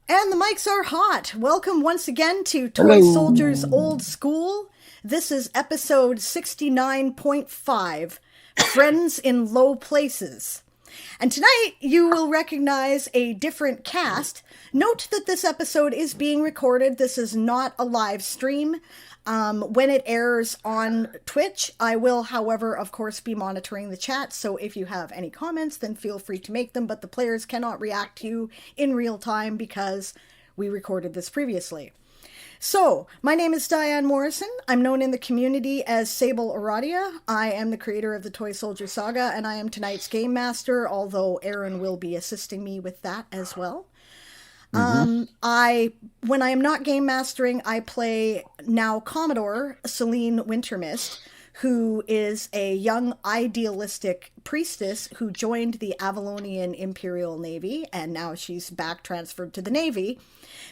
And the mics are hot. Welcome once again to Toy Hello. Soldiers Old School. This is episode 69.5, Friends in Low Places. And tonight you will recognize a different cast. Note that this episode is being recorded. This is not a live stream. When it airs on Twitch, I will, however, of course, be monitoring the chat. So if you have any comments, then feel free to make them. But the players cannot react to you in real time because we recorded this previously. So, my name is Diane Morrison. I'm known in the community as Sable Aradia. I am the creator of the Toy Soldier Saga, and I am tonight's game master, although Aaron will be assisting me with that as well. When I am not game mastering, I play now Commodore Celine Wintermist, who is a young idealistic priestess who joined the Avalonian Imperial Navy, and now she's back transferred to the Navy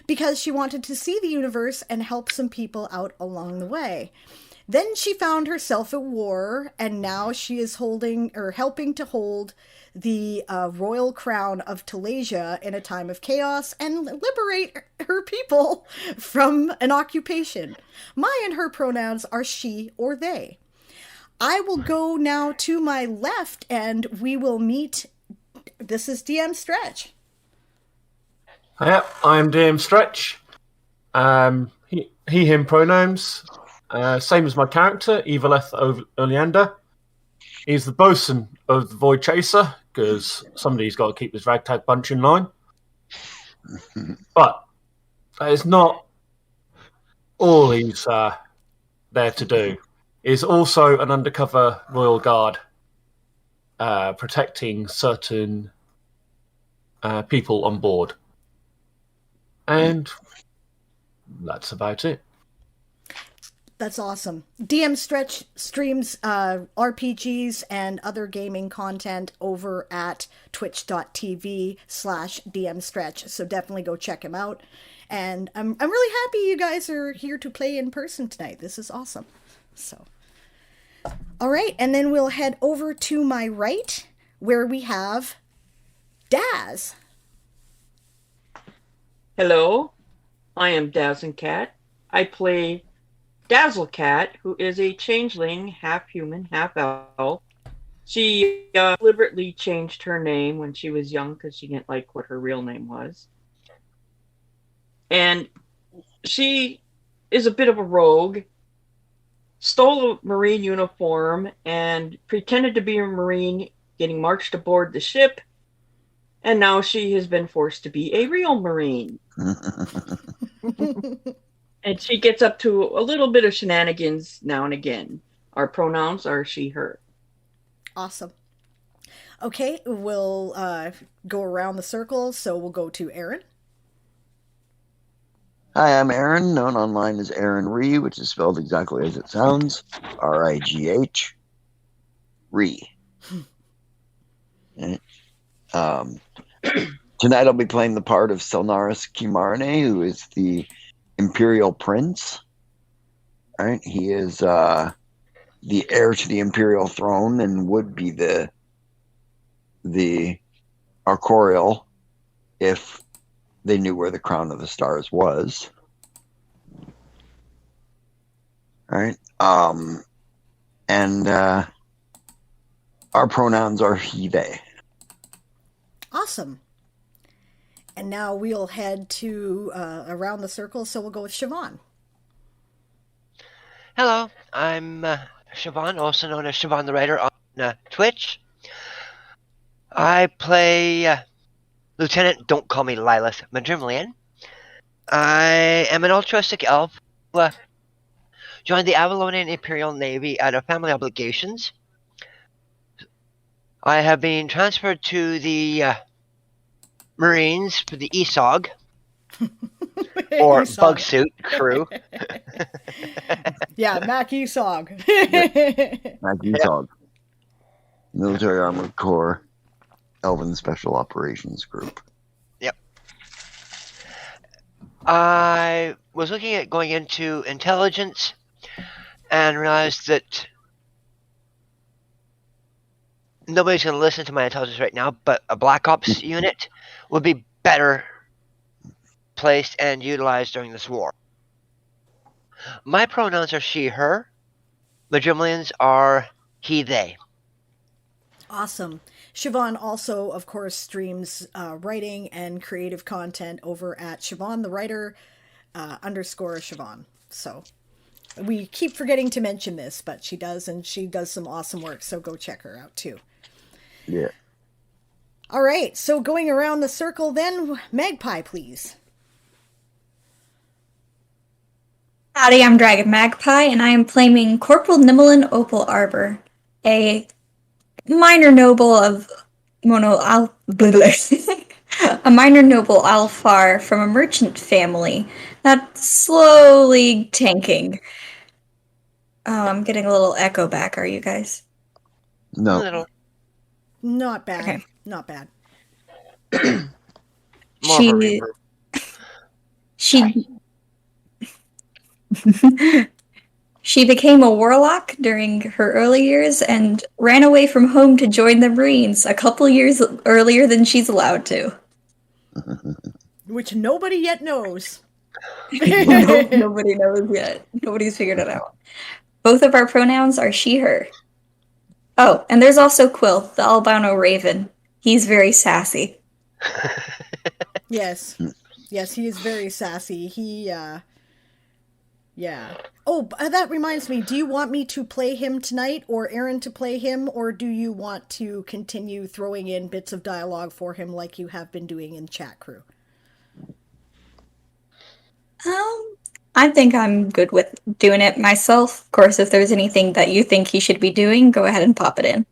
because she wanted to see the universe and help some people out along the way. Then she found herself at war, and now she is helping to hold the royal crown of Telesia in a time of chaos and liberate her people from an occupation. My and her pronouns are she or they. I will go now to my left, and we will meet. This is DM Stretch. Yep, I'm DM Stretch. He, him pronouns. Same as my character, Evileth Oleander. He's the bosun of the Voidchaser, because somebody's got to keep this ragtag bunch in line. But that is not all he's there to do. He's also an undercover royal guard, protecting certain people on board. And that's about it. That's awesome. DM Stretch streams RPGs and other gaming content over at twitch.tv/DM Stretch. So definitely go check him out. And I'm really happy you guys are here to play in person tonight. This is awesome. So, all right. And then we'll head over to my right where we have Daz. Hello, I am Dazzlecat. I play Dazzlecat, who is a changeling, half human, half elf. She deliberately changed her name when she was young because she didn't like what her real name was. And she is a bit of a rogue, stole a Marine uniform, and pretended to be a Marine, getting marched aboard the ship. And now she has been forced to be a real Marine. And she gets up to a little bit of shenanigans now and again. Our pronouns are she, her. Awesome. Okay, we'll go around the circle, so we'll go to Aaron. Hi, I'm Aaron, known online as Aaron Ree, which is spelled exactly as it sounds. R-I-G-H. Ree. Tonight I'll be playing the part of Selnaris Kimarne, who is the Imperial Prince. All right, he is the heir to the Imperial throne and would be the Arcorial if they knew where the Crown of the Stars was. All right, and our pronouns are he, they. Awesome. And now we'll head to around the circle, so we'll go with Siobhan. Hello, I'm Siobhan, also known as Siobhan the Writer on Twitch. I play Lieutenant Don't Call Me Lilith Madrimlian. I am an altruistic elf who joined the Avalonian Imperial Navy out of family obligations. I have been transferred to the Marines for the ESOG, or ESOG. Bug Suit crew. Yeah, Mac ESOG. Mac ESOG. Military Armored Corps, Elven Special Operations Group. Yep. I was looking at going into intelligence and realized that nobody's going to listen to my intelligence right now, but a Black Ops unit would be better placed and utilized during this war. My pronouns are she, her. Magimlian's are he, they. Awesome. Siobhan also, of course, streams writing and creative content over at Siobhan the Writer _ Siobhan. So we keep forgetting to mention this, but she does, and she does some awesome work. So go check her out too. Yeah. All right. So going around the circle, then Magpie, please. Howdy, I'm Dragon Magpie, and I am claiming Corporal Nimmelin Opal Arbor, a minor noble of a minor noble Alfar from a merchant family that's slowly tanking. Oh, I'm getting a little echo back. Are you guys? No. A little. Not bad. Okay. Not bad. More of a reverb. She She became a warlock during her early years and ran away from home to join the Marines a couple years earlier than she's allowed to. Which nobody yet knows. Nobody knows yet. Nobody's figured it out. Both of our pronouns are she, her. Oh, and there's also Quill, the albino raven. He's very sassy. Yes. Yes, he is very sassy. Yeah. Oh, that reminds me. Do you want me to play him tonight, or Aaron to play him, or do you want to continue throwing in bits of dialogue for him like you have been doing in Chat Crew? I think I'm good with doing it myself. Of course, if there's anything that you think he should be doing, go ahead and pop it in.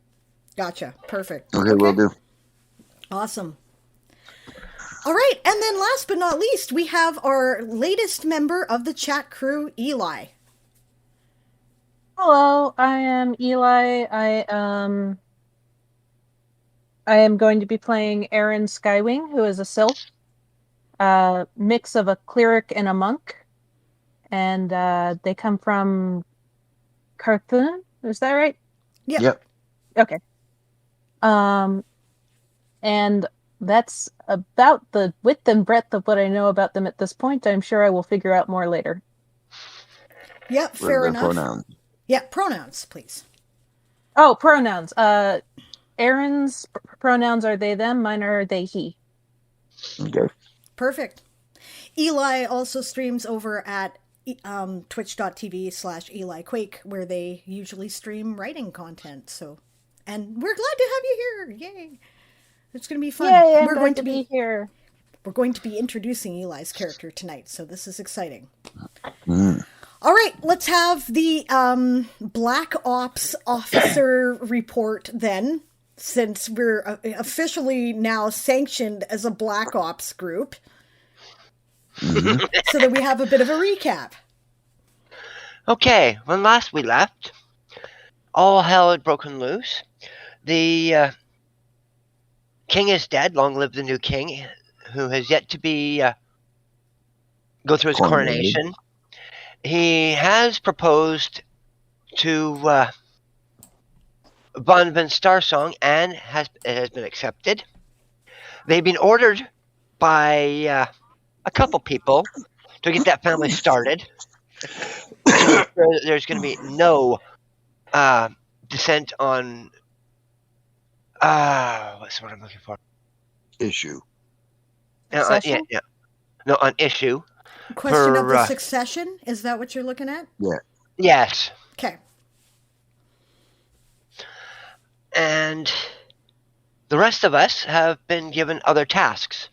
Gotcha. Perfect. Okay, will do. Awesome. All right, and then last but not least, we have our latest member of the Chat Crew, Eli. Hello, I am Eli. I am going to be playing Aaron Skywing, who is a sylph, mix of a cleric and a monk, and they come from Carthun. Is that right? Yep. Okay. And that's about the width and breadth of what I know about them at this point. I'm sure I will figure out more later. Yep, What are fair their enough. pronouns? Yeah, pronouns, please. Oh, pronouns. Aaron's pronouns are they, them. Mine are they, he. Okay. Perfect. Eli also streams over at twitch.tv/Eli Quake, where they usually stream writing content. So, and we're glad to have you here. Yay. It's going to be fun. Yay, I'm we're glad going to be here. We're going to be introducing Eli's character tonight, so this is exciting. Mm. All right, let's have the Black Ops officer report then, since we're officially now sanctioned as a Black Ops group, Mm-hmm. so that we have a bit of a recap. Okay, when last we left, all hell had broken loose. The king is dead. Long live the new king, who has yet to be go through his coronation. He has proposed to Bonvin Starsong, and it has been accepted. They've been ordered by a couple people to get that family started. So there's going to be no descent on what's the word I'm looking for? Issue. Succession? Yeah. No, on issue. Question of the For, succession? Is that what you're looking at? Yeah. Yes. Okay. And the rest of us have been given other tasks.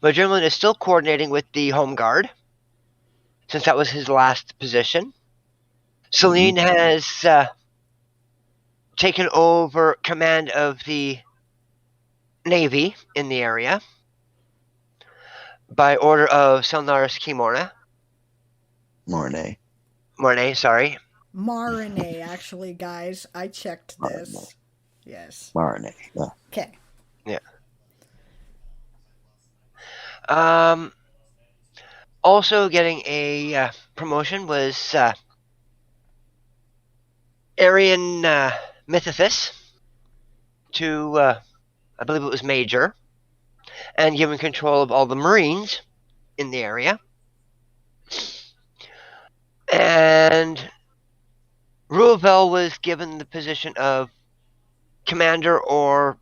But German is still coordinating with the Home Guard, since that was his last position. Celine has taken over command of the Navy in the area by order of Selnaris Kimorna. Mornay, sorry. Marine, actually, guys. I checked this. Marine. Yes. Marne. Yeah. Okay. Yeah. Also getting a promotion was Arian Mythithus to, I believe it was Major, and given control of all the Marines in the area. And Ruavel was given the position of commander or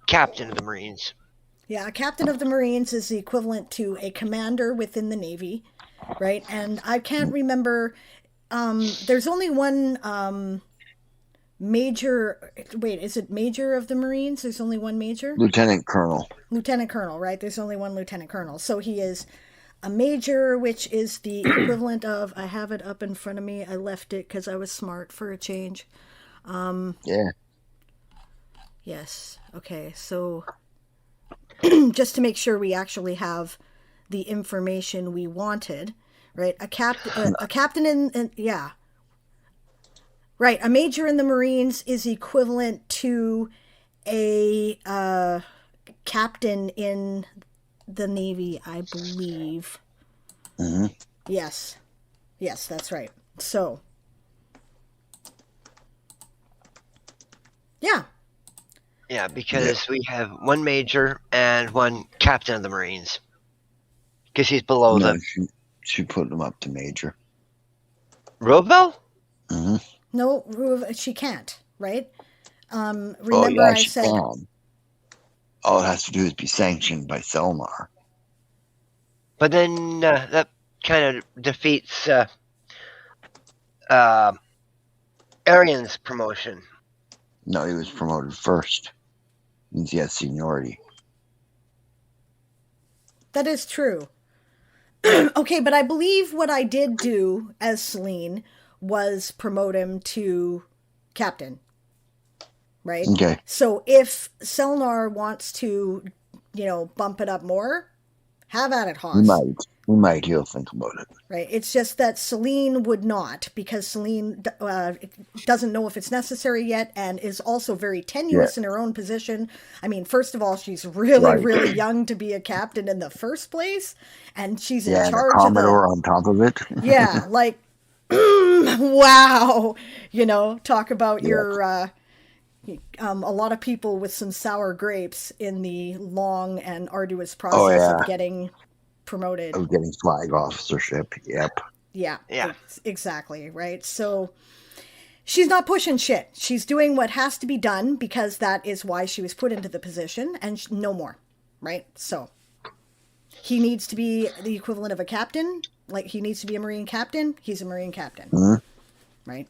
captain of the Marines. Yeah, a captain of the Marines is the equivalent to a commander within the Navy, right? And I can't remember. There's only one major. Wait, is it major of the Marines? There's only one major? Lieutenant Colonel. Lieutenant Colonel, right? There's only one Lieutenant Colonel. So he is a major, which is the equivalent of, I have it up in front of me. I left it because I was smart for a change. Yeah. Yes. Okay. So just to make sure we actually have the information we wanted, right? A captain in yeah. Right. A major in the Marines is equivalent to a captain in the Navy, I believe. Mm-hmm. Yes. Yes, that's right. So, yeah. Yeah, because we have one major and one captain of the Marines. Because he's below No, them. she put him up to major. Ruavel? Mm-hmm. No, she can't, right? Remember Oh, yeah, I she said... can. All it has to do is be sanctioned by Selnar. But then that kind of defeats Arian's promotion. No, he was promoted first. Means he has seniority. That is true. Okay, but I believe what I did do as Celine was promote him to captain. Right? Okay. So if Selnar wants to, bump it up more, have at it, Haas. We might. He'll think about it. Right? It's just that Celine would not, because Celine doesn't know if it's necessary yet and is also very tenuous in her own position. I mean, first of all, she's really young to be a captain in the first place, and she's in charge of the Commodore on top of it. Yeah, like, wow. Talk about your... a lot of people with some sour grapes in the long and arduous process of getting promoted. Of getting flag officership, yep. Yeah, exactly, right? So she's not pushing shit. She's doing what has to be done because that is why she was put into the position, and no more, right? So he needs to be the equivalent of a captain. Like, he needs to be a Marine captain. He's a Marine captain, right?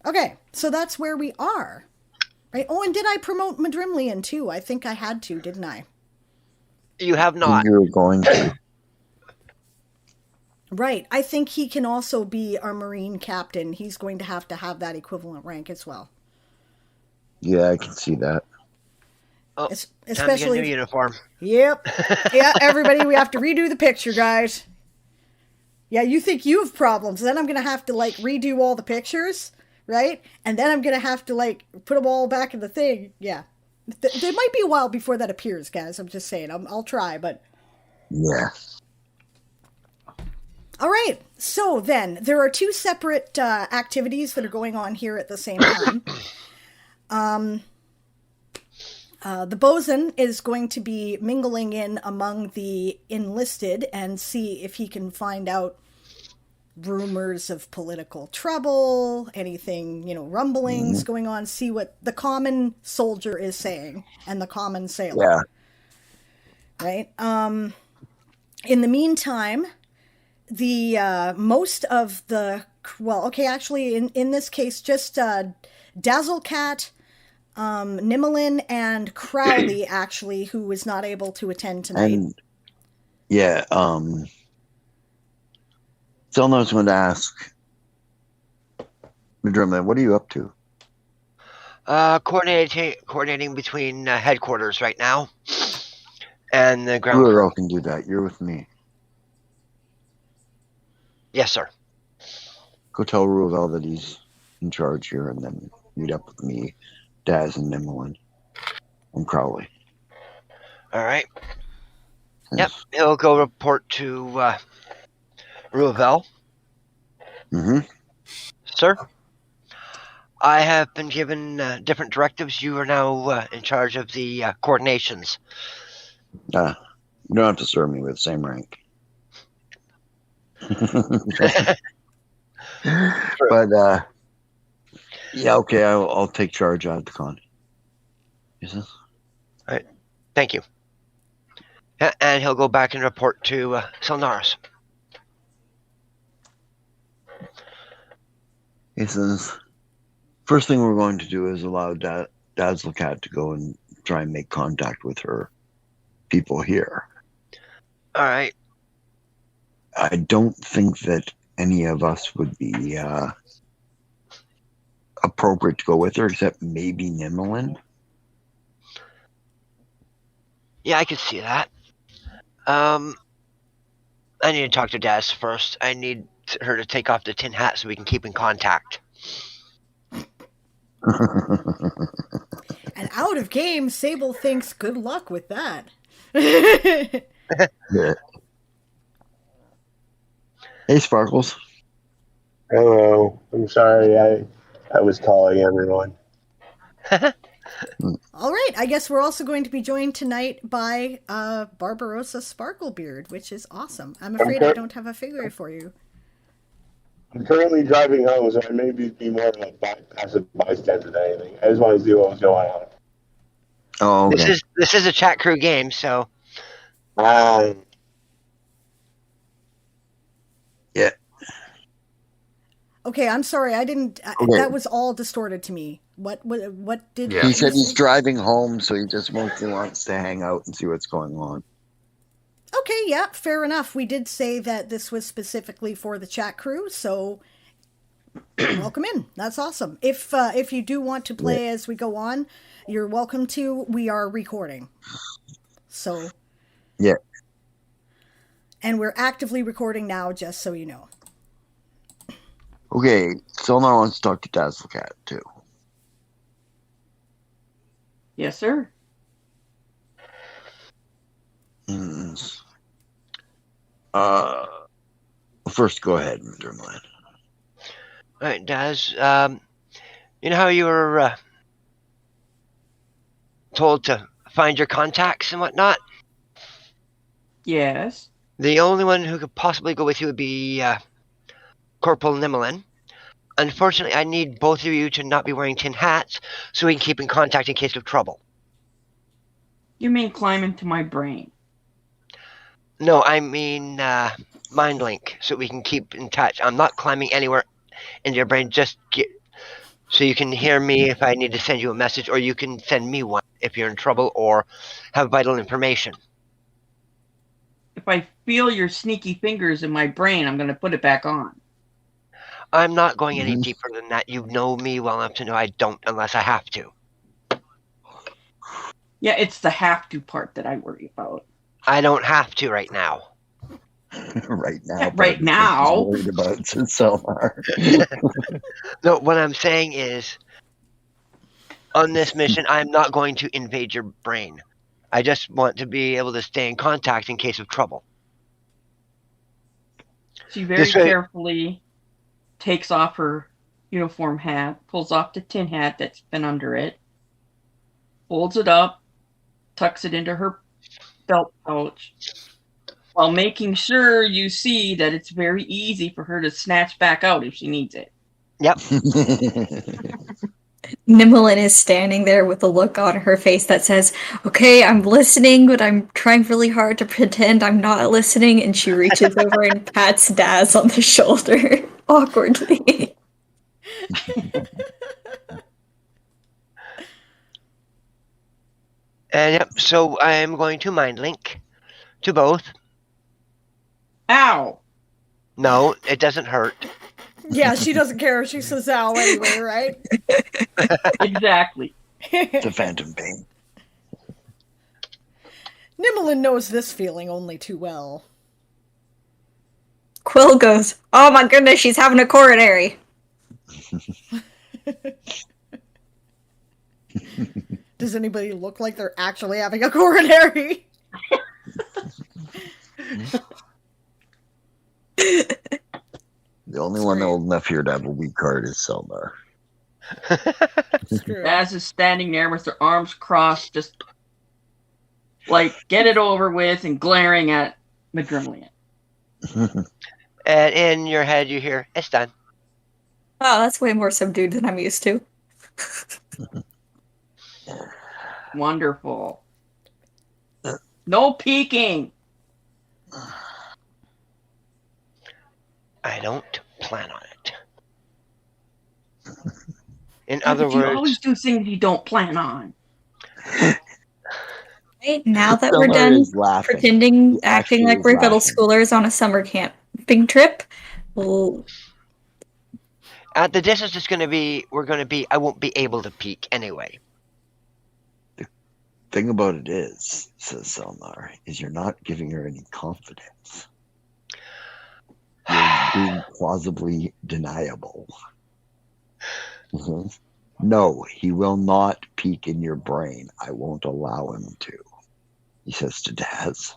Okay, so that's where we are. Right. Oh, and did I promote Madrimlian too? I think I had to, didn't I? You have not. You were going to. Right. I think he can also be our Marine captain. He's going to have that equivalent rank as well. Yeah, I can see that. Oh, especially time to get a new uniform. Yep. Yeah, everybody, we have to redo the picture, guys. Yeah, you think you have problems. Then I'm going to have to, redo all the pictures. Right? And then I'm going to have to, put them all back in the thing. Yeah. There might be a while before that appears, guys. I'm just saying. I'll try, but... Yeah. All right. So, then, there are two separate activities that are going on here at the same time. The bosun is going to be mingling in among the enlisted and see if he can find out rumors of political trouble, anything, rumblings going on, see what the common soldier is saying and the common sailor. Yeah. Right? In the meantime, the most of the, actually in this case, just Dazzlecat, Nimmelin, and Crowley, actually, who was not able to attend tonight. And, Selnar's going to ask Madrimlian, what are you up to? Coordinating between headquarters right now and the ground. Ruavel can do that. You're with me. Yes, sir. Go tell Ruavel that he's in charge here, and then meet up with me, Daz, and Nimmelin, and Crowley. All right. Yep. He'll go report to Ruavel. Mm-hmm. Sir, I have been given different directives. You are now in charge of the coordinations. You don't have to serve me with the same rank. But yeah, okay, I'll take charge of the con. Thank you. And he'll go back and report to Selnaris. He says, first thing we're going to do is allow Dazzlecat to go and try and make contact with her people here. All right. I don't think that any of us would be appropriate to go with her, except maybe Nimlin. Yeah, I could see that. I need to talk to Daz first. I need her to take off the tin hat so we can keep in contact. And out of game, Sable thinks good luck with that. Yeah. Hey, Sparkles. Hello. I'm sorry. I was calling everyone. All right, I guess we're also going to be joined tonight by Barbarossa Sparklebeard, which is awesome. I'm afraid I don't have a figure for you. I'm currently driving home, so I may be more of a passive bystander than anything. I just wanted to see what was going on. Oh, okay. This is a chat crew game, so Yeah. Okay, I'm sorry, I didn't. Okay. That was all distorted to me. What did He said you he's say? driving home, so he just mostly wants to hang out and see what's going on. Okay, yeah, fair enough. We did say that this was specifically for the chat crew, so welcome in. That's awesome. If you do want to play as we go on, you're welcome to. We are recording. So Yeah. And we're actively recording now, just so you know. Okay, Sonar wants to talk to Dazzlecat, too. Yes, sir. First, go ahead, Drumline. all right, Daz. You know how you were told to find your contacts and whatnot? Yes. The only one who could possibly go with you would be Corporal Nimlin. Unfortunately, I need both of you to not be wearing tin hats so we can keep in contact in case of trouble. You mean climb into my brain? No, I mean mind link, so we can keep in touch. I'm not climbing anywhere into your brain. Just so you can hear me if I need to send you a message, or you can send me one if you're in trouble or have vital information. If I feel your sneaky fingers in my brain, I'm going to put it back on. I'm not going any deeper than that. You know me well enough to know I don't unless I have to. Yeah, it's the have to part that I worry about. I don't have to right now. Right now. Yeah, right now. Worried about Sonar. No, what I'm saying is, on this mission, I'm not going to invade your brain. I just want to be able to stay in contact in case of trouble. She very carefully takes off her uniform hat, pulls off the tin hat that's been under it, folds it up, tucks it into her belt pouch, while making sure you see that it's very easy for her to snatch back out if she needs it. Yep. Nimlin is standing there with a look on her face that says, okay, I'm listening, but I'm trying really hard to pretend I'm not listening, and she reaches over and pats Daz on the shoulder awkwardly. And yep, so I am going to mind link to both. Ow! No, it doesn't hurt. Yeah, she doesn't care. She says ow anyway, right? Exactly. It's a phantom pain. Nimlin knows this feeling only too well. Quill goes, oh my goodness, she's having a coronary. Does anybody look like they're actually having a coronary? The only one old enough here to have a weak card is Sonar. Daz is standing there with her arms crossed, just like, get it over with, and glaring at Madrimlian. And in your head, you hear, "It's done." Oh, that's way more subdued than I'm used to. Wonderful. No peeking. I don't plan on it. In Yeah, other but you words, always do things you don't plan on. Right, now that Sonar we're done is laughing. pretending, He acting actually like is we're middle laughing. schoolers on a summer camping trip, we'll the distance is going to be, I won't be able to peek anyway. Thing about it is, says Selnar, is you're not giving her any confidence. You're being plausibly deniable. Mhm. No, he will not peek in your brain. I won't allow him to. He says to Daz.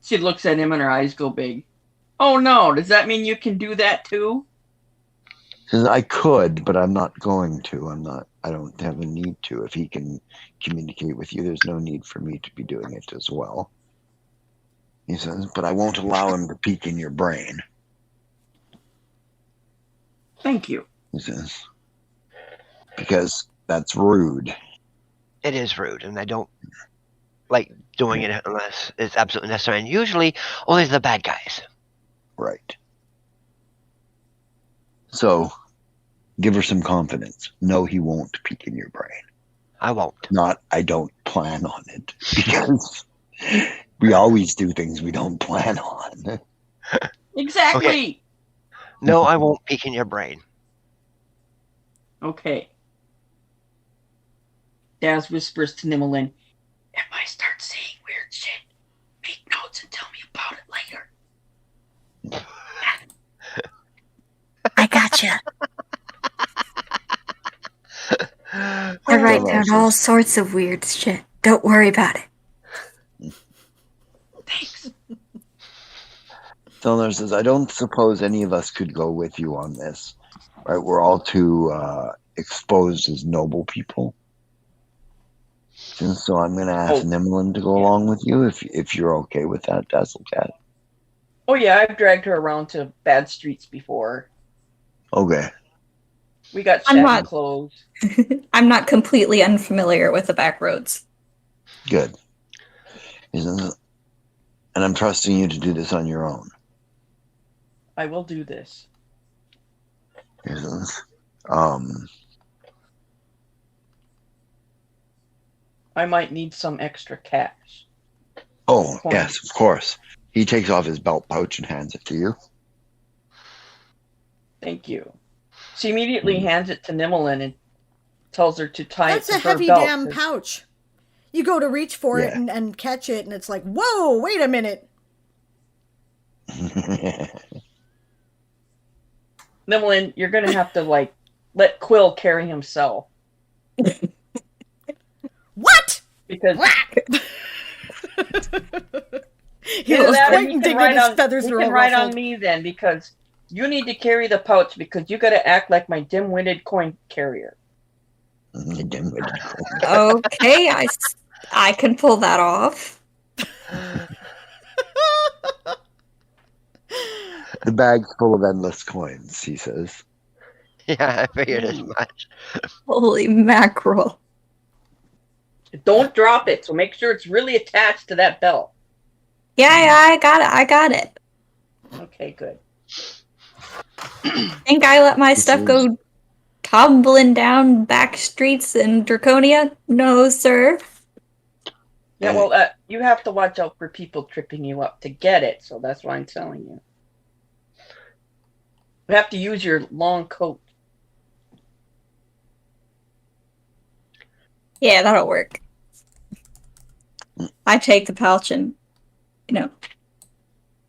She looks at him and her eyes go big. Oh no, does that mean you can do that too? Says, I could, but I'm not going to. I don't have a need to. If he can communicate with you, there's no need for me to be doing it as well. He says, but I won't allow him to peek in your brain. Thank you. He says, because that's rude. It is rude, and I don't like doing it unless it's absolutely necessary. And usually, only the bad guys. Right. So, give her some confidence. No, he won't peek in your brain. I won't. Not, I don't plan on it. Because we always do things we don't plan on. Exactly. Okay. No, I won't peek in your brain. Okay. Daz whispers to Nimmelin, if I start saying weird shit, make notes and tell me about it later. I gotcha. I write down all sorts of weird shit. Don't worry about it. Thanks. Selnar says, I don't suppose any of us could go with you on this. Right? We're all too exposed as noble people. And so I'm going to ask Nimlin to go along with you if you're okay with that, Dazzlecat. Oh yeah, I've dragged her around to bad streets before. Okay. We got shabby clothes. I'm not completely unfamiliar with the back roads. Good. And I'm trusting you to do this on your own. I will do this. I might need some extra cash. Oh, yes, of course. He takes off his belt pouch and hands it to you. Thank you. She immediately hands it to Nimmelin and tells her to tie it to her belt. That's a heavy damn pouch. You go to reach for it and catch it, and it's like, whoa, wait a minute. Nimmelin, you're going to have to, let Quill carry himself. What? Because... He was pointing digging his feathers were all ride on me then, because you need to carry the pouch, because you got to act like my dim-witted coin carrier. Dim-witted coin. Okay, I can pull that off. The bag's full of endless coins, he says. Yeah, I figured as much. Holy mackerel. Don't drop it, so make sure it's really attached to that belt. Yeah, I got it. Okay, good. Think I let my stuff go tumbling down back streets in Draconia? No, sir. Yeah, well, you have to watch out for people tripping you up to get it, so that's why I'm telling you. You have to use your long coat. Yeah, that'll work. I take the pouch and,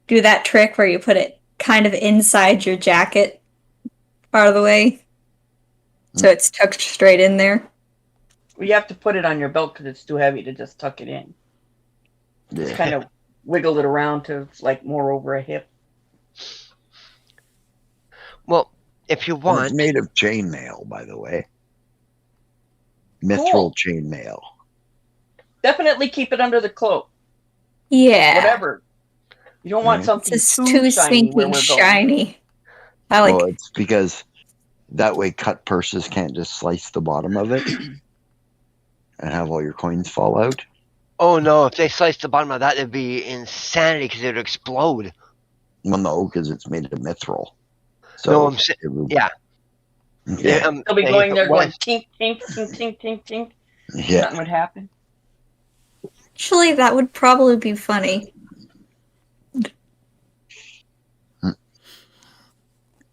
do that trick where you put it kind of inside your jacket part of the way. So it's tucked straight in there. Well, you have to put it on your belt because it's too heavy to just tuck it in. Yeah. Just kind of wiggle it around to, more over a hip. Well, if you want... It's made of chainmail, by the way. Mithril chainmail. Definitely keep it under the cloak. Yeah. Whatever. You don't want Right. something It's too too shiny where stinking we're going. shiny. I like. Well, it's because that way cut purses can't just slice the bottom of it and have all your coins fall out. Oh no, if they sliced the bottom of that, it'd be insanity because it would explode. Well, no, because it's made of mithril. So No, I'm saying, it would- yeah. yeah, They'll be saying going if it there going was- tink, tink, tink, tink, tink, tink. yeah. Nothing would happen. Actually, that would probably be funny.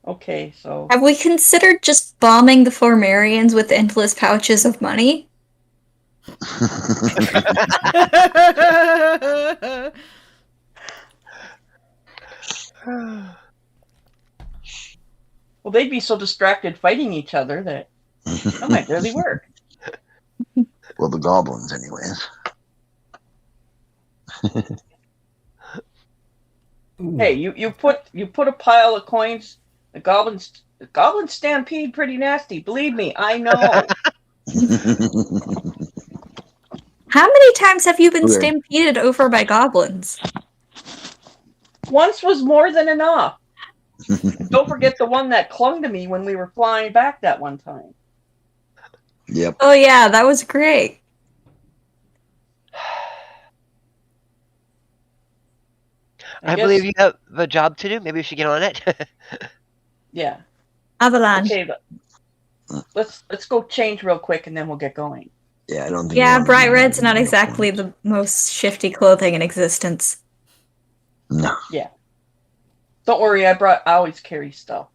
Okay, so Have we considered just bombing the Formarians with endless pouches of money? well, they'd be so distracted fighting each other that that might really work. Well, the goblins, anyways. Hey, you put a pile of coins. The goblins stampede pretty nasty. Believe me, I know. How many times have you been Okay. stampeded over by goblins? Once was more than enough. Don't forget the one that clung to me when we were flying back that one time. Yep. Oh yeah, that was great. I guess- believe you have a job to do. Maybe we should get on it. Yeah. Avalon. Okay, let's go change real quick and then we'll get going. Yeah, I don't think. Yeah, you wanna bright do red's that not in exactly uniforms. the most shifty clothing in existence. No. Don't worry, I always carry stuff.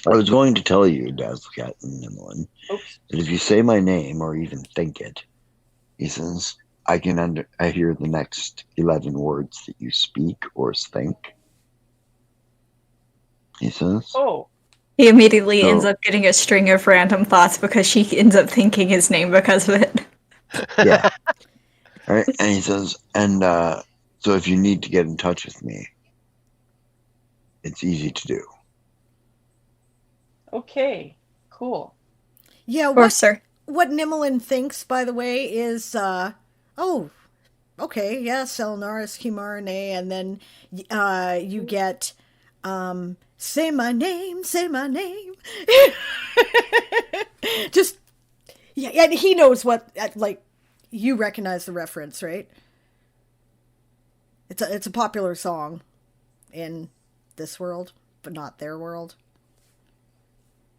I was going to tell you, Dazzlecat and Nimlin, Oops. that if you say my name or even think it, he says, I hear the next 11 words that you speak or think. He says. Oh. He immediately So- ends up getting a string of random thoughts because she ends up thinking his name because of it. Yeah. All right. And he says, and so if you need to get in touch with me, it's easy to do. Okay. Cool. Yeah, Of course, sir. what Nimlin thinks, by the way, is oh, okay, yeah, Selnaris Kimarne, and then you get say my name, say my name. Just yeah, and he knows what like you recognize the reference, right? It's a popular song in this world, but not their world.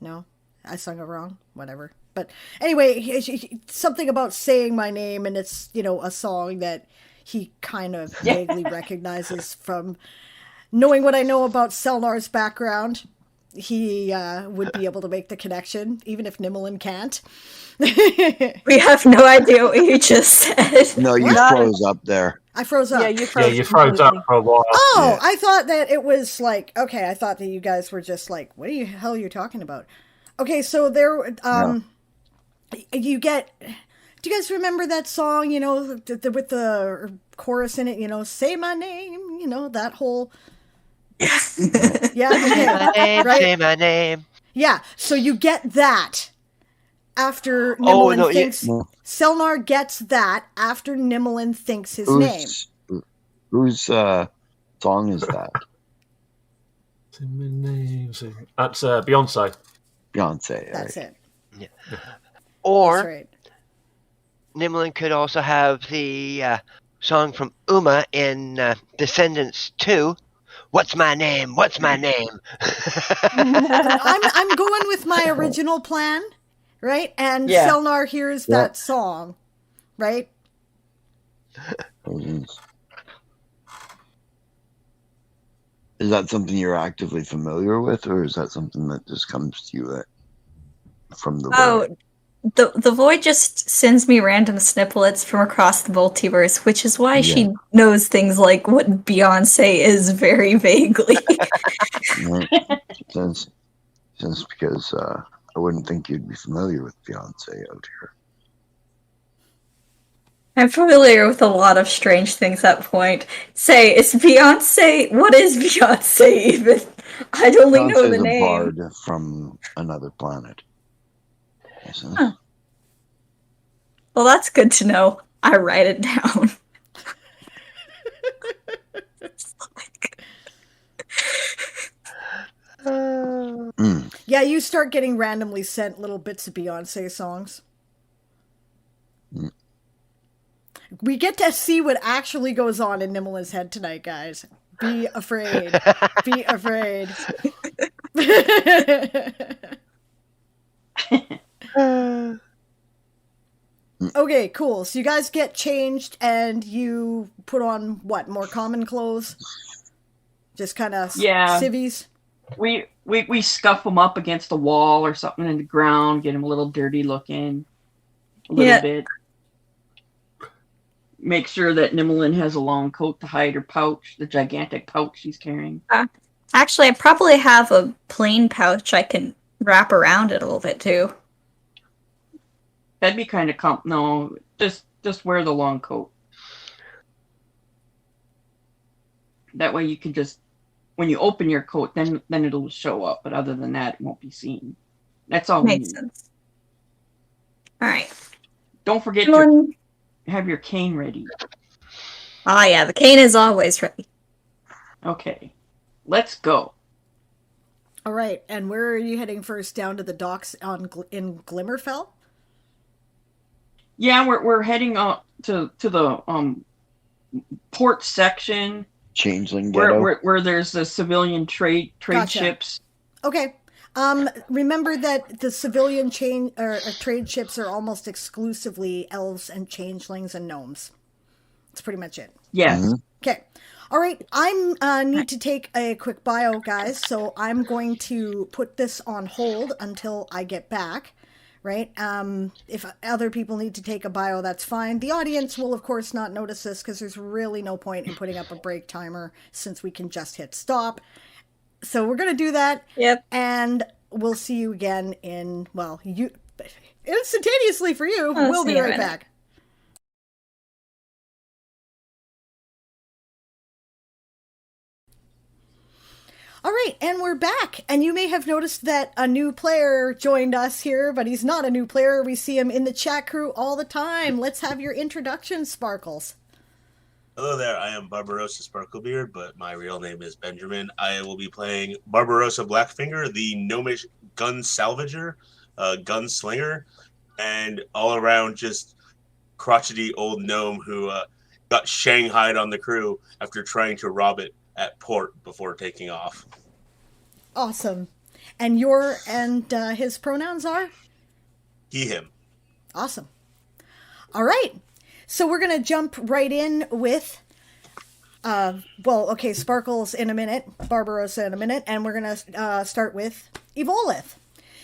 No, I sung it wrong. Whatever. But anyway, something about saying my name, and it's, you know, a song that he kind of vaguely recognizes from knowing what I know about Selnar's background. He would be able to make the connection, even if Nimlin can't. We have no idea what you just said. No, you What? froze up there. I froze up. Yeah, you froze. Yeah, you froze up completely. for a while. Oh, Yeah. I thought that it was like, okay, I thought that you guys were just like, what the hell are you talking about? Okay, so there, you get, do you guys remember that song, you know, with the chorus in it, you know, say my name, you know, that whole, yeah, Say my okay, name, right? say my name. Yeah, so you get that after Oh, Nimlin no, yeah. thinks, Selnar gets that after Nimlin thinks his name. Whose song is that? That's Beyonce. Beyonce. That's right. it. Or That's right. Nimlin could also have the song from Uma in Descendants 2. What's my name? What's my name? I'm going with my original plan, right? And Yeah. Selnar hears Yeah. that song, right? Is that something you're actively familiar with, or is that something that just comes to you from the Oh, void? the Void just sends me random snippets from across the multiverse, which is why Yeah. she knows things like what Beyonce is very vaguely. Right? Since because I wouldn't think you'd be familiar with Beyonce out here. I'm familiar with a lot of strange things at point. Say, is Beyonce? What is Beyonce even? I'd only know Beyonce's the a name. bard from another planet. Isn't it? Huh. Well, that's good to know. I write it down. Yeah, you start getting randomly sent little bits of Beyonce songs. We get to see what actually goes on in Nimela's head tonight, guys. Be afraid. Be afraid. Okay, cool. So you guys get changed and you put on what? More common clothes? Just kind of civvies? We scuff them up against the wall or something in the ground, get them a little dirty looking, a little bit. Make sure that Nimmelin has a long coat to hide her pouch, the gigantic pouch she's carrying. Actually, I probably have a plain pouch I can wrap around it a little bit too. That'd be kind of no, just wear the long coat. That way you can just, when you open your coat, then it'll show up. But other than that, it won't be seen. That's all Makes we need. sense. All right. Don't forget to have your cane ready. Ah, yeah, the cane is always ready. Okay, let's go. All right, and where are you heading first? Down to the docks in Glimmerfell? Yeah, we're heading up to the port section. Changeling ghetto. Where there's the civilian trade Gotcha. ships. Okay. Remember that the civilian trade ships are almost exclusively elves and changelings and gnomes. That's pretty much it. Yes. Mm-hmm. Okay. All right. I need to take a quick bio, guys. So I'm going to put this on hold until I get back. Right? If other people need to take a bio, that's fine. The audience will, of course, not notice this because there's really no point in putting up a break timer since we can just hit stop. So we're going to do that. Yep. And we'll see you again instantaneously for you. We'll be right back. All right, and we're back. And you may have noticed that a new player joined us here, but he's not a new player. We see him in the chat crew all the time. Let's have your introduction, Sparkles. Hello there, I am Barbarossa Sparklebeard, but my real name is Benjamin. I will be playing Barbarossa Blackfinger, the gnomish gun salvager, gunslinger, and all around just crotchety old gnome who got shanghaied on the crew after trying to rob it at port before taking off. Awesome. And his pronouns are? He, him. Awesome. All right. So we're going to jump right in with, Sparkles in a minute, Barbarossa in a minute, and we're going to start with Evolith.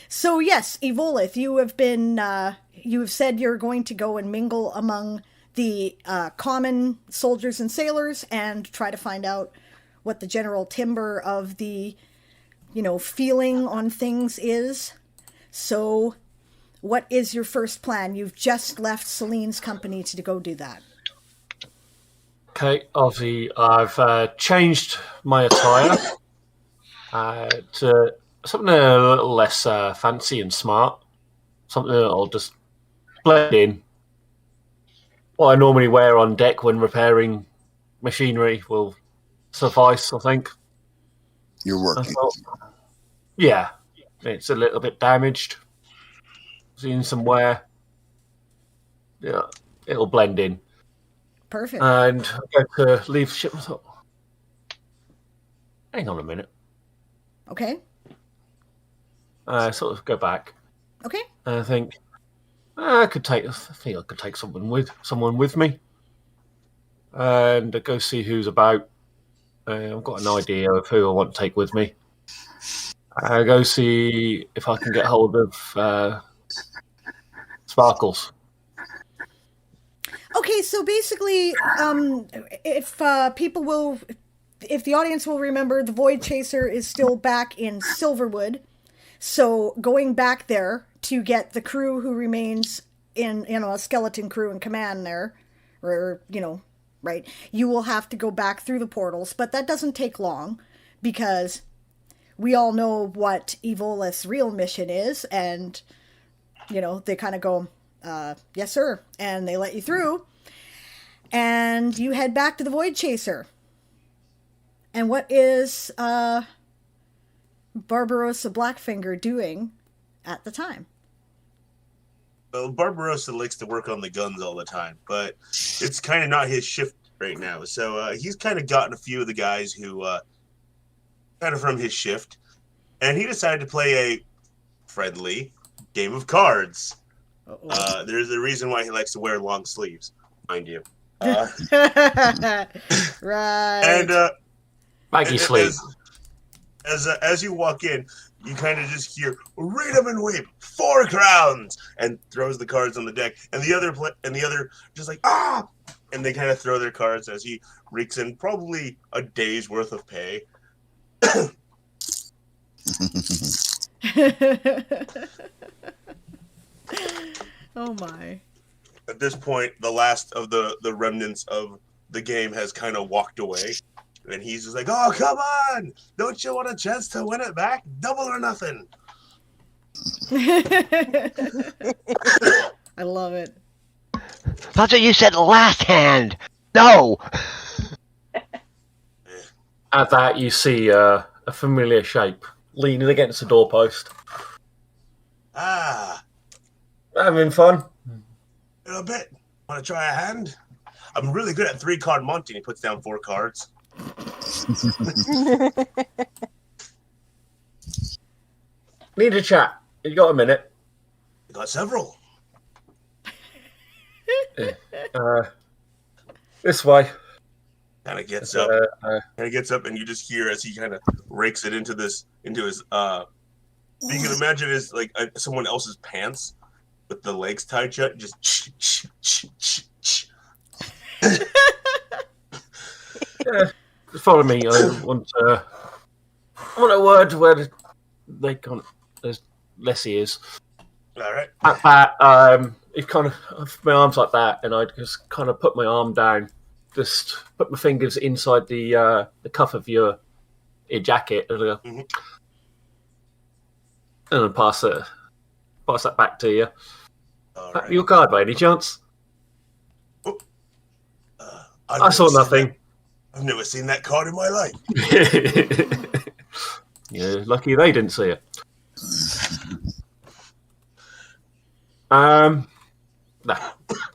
So yes, Evolith, you have said you're going to go and mingle among the common soldiers and sailors and try to find out what the general timbre of the, feeling on things is. So what is your first plan? You've just left Celine's company to go do that. Okay, obviously I've changed my attire to something a little less fancy and smart. Something that'll just blend in. What I normally wear on deck when repairing machinery will suffice, I think. You're working. Yeah, it's a little bit damaged. Seeing some wear. Yeah, it'll blend in. Perfect. And I go to leave the ship. I thought, hang on a minute. Okay. Sort of go back. Okay. And I think I could take someone with me, and go see who's about. I've got an idea of who I want to take with me. I go see if I can get hold of Sparkles. Okay, so basically, if the audience will remember, the Voidchaser is still back in Silverwood. So going back there to get the crew who remains in, a skeleton crew in command there, or, right, you will have to go back through the portals, but that doesn't take long because we all know what Evolith's real mission is, and, they kind of go, yes, sir, and they let you through, and you head back to the Voidchaser. And what is Barbarossa Blackfinger doing at the time? Well, Barbarossa likes to work on the guns all the time, but it's kind of not his shift right now. So he's kind of gotten a few of the guys who kind of from his shift, and he decided to play a friendly game of cards. There's a reason why he likes to wear long sleeves, mind you. Right. And baggy sleeve. As you walk in, you kind of just hear "read 'em and weep, 4 crowns," and throws the cards on the deck, and the other just like ah, and they kind of throw their cards as he reeks in probably a day's worth of pay. Oh my. At this point, the last of the remnants of the game has kind of walked away. And he's just like, "Oh, come on! Don't you want a chance to win it back? Double or nothing." I love it. That's what you said last hand. No. At that, you see a familiar shape leaning against the doorpost. Ah, Having fun. a bit. Want to try a hand? I'm really good at 3-card Monty. And he puts down 4 cards. Need a chat. You got a minute? I got several. This way. Kind of gets up. And you just hear as he kind of rakes it into his. You can imagine it's like someone else's pants with the legs tied shut. Just. Follow me. I want a word where they can't. There's less ears. All right. At that, if kind of my arms like that, and I just kind of put my arm down, just put my fingers inside the cuff of your jacket, and then pass that back to you. Right. Your card, by any chance? I saw nothing. I've never seen that card in my life. Yeah, lucky they didn't see it.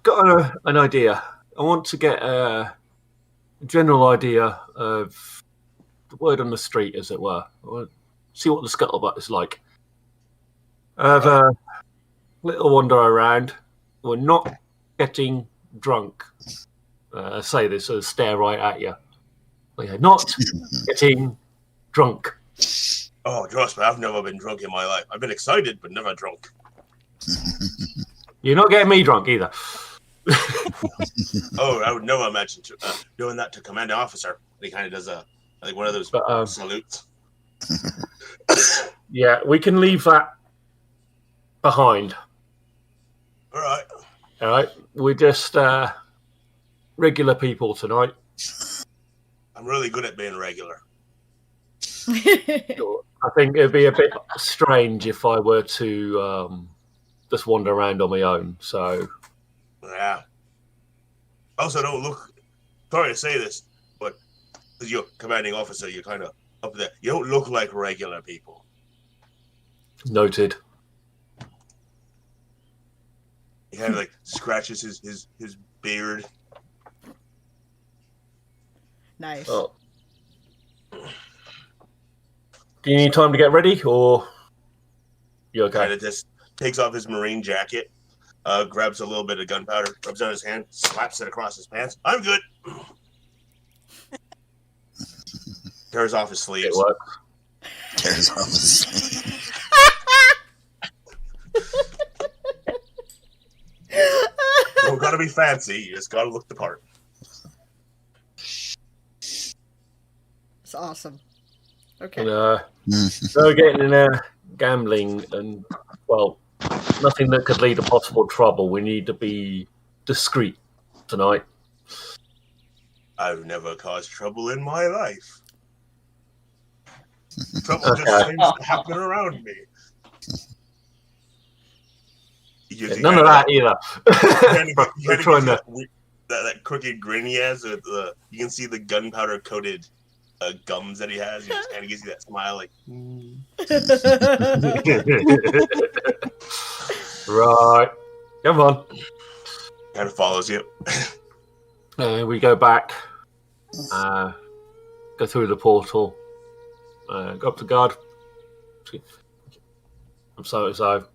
Got an idea. I want to get a general idea of the word on the street, as it were. I want to see what the scuttlebutt is like. Have a little wander around. We're not getting drunk. Say this, stare right at you. We're not getting drunk. Oh, trust me, I've never been drunk in my life. I've been excited, but never drunk. You're not getting me drunk either. Oh, I would never imagine doing that to commanding officer. He kind of does one of those salutes. Yeah, we can leave that behind. All right. We're just regular people tonight. I'm really good at being regular. I think it'd be a bit strange if I were to just wander around on my own. So, yeah. Also, don't look. Sorry to say this, but as your commanding officer, you're kind of up there. You don't look like regular people. Noted. He kind of like scratches his beard. Nice. Oh. Do you need time to get ready, or you okay? Kind of just takes off his marine jacket, grabs a little bit of gunpowder, rubs it on his hand, slaps it across his pants. I'm good. Tears off his sleeves. It works. Tears off his sleeves. Don't gotta be fancy. You just gotta look the part. It's awesome. Okay. So getting in gambling and, well, nothing that could lead to possible trouble. We need to be discreet tonight. I've never caused trouble in my life. Trouble just seems to happen around me. None of that either. That crooked grin he has. You can see the gunpowder coated gums that he has. He just kind of gives you that smile, like. Right. Come on. Kind of follows you. We go back. Go through the portal. Go up to guard. I'm so.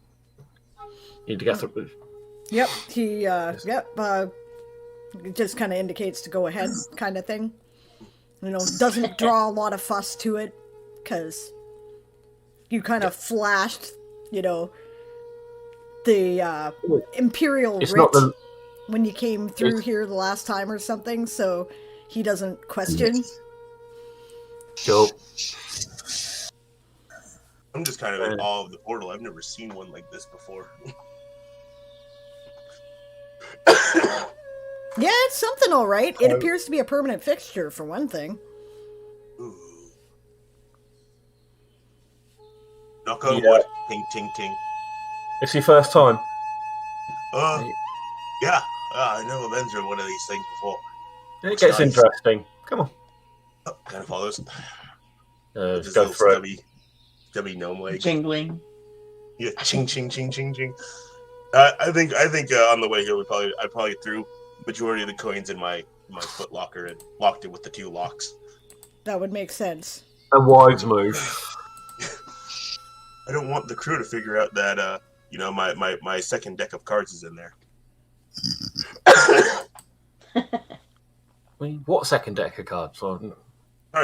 Need to get through. Yep. He. Just kind of indicates to go ahead, kind of thing. Doesn't draw a lot of fuss to it, because you kind of flashed, the Imperial writ when you came through here the last time or something, so he doesn't question. Cool. I'm just kind of in awe of the portal. I've never seen one like this before. Yeah, it's something, all right. It appears to be a permanent fixture, for one thing. Ooh. Knock on wood. Ting, ting, ting. It's your first time? Yeah. I never been through one of these things before. It gets interesting. Come on. Oh, kind of follows. Just go for it. Stubby gnome leg. Jingling. Yeah, ching, ching, ching, ching, ching. I think on the way here I probably threw majority of the coins in my foot locker and locked it with the 2 locks. That would make sense. A wise move. I don't want the crew to figure out that my second deck of cards is in there. What second deck of cards? Sorry,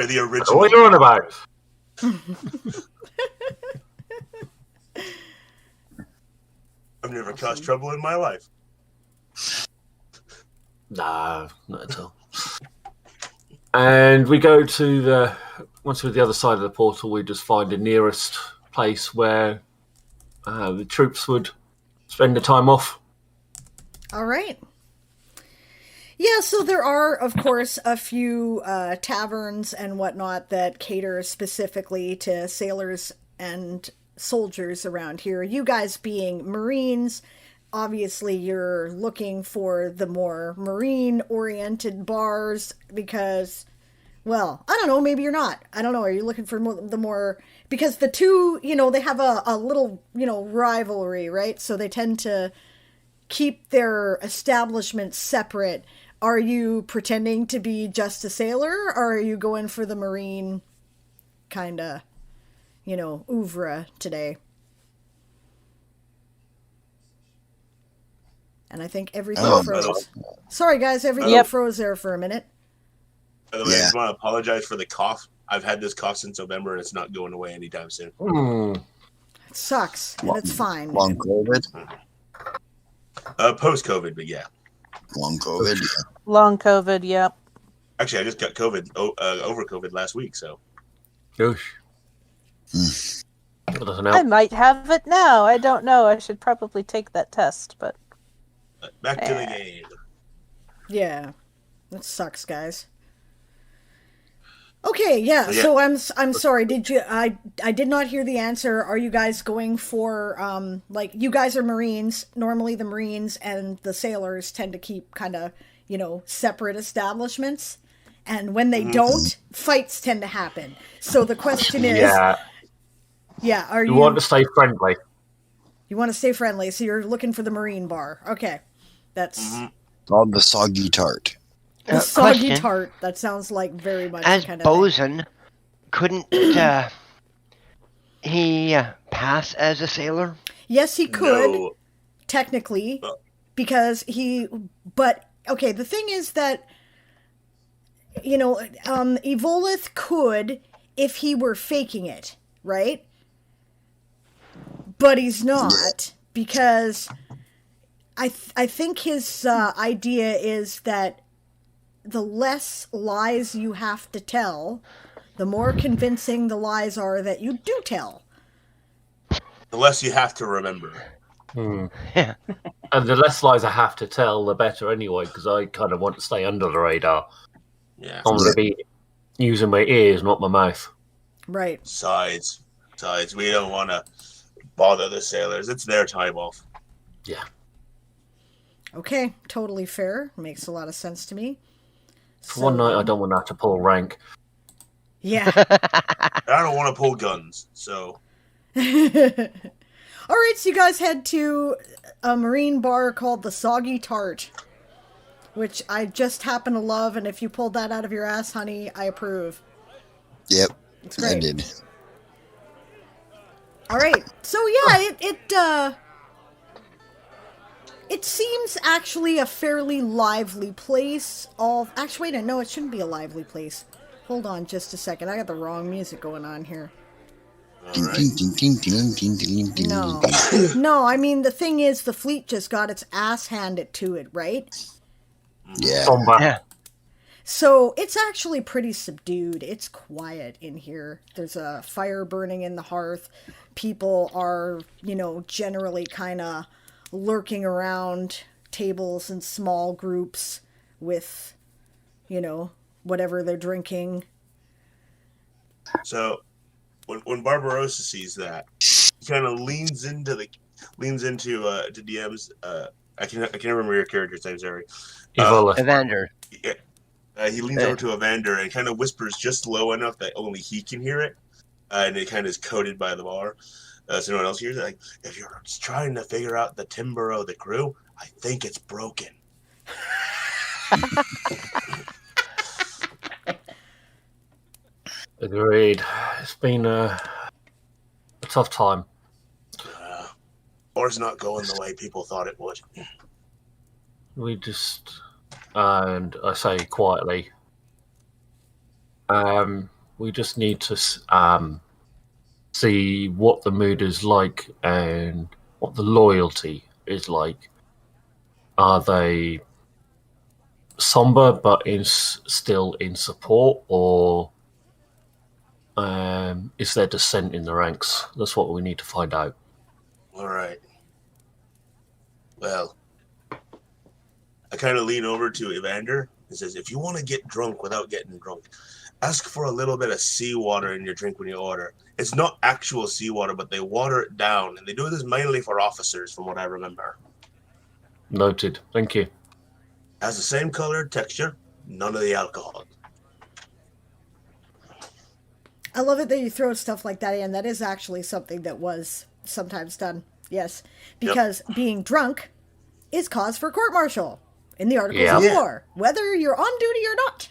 the original. What are you on about? I've never caused trouble in my life. Nah, not at all. And we go to once we're at the other side of the portal, we just find the nearest place where the troops would spend the time off. All right. Yeah, so there are, of course, a few taverns and whatnot that cater specifically to sailors and soldiers around here. You guys being Marines, obviously you're looking for the more Marine-oriented bars because, well, I don't know, maybe you're not. I don't know, are you looking for the more... Because the two, they have a little, rivalry, right? So they tend to keep their establishments separate. Are you pretending to be just a sailor, or are you going for the Marine kind of, oeuvre today? And I think everything froze. Sorry, guys, everything froze there for a minute. By the way, I just want to apologize for the cough. I've had this cough since November, and it's not going away anytime soon. It sucks, and it's fine. Long COVID? Post-COVID, but yeah. Long COVID? Yeah. Long COVID, yep. Actually, I just got COVID, over COVID last week, so. Gosh. I might have it now. I don't know. I should probably take that test, but... Back to the game. Yeah. That sucks, guys. Okay, yeah. So I'm sorry. Did you? I did not hear the answer. Are you guys going for you guys are Marines? Normally, the Marines and the sailors tend to keep kind of separate establishments, and when they don't, fights tend to happen. So the question is, are you want to stay friendly? You want to stay friendly, so you're looking for the Marine bar. Okay, that's called the Soggy Tart. The Soggy Tart. That sounds like very much as kind of bosun. Couldn't he pass as a sailor? Yes, he could technically, because he. But okay, the thing is that Evolith could if he were faking it, right? But he's not, because I think his idea is that the less lies you have to tell, the more convincing the lies are that you do tell. The less you have to remember. Yeah. And the less lies I have to tell, the better anyway, because I kind of want to stay under the radar. Yeah. I'm going to be using my ears, not my mouth. Right. Besides, we don't want to bother the sailors. It's their time off. Yeah. Okay, totally fair. Makes a lot of sense to me. For one night, I don't want to have to pull rank. Yeah. I don't want to pull guns, so. All right, so you guys head to a marine bar called the Soggy Tart, which I just happen to love, and if you pulled that out of your ass, honey, I approve. Yep, It's great. I did. All right, so yeah, it seems actually a fairly lively place. Actually, wait, no, it shouldn't be a lively place. Hold on just a second. I got the wrong music going on here. No. No, I mean, the thing is, the fleet just got its ass handed to it, right? Yeah. Yeah. So it's actually pretty subdued. It's quiet in here. There's a fire burning in the hearth. People are, generally kind of lurking around tables in small groups with, whatever they're drinking. So, when Barbarossa sees that, he kind of leans into to DM's. I can never remember your character's name. Sorry, Evander. Yeah, he leans over to Evander and kind of whispers just low enough that only he can hear it, and it kind of is coded by the bar, so no one else hears it. Like, if you're trying to figure out the timber of the crew, I think it's broken. Agreed. It's been a tough time. Or it's not going the way people thought it would. We just, and I say quietly, we just need to see what the mood is like and what the loyalty is like. Are they somber but still in support, or is there dissent in the ranks? That's what we need to find out. All right. Well, I kind of lean over to Evander and says, if you want to get drunk without getting drunk, ask for a little bit of seawater in your drink when you order. It's not actual seawater, but they water it down, and they do this mainly for officers, from what I remember. Noted. Thank you. Has the same color, texture, none of the alcohol. I love it that you throw stuff like that in. That is actually something that was sometimes done. Yes. Because being drunk is cause for court-martial in the Articles of War, whether you're on duty or not.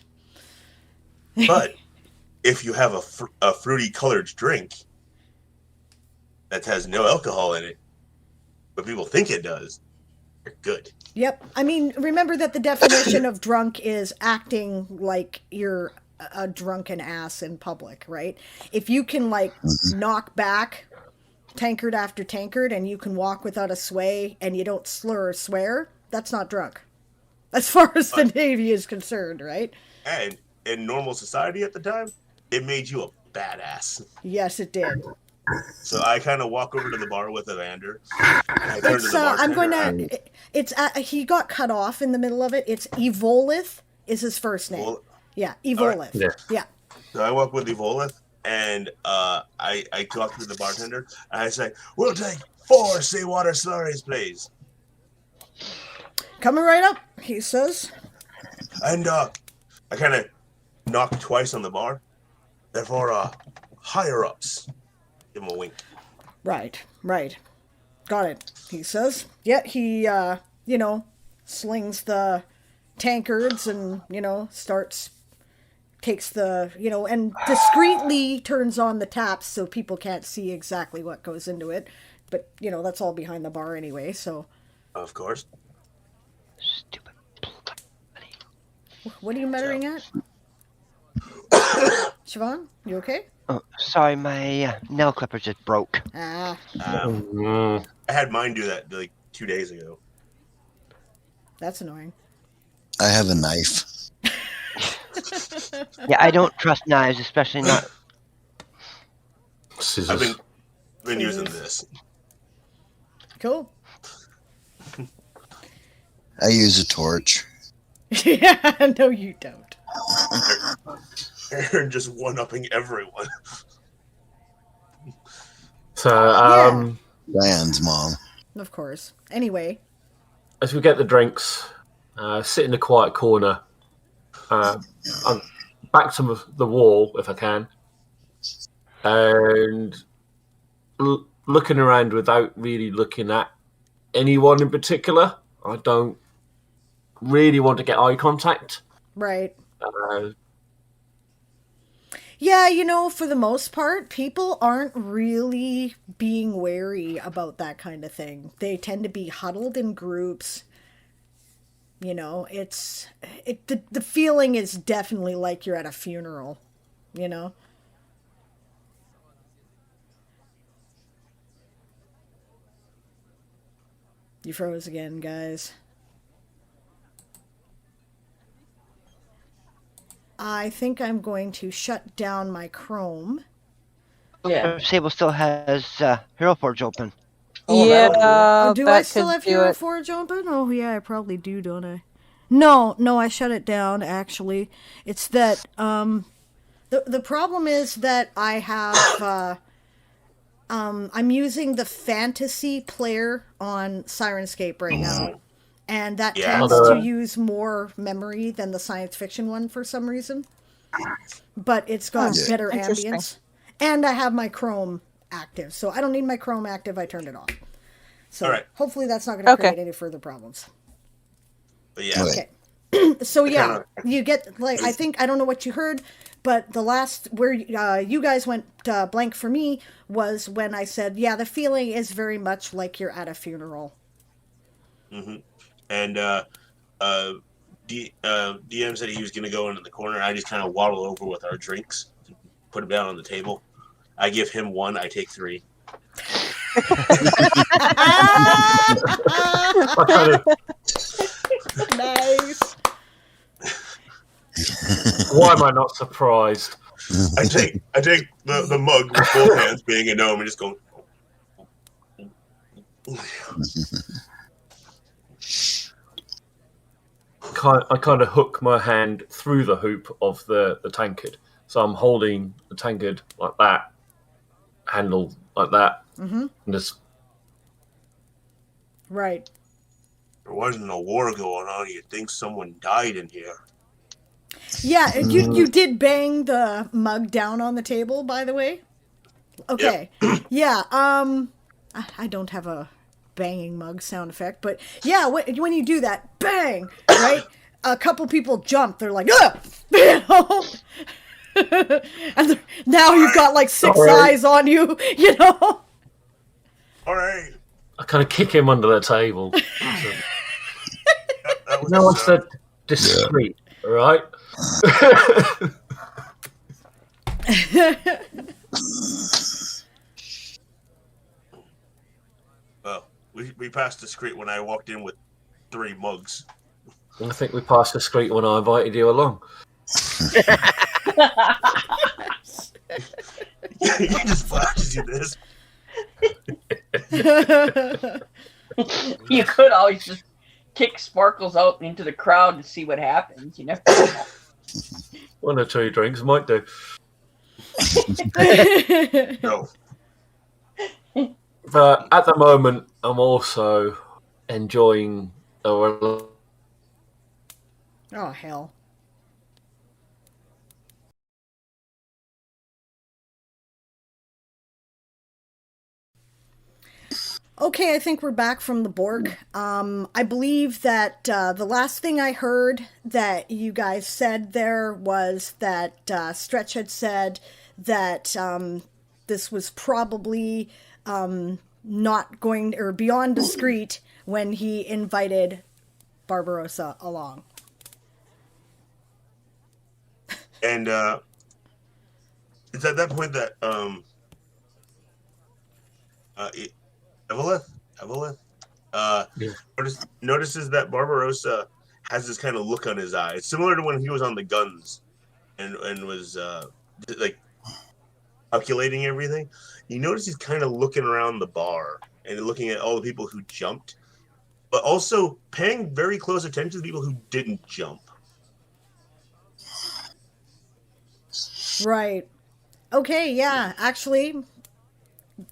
But if you have a fruity colored drink that has no alcohol in it, but people think it does, you're good. Yep. I mean, remember that the definition of drunk is acting like you're a drunken ass in public, right? If you can, knock back tankard after tankard and you can walk without a sway and you don't slur or swear, that's not drunk. As far as the Navy is concerned, right? And in normal society at the time, it made you a badass. Yes, it did. So I kind of walk over to the bar with Evander. I turn to the bartender. He got cut off in the middle of it. It's Evolith is his first name. Evolith. Right. Yeah. So I walk with Evolith, and I talk to the bartender, and I say, we'll take 4 seawater slurries, please. Coming right up, he says. And I kind of knock twice on the bar. Therefore, higher-ups. Give him a wink. Right. Got it, he says. Yet he, slings the tankards and, takes the, and discreetly turns on the taps so people can't see exactly what goes into it. But, that's all behind the bar anyway, so. Of course. Stupid bloody. What are you muttering at? Siobhan, you okay? Oh, sorry, my nail clipper just broke. Ah. I had mine do that 2 days ago. That's annoying. I have a knife. Yeah, I don't trust knives, especially not. Scissors. I've been using this. Cool. I use a torch. Yeah, no you don't. Aaron just one-upping everyone. So, Diane's mom. Of course. Anyway. as we get the drinks, sit in a quiet corner. back to the wall if I can, and looking around without really looking at anyone in particular. I don't really want to get eye contact. Right. Uh, Yeah, for the most part, people aren't really being wary about that kind of thing. They tend to be huddled in groups. The feeling is definitely like you're at a funeral, you know? You froze again, guys. I think I'm going to shut down my Chrome. Yeah. Sable still has Hero Forge open. Oh, yeah, Oh, do I that still could have do Hero it. Forge open? Oh, yeah, I probably do, don't I? No, I shut it down, actually. It's that, the problem is that I have, I'm using the fantasy player on Sirenscape right now. And that Yeah. tends to use more memory than the science fiction one for some reason. But it's got Yeah. better Interesting. ambience. And I have my Chrome active. So I don't need my Chrome active. I turned it off. So All right. hopefully that's not going to Okay. create any further problems. But yeah. Wait. Okay. So yeah, kinda- you get, like, I don't know what you heard, but the last where you guys went blank for me was when I said, yeah, the feeling is very much like you're at a funeral. Mm-hmm. And DM said he was going to go into the corner. I just kind of waddle over with our drinks, put them down on the table. I give him one. I take 3. I kind of, Nice. why am I not surprised? I take the mug with both hands, being a gnome, and just go. I kind of hook my hand through the hoop of the tankard. So I'm holding the tankard like that, handle like that, and just Right. There wasn't a war going on. You'd think someone died in here. Yeah, you did bang the mug down on the table, by the way. Okay. Yeah. I don't have a banging mug sound effect, but yeah, when you do that, bang, right? A couple people jump. They're like, ah! You know? And now you've got like 6 eyes on you, you know? All right. I kind of kick him under the table. That was No, I said discreet, all right? well, we passed discreet when I walked in with 3 mugs. I think we passed discreet when I invited you along. He just flashes you this. You could always just kick Sparkles out into the crowd to see what happens, you know? 1 or 2 drinks might do. No. But at the moment, I'm also enjoying a Oh, hell. Okay, I think we're back from the Borg. I believe that the last thing I heard that you guys said there was that Stretch had said that this was probably not going, or beyond discreet, when he invited Barbarossa along. And it's at that point that Evelith notices that Barbarossa has this kind of look on his eye. It's similar to when he was on the guns and was like calculating everything. You notice he's kind of looking around the bar and looking at all the people who jumped, but also paying very close attention to the people who didn't jump. Right. Okay, yeah, actually,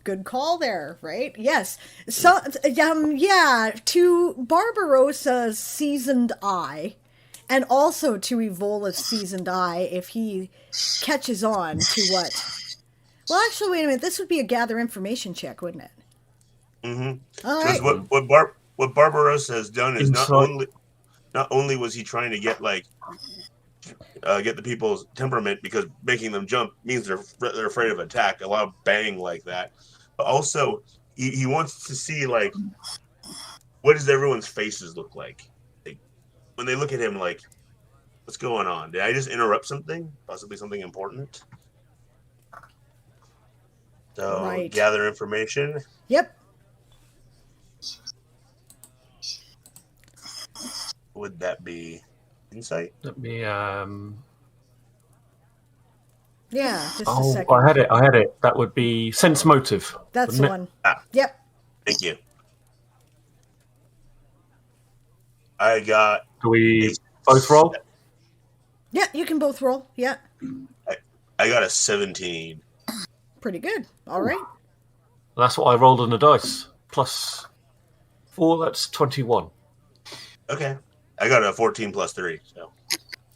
good call there, right? Yes. So, yeah, to Barbarossa's seasoned eye and also to Evola's seasoned eye if he catches on to what. Well, actually, wait a minute. This would be a gather information check, wouldn't it? Mm-hmm. All Because right. what Barbarossa has done is not Insight. only was he trying to get the people's temperament, because making them jump means they're afraid of attack, a loud bang like that. But also, he wants to see like what does everyone's faces look like when they look at him, like what's going on? Did I just interrupt something? Possibly something important? So Right. gather information. Yep. Would that be insight? Let me. Yeah. Just a Oh, second. I had it. That would be sense motive. That's the wouldn't it? one. Yep. Thank you. I got. Do we both roll? Yeah, you can both roll. Yeah. I got a 17. Pretty good. All right. That's what I rolled on the dice. Plus 4, that's 21. Okay. I got a 14 plus 3. So.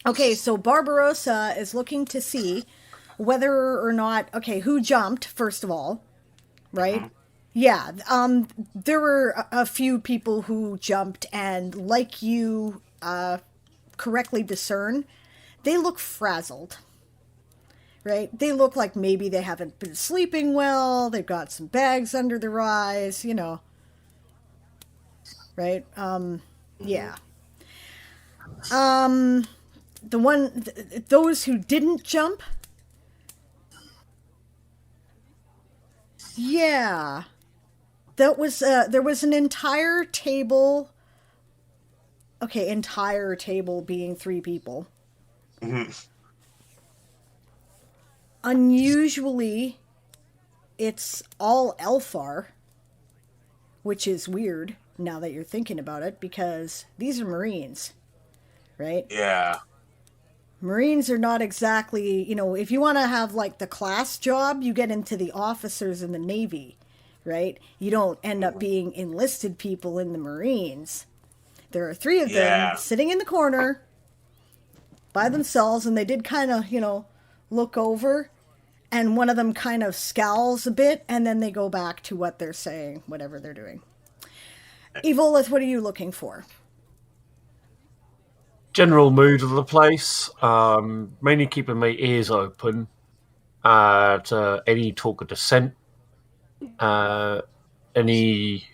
Okay, so Barbarossa is looking to see whether or not, who jumped, first of all, right? Mm-hmm. Yeah, there were a few people who jumped, and like you correctly discern, they look frazzled, right? They look like maybe they haven't been sleeping well, they've got some bags under their eyes, right? Yeah. Those who didn't jump, yeah, there was an entire table. Okay, entire table being 3 people. Mm-hmm. Unusually, it's all Elfar, which is weird now that you're thinking about it, because these are Marines, right? Yeah. Marines are not exactly, if you want to have like the class job, you get into the officers in the Navy, right? You don't end up being enlisted people in the Marines. There are 3 of them sitting in the corner by themselves, and they did kind of, look over, and one of them kind of scowls a bit, and then they go back to what they're saying, whatever they're doing. Evolith, what are you looking for? General mood of the place. Mainly keeping my ears open to any talk of dissent. Any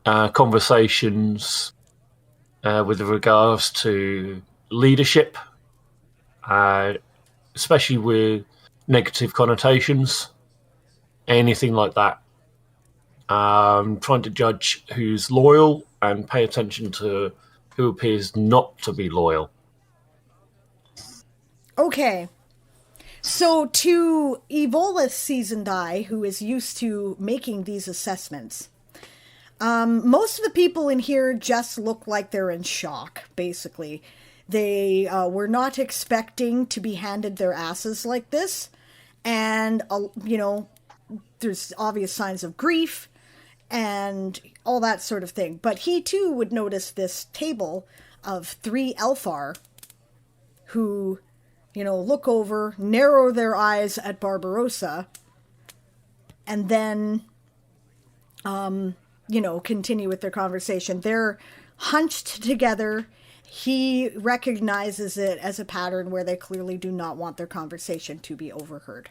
conversations with regards to leadership, especially with negative connotations, anything like that. Trying to judge who's loyal and pay attention to who appears not to be loyal. Okay. So to Evola's seasoned eye, who is used to making these assessments, most of the people in here just look like they're in shock, basically. They were not expecting to be handed their asses like this. And, there's obvious signs of grief and all that sort of thing. But he, too, would notice this table of 3 Elfar who, look over, narrow their eyes at Barbarossa, and then, continue with their conversation. They're hunched together. He recognizes it as a pattern where they clearly do not want their conversation to be overheard.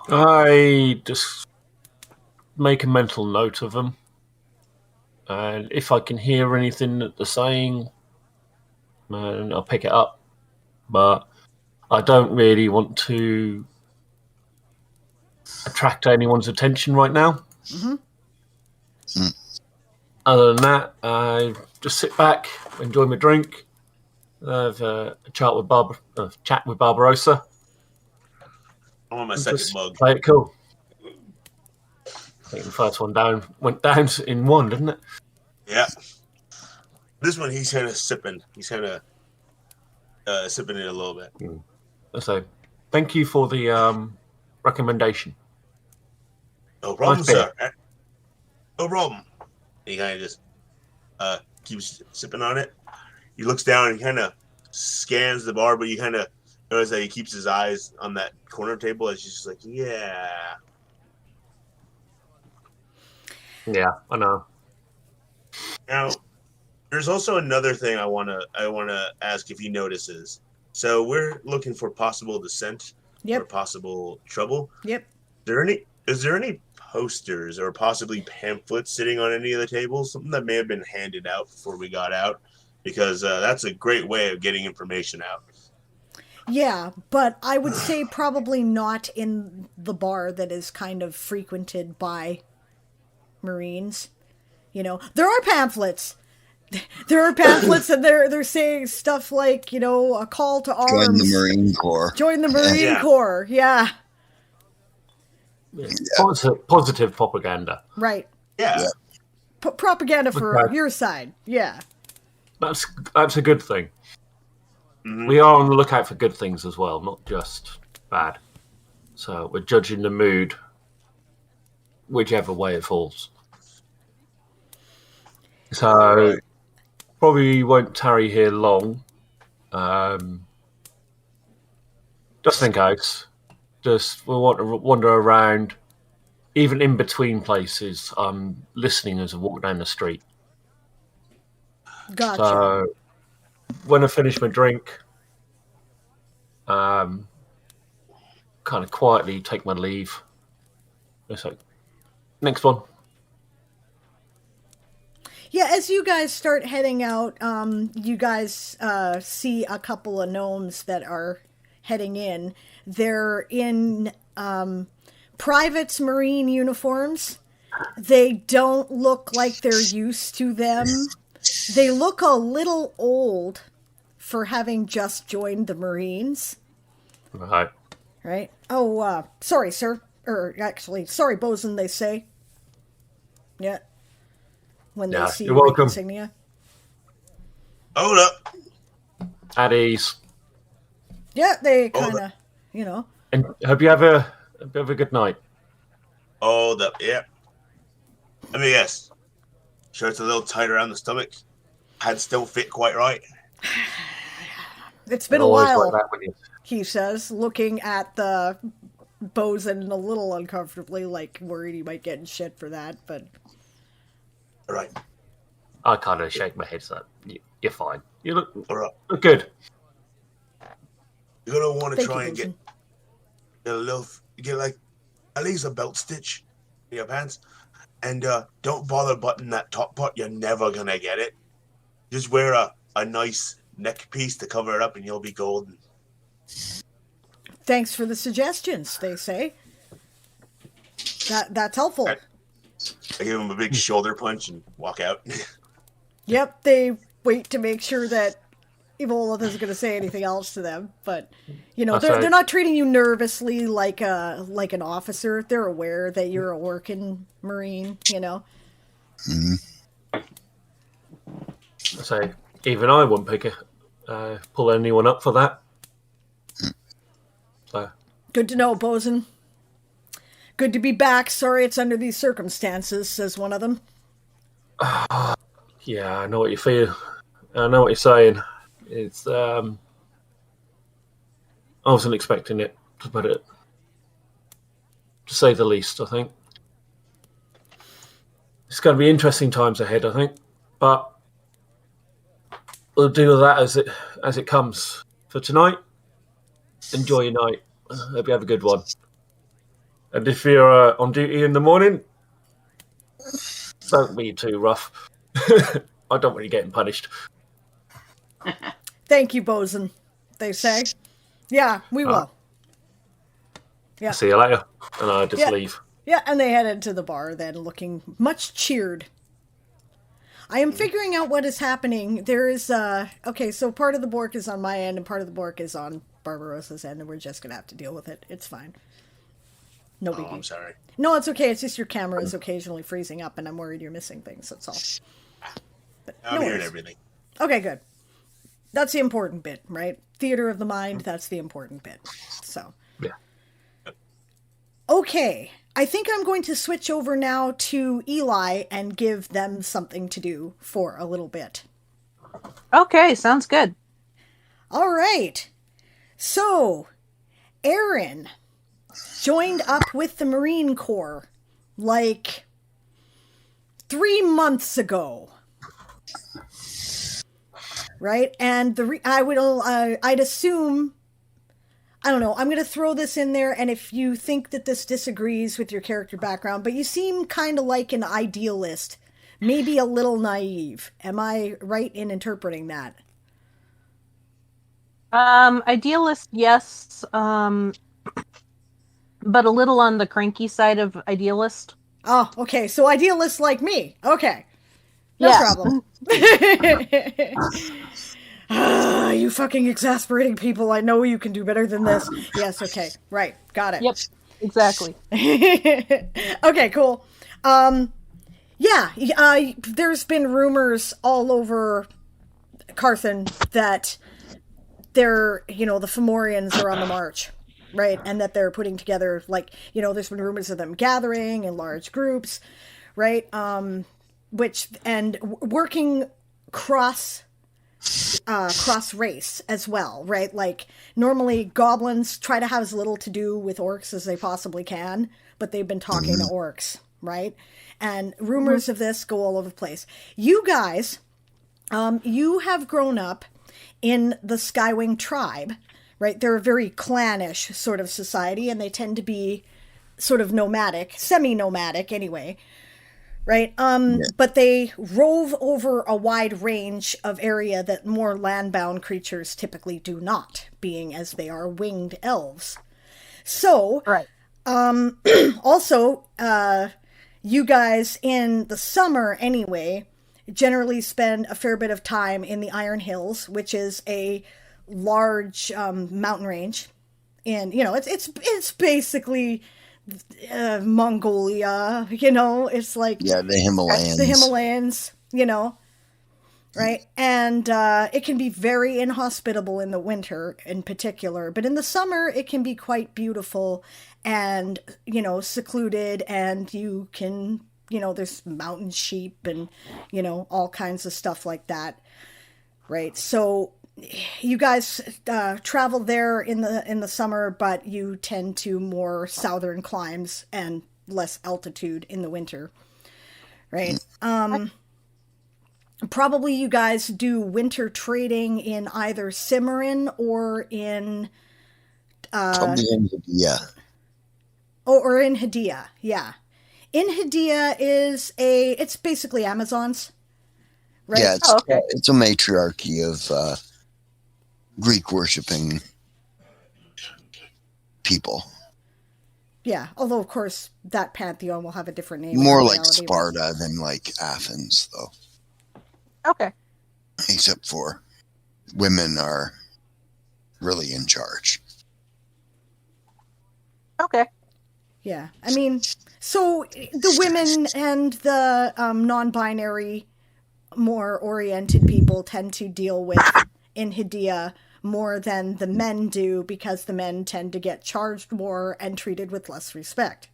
I just make a mental note of them. And if I can hear anything that they're saying, I'll pick it up. But I don't really want to attract anyone's attention right now. Mm-hmm. Other than that, I just sit back, enjoy my drink, have a chat with Barbarossa. I want my second mug. Play it cool. I think the first one went down in 1, didn't it? Yeah. This one, he's kind of sipping. He's kind of sipping it a little bit. So, thank you for the recommendation. No problem, Nice sir. No problem. he kind of just keeps sipping on it. He looks down and kind of scans the bar, but you kind of notice that he keeps his eyes on that corner table as he's just like, yeah. Yeah, I know. Now, there's also another thing I wanna ask if he notices. So we're looking for possible dissent or possible trouble. Yep. Is there any posters or possibly pamphlets sitting on any of the tables? Something that may have been handed out before we got out, because that's a great way of getting information out. Yeah, but I would say probably not in the bar that is kind of frequented by Marines. You know, there are pamphlets. There are pamphlets, and they're saying stuff like, you know, a call to arms. Join the Marine Corps. Join the Marine Corps. Yeah. Positive propaganda. Right. Yeah. Propaganda for your side. Yeah. That's a good thing. Mm-hmm. We are on the lookout for good things as well, not just bad. So we're judging the mood whichever way it falls. So probably won't tarry here long. Just think out. We'll want to wander around, even in between places. I'm listening as I walk down the street. Gotcha. So when I finish my drink, kind of quietly take my leave. It's like, next one. Yeah, as you guys start heading out, you guys see a couple of gnomes that are heading in. They're in privates Marine uniforms. They don't look like they're used to them. They look a little old for having just joined the Marines. Right. Right? Oh, sorry, sir. Or actually, sorry, bosun, they say. Yeah. When they see you're welcome. Insignia. Hold up. At ease. Yeah, they kind of, you know. And hope you have a good night. Hold up, yeah. Let me guess. Shirt's a little tight around the stomach. Pants don't fit quite right. It's been a while, he says, looking at the bosun a little uncomfortably, like worried he might get in shit for that, but... All right. I kind of shake my head so you're fine. You look You're good. gonna want to try and get like at least a belt stitch in your pants, and don't bother buttoning that top part. You're never gonna get it. Just wear a nice neck piece to cover it up, and you'll be golden. Thanks for the suggestions, they say. That's helpful. I give him a big shoulder punch and walk out. Yep, they wait to make sure that Evolith isn't going to say anything else to them. But, you know, they're not treating you nervously like an officer. They're aware that you're a working Marine, you know. Mm-hmm. I say, even I wouldn't pull anyone up for that. So. Good to know, bosun. Good to be back. Sorry it's under these circumstances, says one of them. Yeah, I know what you feel. I know what you're saying. It's I wasn't expecting it, to put it, to say the least. I think it's going to be interesting times ahead. I think, but we'll deal with that as it comes. For tonight, enjoy your night. Hope you have a good one. And if you're on duty in the morning, don't be too rough. I don't want you getting punished. Thank you, bosun, they say. Yeah, we will. Yeah. See you later. And I just leave. Yeah, and they head into the bar then, looking much cheered. I am figuring out what is happening. There is, okay, so part of the Bork is on my end, and part of the Bork is on Barbarossa's end, and we're just going to have to deal with it. It's fine. No biggie. Oh, I'm sorry. No, it's okay. It's just your camera is occasionally freezing up, and I'm worried you're missing things. That's all. But I'm hearing everything. Okay, good. That's the important bit, right? Theater of the mind, that's the important bit. So. Yeah. Okay. I think I'm going to switch over now to Eli and give them something to do for a little bit. Okay, sounds good. All right. So, Aaron joined up with the Marine Corps like 3 months ago. Right? And I'd assume, I don't know, I'm going to throw this in there, and if you think that this disagrees with your character background, but you seem kind of like an idealist, maybe a little naive. Am I right in interpreting that? Idealist, yes. But a little on the cranky side of idealist. Oh, okay. So idealist like me. Okay. No Yes. problem. You fucking exasperating people. I know you can do better than this. Yes, okay. Right. Got it. Yep. Exactly. Okay, cool. There's been rumors all over Carthan that the Fomorians are on the march, right? And that they're putting together, there's been rumors of them gathering in large groups, right? And working cross race as well, right? Like, normally goblins try to have as little to do with orcs as they possibly can, but they've been talking to orcs, right? And rumors of this go all over the place. You guys, you have grown up in the Skywing tribe, right? They're a very clannish sort of society, and they tend to be sort of nomadic, semi-nomadic anyway, right? But they rove over a wide range of area that more land-bound creatures typically do not, being as they are winged elves. So, Right. Also, you guys in the summer anyway generally spend a fair bit of time in the Iron Hills, which is a large mountain range. And, it's basically Mongolia, it's like... Yeah, the Himalayas. The Himalayas, right? And it can be very inhospitable in the winter in particular, but in the summer it can be quite beautiful and, secluded, and you can, there's mountain sheep and, all kinds of stuff like that, right? So you guys travel there in the summer, but you tend to more southern climes and less altitude in the winter, right? Probably you guys do winter trading in either Cimmerian or in Probably in India. or in Hadia, yeah. In Hadia it's basically Amazons, right? Yeah, Oh, okay. it's a matriarchy of Greek worshipping people. Yeah, although of course that pantheon will have a different name. More in like reality, Sparta than like Athens, though. Okay. Except for women are really in charge. Okay. Yeah, I mean, so the women and the non-binary, more oriented people tend to deal with in Hadia more than the men do, because the men tend to get charged more and treated with less respect.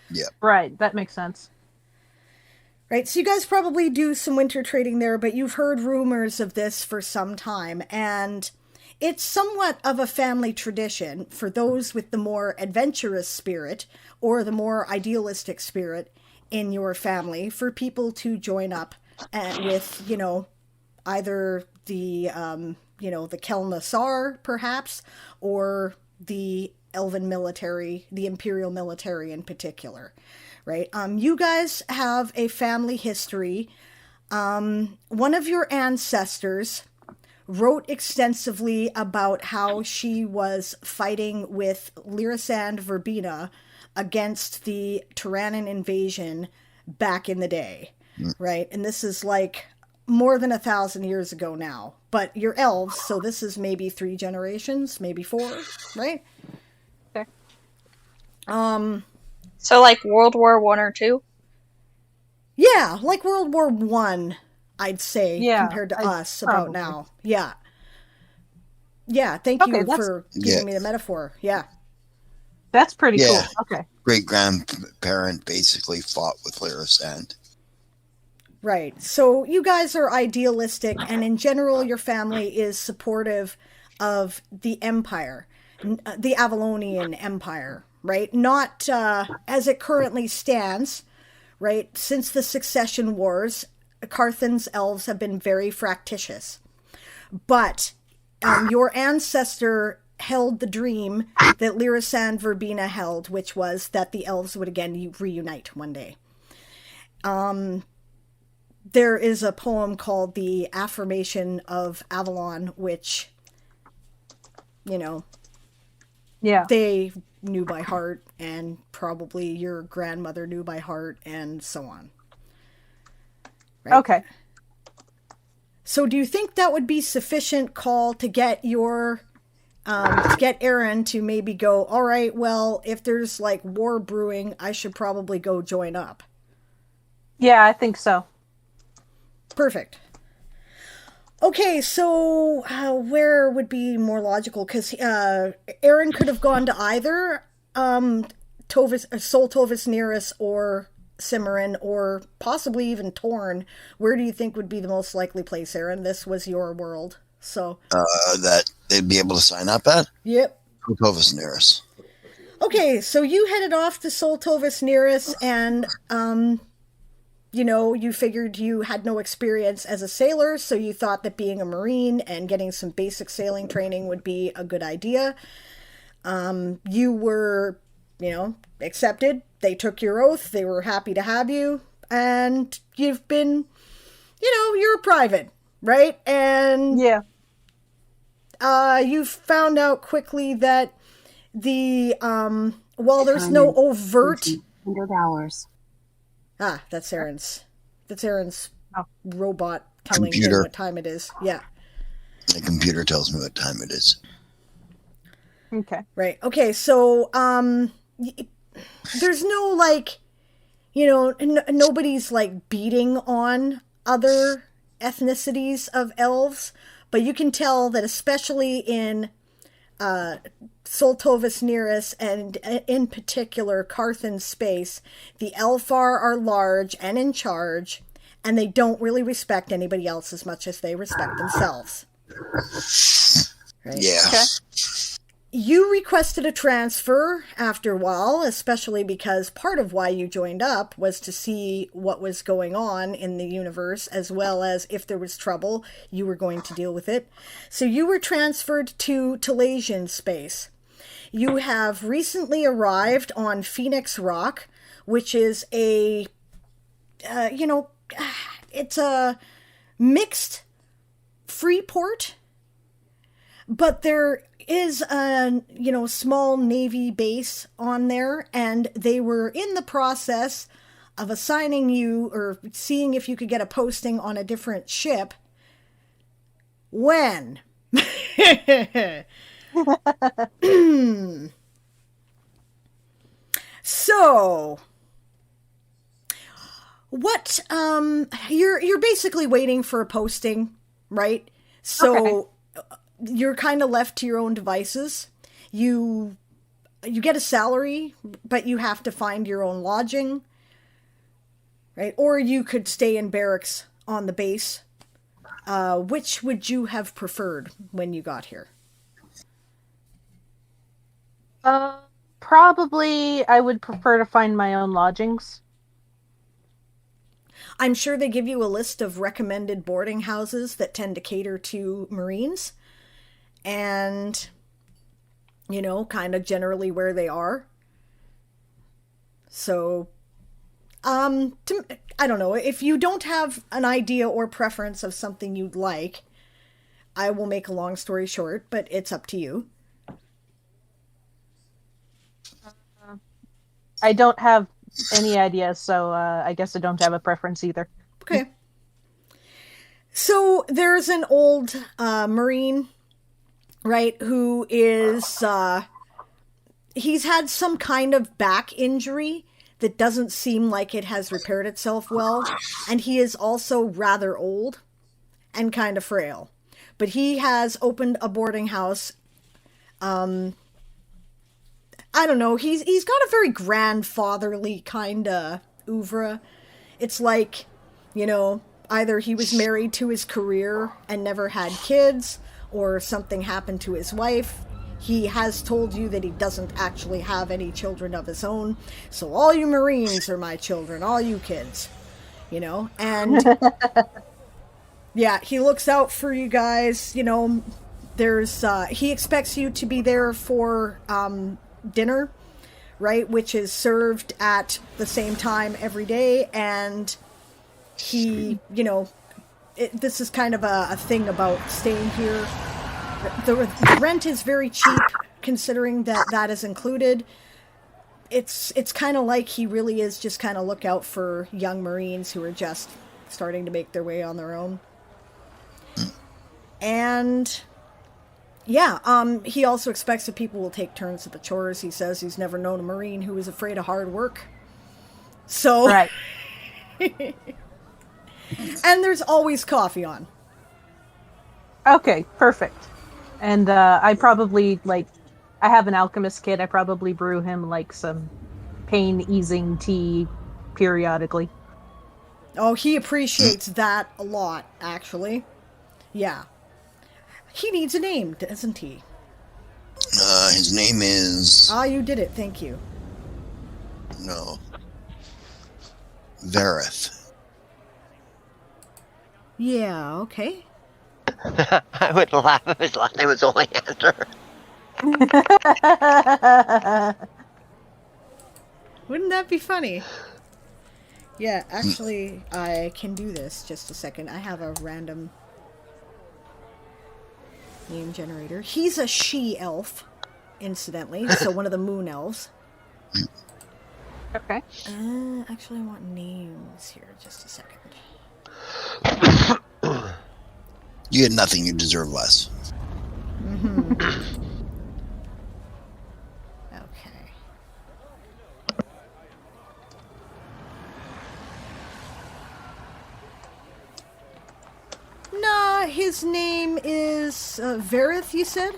Yeah. Right, that makes sense. Right, so you guys probably do some winter trading there, but you've heard rumors of this for some time, and it's somewhat of a family tradition for those with the more adventurous spirit or the more idealistic spirit in your family for people to join up with, either the, the Kelnassar, perhaps, or the Elven military, the Imperial military in particular, right? You guys have a family history. One of your ancestors wrote extensively about how she was fighting with Lyrisand Verbena against the Tyrannan invasion back in the day, right? And this is like more than 1,000 years ago now. But you're elves, so this is maybe 3 generations, maybe 4, right? Okay. So like World War One or two? Yeah, like World War One, I'd say, Yeah, compared to us probably. about now. Yeah. Yeah, thank Okay, you that's- for giving me the metaphor. Yeah. That's pretty Yeah. cool. Okay. Great grandparent basically fought with Lyrisand. Right. So you guys are idealistic, and in general, your family is supportive of the Empire, the Avalonian Empire, right? Not as it currently stands, right? Since the Succession Wars, Carthan's elves have been very fractious. But your ancestor held the dream that Lyrisand Verbena held, which was that the elves would again reunite one day. There is a poem called The Affirmation of Avalon, which, you know, Yeah. they knew by heart, and probably your grandmother knew by heart, and so on. Right? Okay. So do you think that would be sufficient call to get your, to get Aaron to maybe go, all right, well, if there's like war brewing, I should probably go join up? Yeah, I think so. Perfect. Okay, so where would be more logical? Because Aaron could have gone to either Sol Tovis Nearest or Cimarron, or possibly even Torn. Where do you think would be the most likely place, Aaron? This was your world, so That they'd be able to sign up at? Yep. Kultovus Nearest. Okay, so you headed off to Sol Tovis Nearest, and you know, you figured you had no experience as a sailor, so you thought that being a Marine and getting some basic sailing training would be a good idea. You were, you know, accepted. They took your oath. They were happy to have you. And you've been, you know, you're a private, right? And Yeah. you found out quickly that the, while there's no overt... 100 hours. Ah, that's Aaron's. That's Aaron's Oh. robot telling him Computer. what time it is. Yeah. The computer tells me what time it is. Okay. Right. Okay. So, there's no like, you know, nobody's like beating on other ethnicities of elves, but you can tell that especially in Sol Tovis Nearest, and in particular Carthan's space, the Elfar are large and in charge, and they don't really respect anybody else as much as they respect themselves. Right? Yeah. Okay. You requested a transfer after a while, especially because part of why you joined up was to see what was going on in the universe, as well as if there was trouble, you were going to deal with it. So you were transferred to Telasian space. You have recently arrived on Phoenix Rock, which is a, you know, it's a mixed free port, but there is a, you know, small Navy base on there, and they were in the process of assigning you or seeing if you could get a posting on a different ship when so what you're basically waiting for a posting, right? So you're kind of left to your own devices. You get a salary, but you have to find your own lodging, right? Or you could stay in barracks on the base. Which would you have preferred when you got here? Probably I would prefer to find my own lodgings. I'm sure they give you a list of recommended boarding houses that tend to cater to Marines. And, you know, kind of generally where they are. So, I don't know. If you don't have an idea or preference of something you'd like, I will make a long story short, but it's up to you. I don't have any idea, so I guess I don't have a preference either. Okay. So there's an old Marine, right, who is, he's had some kind of back injury that doesn't seem like it has repaired itself well, and he is also rather old and kind of frail. But he has opened a boarding house I don't know, he's got a very grandfatherly kind of oeuvre. It's like, you know, either he was married to his career and never had kids, or something happened to his wife. He has told you that he doesn't actually have any children of his own. So all you Marines are my children, all you kids. You know, and yeah, he looks out for you guys. You know, he expects you to be there for dinner, right? Which is served at the same time every day. And he, you know, this is kind of a thing about staying here. The rent is very cheap, considering that is included. It's kind of like he really is just kind of look out for young Marines who are just starting to make their way on their own. And yeah, he also expects that people will take turns at the chores. He says he's never known a Marine who is afraid of hard work. So, Right. And there's always coffee on. Okay, perfect. And I probably, like, I have an alchemist kit. I probably brew him, like, some pain-easing tea periodically. Oh, he appreciates that a lot, actually. Yeah. He needs a name, doesn't he? His name is... Ah, you did it. Thank you. No. Verith. Yeah, okay. I would laugh if his last name was Oleander. Wouldn't that be funny? Yeah, actually, I can do this. Just a second. I have a random name generator. He's a she-elf, incidentally, so one of the moon elves. Okay. Actually, I want names here. Just a second. You had nothing, you deserve less. Mm-hmm. Okay. Nah, his name is Verith, you said?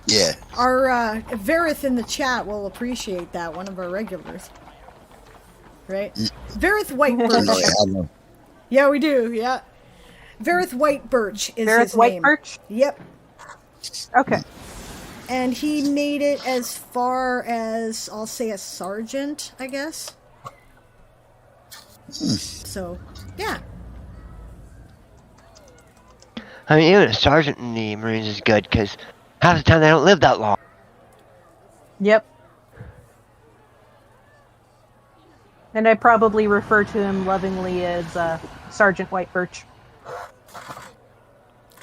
Yeah. Our Verith in the chat will appreciate that, one of our regulars. Right? Verith Whitebirch. Yeah, we do, yeah. Verith Whitebirch is Verith his name. Whitebirch? Yep. Okay. And he made it as far as, I'll say, a sergeant, I guess. So, yeah. I mean, even a sergeant in the Marines is good, because half the time they don't live that long. Yep. And I probably refer to him lovingly as Sergeant Whitebirch.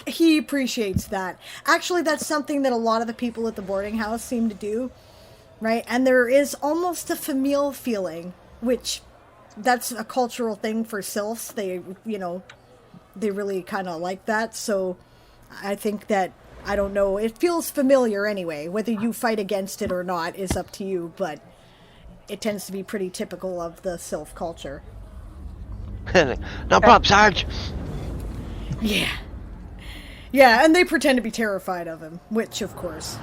He appreciates that. Actually, that's something that a lot of the people at the boarding house seem to do, right? And there is almost a familial feeling, which that's a cultural thing for sylphs. They, you know, they really kind of like that. So I think that, I don't know, it feels familiar anyway. Whether you fight against it or not is up to you, but it tends to be pretty typical of the sylph culture. No problem, Sarge. Yeah. Yeah, and they pretend to be terrified of him, which, of course,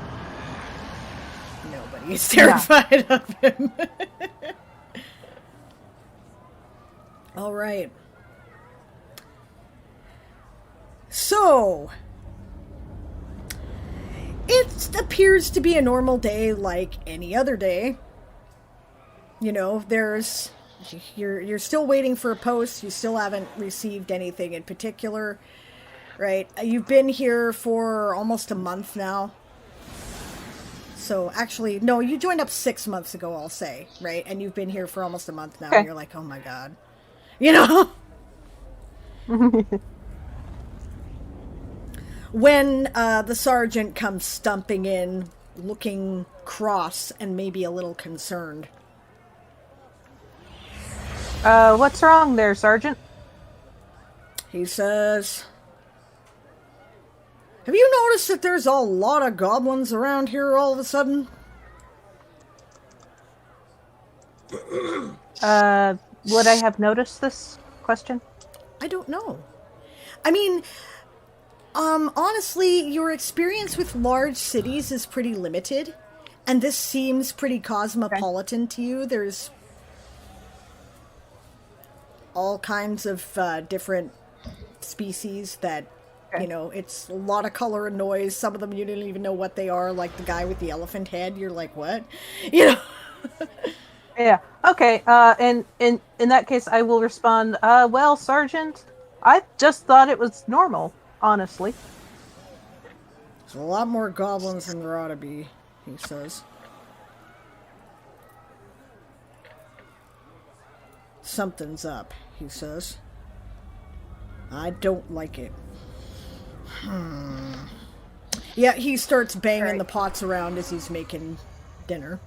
nobody is terrified of him. All right. So, it appears to be a normal day like any other day. You know, you're still waiting for a post, you still haven't received anything in particular. Right, you've been here for almost a month now. So, actually, no, you joined up 6 months ago, I'll say, right? And you've been here for almost a month now, and you're like, oh my god. You know? When the sergeant comes stumping in, looking cross and maybe a little concerned. What's wrong there, Sergeant? He says, have you noticed that there's a lot of goblins around here all of a sudden? Would I have noticed this question? I don't know. I mean, honestly, your experience with large cities is pretty limited. And this seems pretty cosmopolitan to you. There's all kinds of different species that, you know, it's a lot of color and noise. Some of them you didn't even know what they are, like the guy with the elephant head. You're like, what? You know? Yeah. Okay. And in that case, I will respond. Well, Sergeant, I just thought it was normal, honestly. There's a lot more goblins than there ought to be, he says. Something's up, he says. I don't like it. Yeah, he starts banging the pots around as he's making dinner.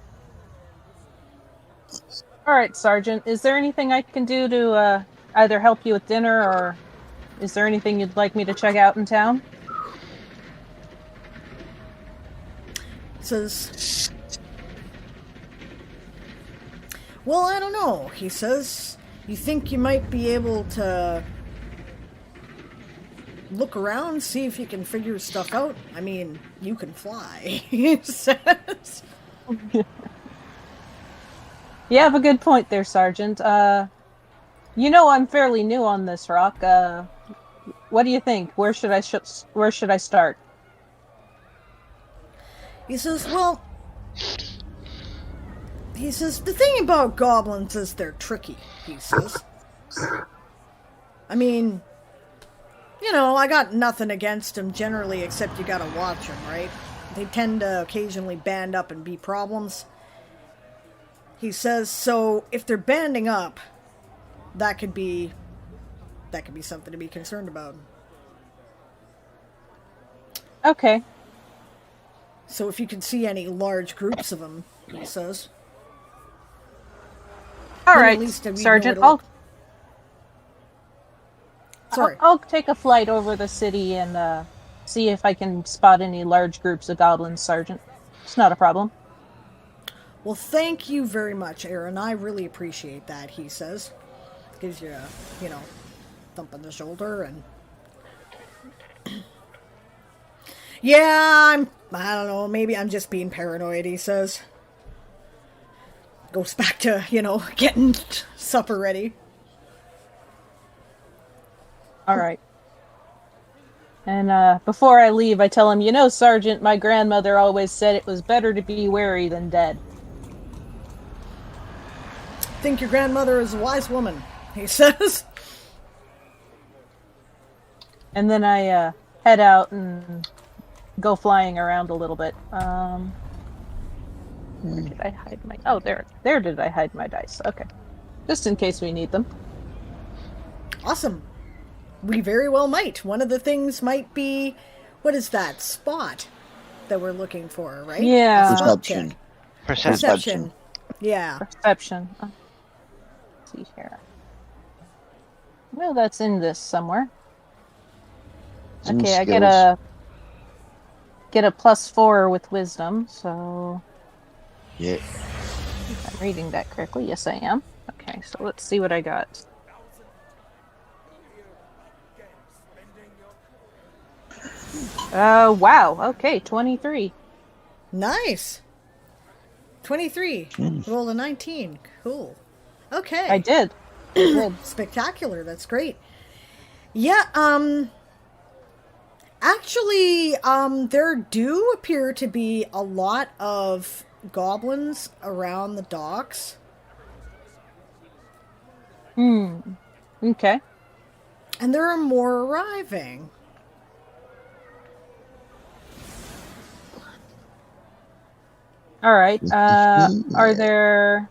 All right, Sergeant. Is there anything I can do to either help you with dinner, or is there anything you'd like me to check out in town? Says, well, I don't know, he says. You think you might be able to look around, see if you can figure stuff out? I mean, you can fly, he says. You have a good point there, Sergeant. You know I'm fairly new on this rock. What do you think? Where should I start? He says, well, he says, the thing about goblins is they're tricky, he says. I mean, you know, I got nothing against them generally, except you gotta watch them, right? They tend to occasionally band up and be problems. He says, so if they're banding up, that could be something to be concerned about. Okay. So if you can see any large groups of them, he says. All right, Sergeant. I'll take a flight over the city and see if I can spot any large groups of goblins, Sergeant. It's not a problem. Well, thank you very much, Aaron. I really appreciate that, he says. Gives you a, thump on the shoulder and... yeah, I don't know, maybe I'm just being paranoid, he says. Goes back to, getting supper ready. All right. And before I leave, I tell him, Sergeant, my grandmother always said it was better to be wary than dead. I think your grandmother is a wise woman, he says. And then I head out and go flying around a little bit. Where did I hide my... Oh, there did I hide my dice. Okay. Just in case we need them. Awesome. We very well might. One of the things might be... What is that? Spot that we're looking for, right? Yeah. Perception. Yeah. Perception. Let's see here. Well, that's in this somewhere. Okay, I get a +4 with wisdom, so... Yeah. If I'm reading that correctly, yes I am. Okay, so let's see what I got. Wow, okay, 23. Nice. 23. Roll a 19. Cool. Okay. I did. Spectacular, that's great. Yeah, actually, there do appear to be a lot of goblins around the docks. Okay. And there are more arriving. All right. Are there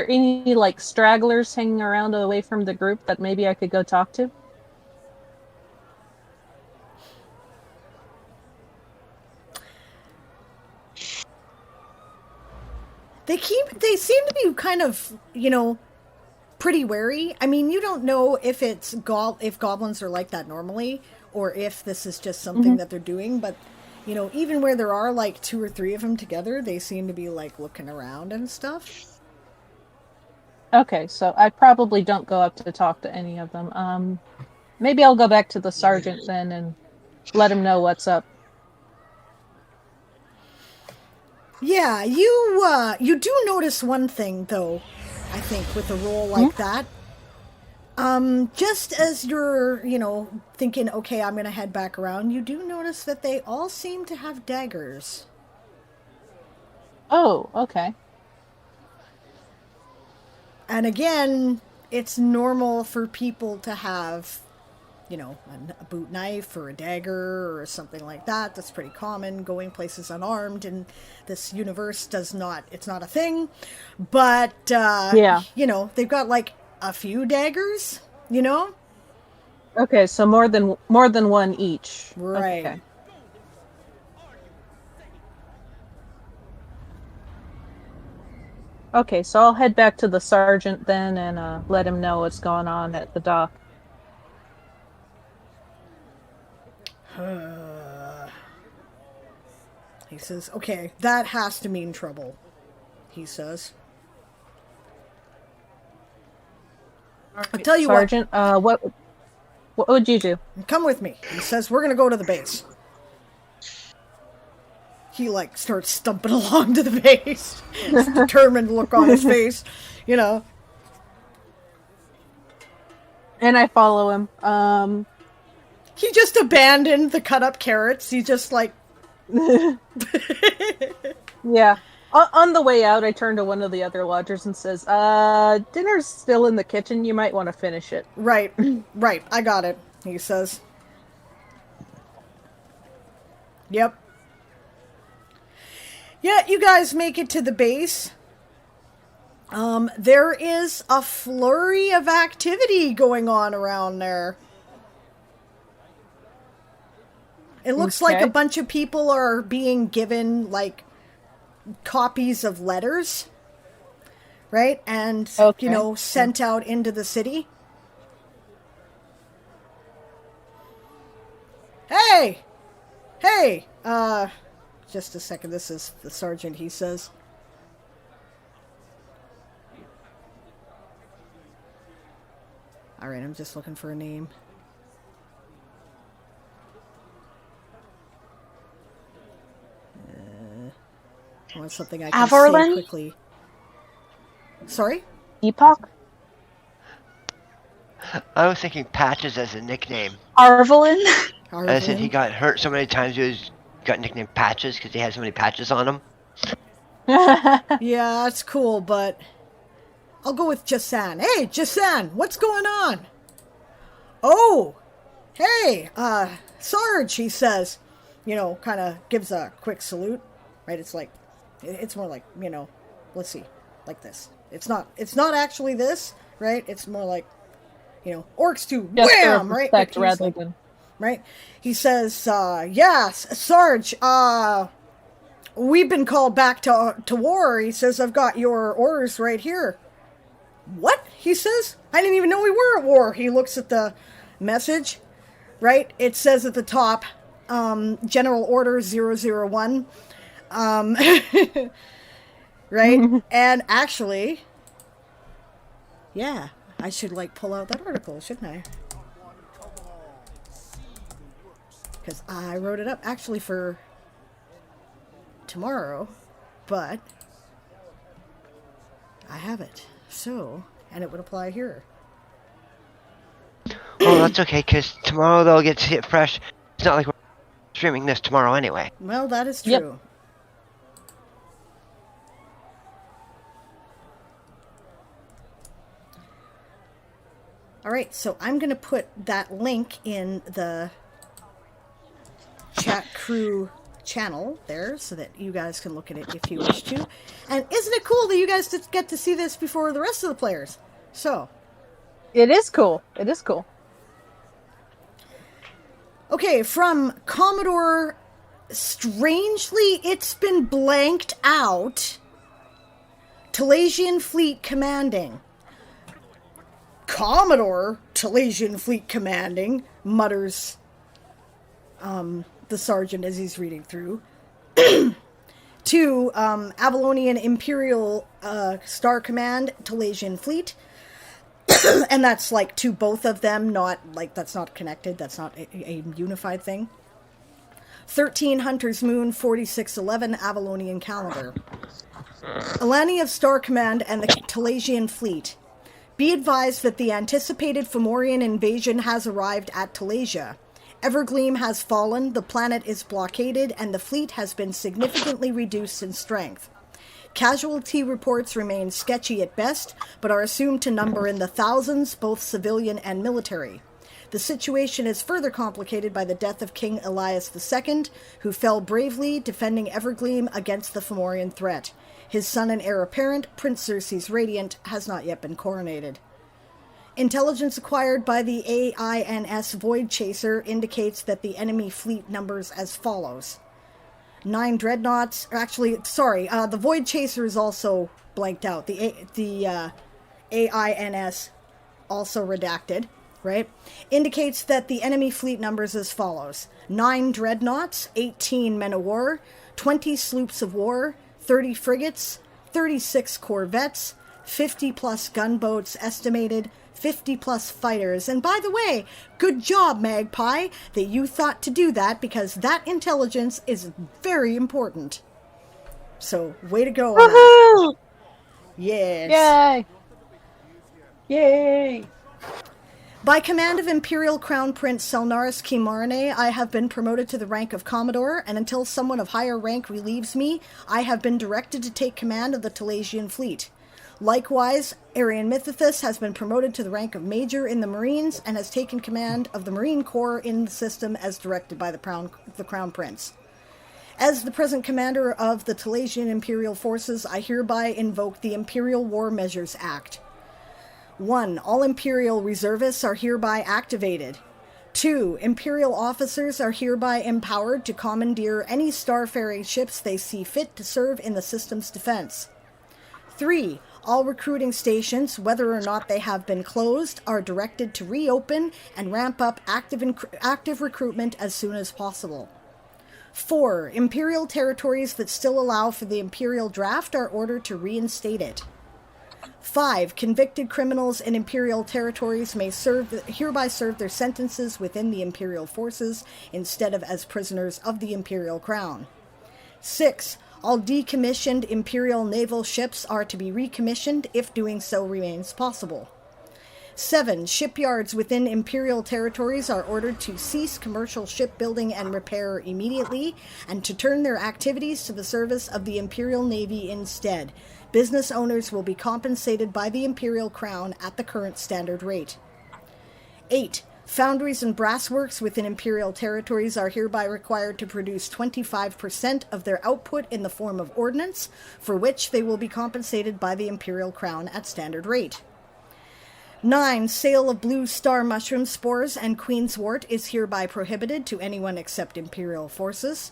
any stragglers hanging around away from the group that maybe I could go talk to? They seem to be kind of, pretty wary. I mean, you don't know if if goblins are like that normally, or if this is just something that they're doing, but, even where there are, 2 or 3 of them together, they seem to be, looking around and stuff. Okay, so I probably don't go up to talk to any of them. Maybe I'll go back to the sergeant then and let him know what's up. Yeah, you do notice one thing though, I think, with a roll like that. Just as you're, thinking, okay, I'm gonna head back around, you do notice that they all seem to have daggers. Oh, okay. And again, it's normal for people to have, a boot knife or a dagger or something like that. That's pretty common. Going places unarmed in this universe it's not a thing. But, Yeah. they've got like a few daggers, Okay, so more than one each. Right. Okay. Okay, so I'll head back to the sergeant then and let him know what's going on at the dock. He says, okay, that has to mean trouble, he says. I'll tell you Sergeant, what would you do? Come with me. He says, we're going to go to the base. He, starts stumping along to the base. This determined look on his face, And I follow him. He just abandoned the cut-up carrots. He just, Yeah. On the way out, I turn to one of the other lodgers and says, dinner's still in the kitchen. You might want to finish it. Right. I got it, he says. Yep. Yeah, you guys make it to the base. There is a flurry of activity going on around there. It looks like a bunch of people are being given, copies of letters, right? And, sent out into the city. Hey! Just a second, this is the sergeant, he says. Alright, I'm just looking for a name. I want something I can say quickly. Sorry? Epoch? I was thinking Patches as a nickname. Arvelin? I said he got hurt so many times he got nicknamed Patches because he had so many patches on him. Yeah, that's cool, but I'll go with Jasan. Hey, Jasan, what's going on? Oh, hey, Sarge, he says. Kind of gives a quick salute, right? It's more like, let's see, like this. It's not actually this, right? It's more like, orcs to wham, right? Rather than... Right? He says, yes, Sarge, we've been called back to war. He says, I've got your orders right here. What? He says, I didn't even know we were at war. He looks at the message, right? It says at the top, General Order 001. Right? And actually, yeah, I should pull out that article, shouldn't I? Because I wrote it up actually for tomorrow, but I have it. So, and it would apply here. Well, that's okay, because tomorrow they'll get to see it fresh. It's not like we're streaming this tomorrow anyway. Well, that is true. Yep. All right, so I'm going to put that link in the chat crew channel there so that you guys can look at it if you wish to. And isn't it cool that you guys get to see this before the rest of the players? So. It is cool. It is cool. Okay, from Commodore, strangely, it's been blanked out. Telasian Fleet Commanding. Commodore Telasian Fleet Commanding, mutters the sergeant as he's reading through. To Avalonian Imperial Star Command, Telasian Fleet. And that's to both of them, not that's not connected, that's not a unified thing. 13 Hunter's Moon 4611 Avalonian calendar. Alani of Star Command and the Telasian Fleet. Be advised that the anticipated Fomorian invasion has arrived at Talasia. Evergleam has fallen, the planet is blockaded, and the fleet has been significantly reduced in strength. Casualty reports remain sketchy at best, but are assumed to number in the thousands, both civilian and military. The situation is further complicated by the death of King Elias II, who fell bravely defending Evergleam against the Fomorian threat. His son and heir apparent, Prince Xerxes Radiant, has not yet been coronated. Intelligence acquired by the AINS Voidchaser indicates that the enemy fleet numbers as follows. 9 dreadnoughts. The Voidchaser is also blanked out. The AINS, also redacted, right? Indicates that the enemy fleet numbers as follows. 9 dreadnoughts, 18 men of war, 20 sloops of war, 30 frigates, 36 corvettes, 50 plus gunboats estimated, 50 plus fighters. And by the way, good job, Magpie, that you thought to do that, because that intelligence is very important. So, way to go on that. Yes. Yay! Yay! By command of Imperial Crown Prince Selnaris Kimarne, I have been promoted to the rank of Commodore, and until someone of higher rank relieves me, I have been directed to take command of the Telasian fleet. Likewise, Arian Mythithus has been promoted to the rank of Major in the Marines and has taken command of the Marine Corps in the system as directed by the Crown Prince. As the present commander of the Telasian Imperial Forces, I hereby invoke the Imperial War Measures Act. 1. All Imperial Reservists are hereby activated. 2. Imperial officers are hereby empowered to commandeer any starfaring ships they see fit to serve in the system's defense. 3. All recruiting stations, whether or not they have been closed, are directed to reopen and ramp up active recruitment as soon as possible. 4. Imperial territories that still allow for the Imperial draft are ordered to reinstate it. 5. Convicted criminals in Imperial territories may hereby serve their sentences within the Imperial forces instead of as prisoners of the Imperial Crown. 6. All decommissioned Imperial naval ships are to be recommissioned if doing so remains possible. 7. Shipyards within Imperial territories are ordered to cease commercial shipbuilding and repair immediately and to turn their activities to the service of the Imperial Navy instead. Business owners will be compensated by the Imperial Crown at the current standard rate. 8. Foundries and brassworks within Imperial territories are hereby required to produce 25% of their output in the form of ordnance, for which they will be compensated by the Imperial Crown at standard rate. 9. Sale of blue star mushroom spores and queenswort is hereby prohibited to anyone except Imperial forces.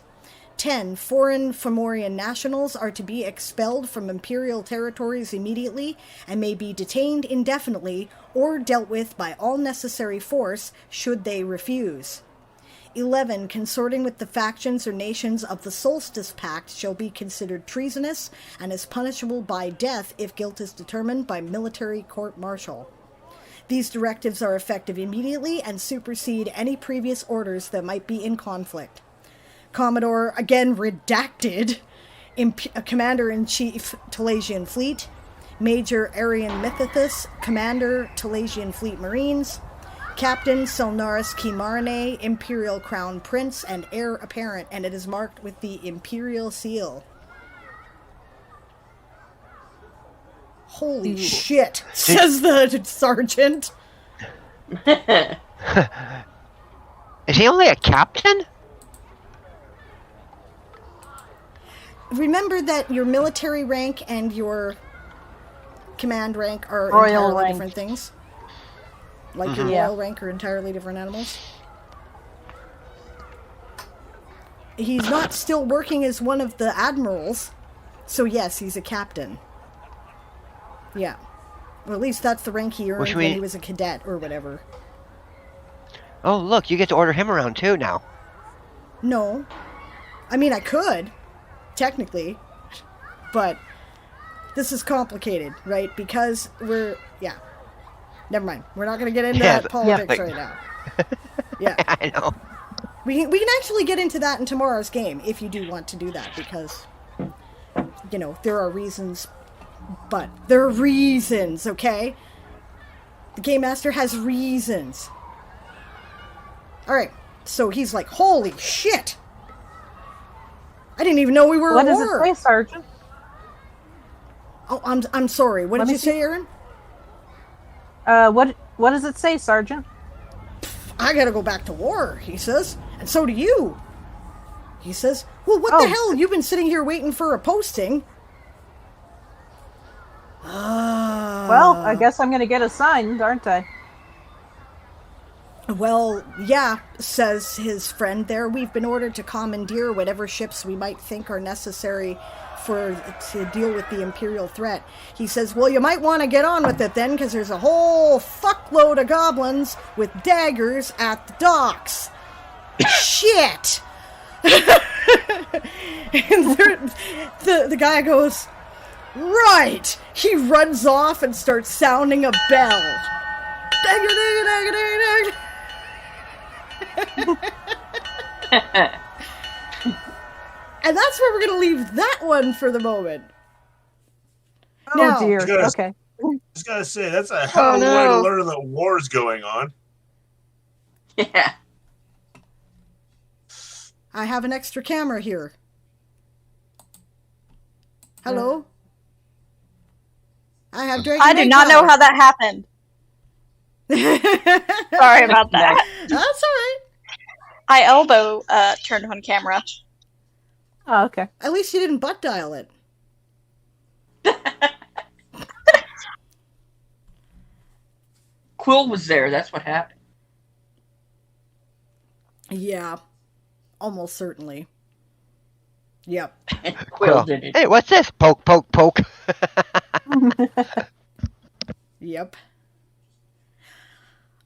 10. Foreign Fomorian nationals are to be expelled from Imperial territories immediately and may be detained indefinitely or dealt with by all necessary force should they refuse. 11. Consorting with the factions or nations of the Solstice Pact shall be considered treasonous and is punishable by death if guilt is determined by military court-martial. These directives are effective immediately and supersede any previous orders that might be in conflict. Commodore, again redacted, Commander-in-Chief, Telasian Fleet, Major Arian Mythithus, Commander, Telasian Fleet Marines, Captain Selnaris Kimarne, Imperial Crown Prince and Heir Apparent, and it is marked with the Imperial Seal. Holy shit, says the sergeant. Is he only a captain? Remember that your military rank and your command rank are Royal entirely rank. different things. Like your royal rank are entirely different animals. He's not still working as one of the admirals, so yes, he's a captain. Yeah. Well, at least that's the rank he earned when he was a cadet or whatever. Oh, look, you get to order him around too now. No. I mean, I could, technically, but this is complicated, right? Because never mind. We're not going to get into that politics right now. Yeah. I know. We can actually get into that in tomorrow's game if you do want to do that, because, you know, there are reasons, but there are reasons, okay? The Game Master has reasons. Alright, so he's like, holy shit! I didn't even know we were What at does war. it say, Sergeant? Oh, I'm sorry. What did you say, Aaron? What does it say, Sergeant? I gotta go back to war, he says. And so do you. He says, well, what the hell? You've been sitting here waiting for a posting. Well, I guess I'm gonna get assigned, aren't I? Well, yeah, says his friend there. We've been ordered to commandeer whatever ships we might think are necessary to deal with the Imperial threat. He says, well, you might want to get on with it then, because there's a whole fuckload of goblins with daggers at the docks. Shit! And the guy goes, right! He runs off and starts sounding a bell. Dagger, dagger, dagger, dagger, dagger. And that's where we're going to leave that one for the moment. Oh, now, dear. Okay. Just gotta say, that's a hell of a way to learn that war's going on. Yeah. I have an extra camera here. Hello? I have Dragon I do not know how that happened. Sorry about that. That's all right. I elbow turned on camera. Oh, okay. At least you didn't butt dial it. Quill was there. That's what happened. Yeah. Almost certainly. Yep. Quill did it. Hey, what's this? Poke, poke, poke. Yep.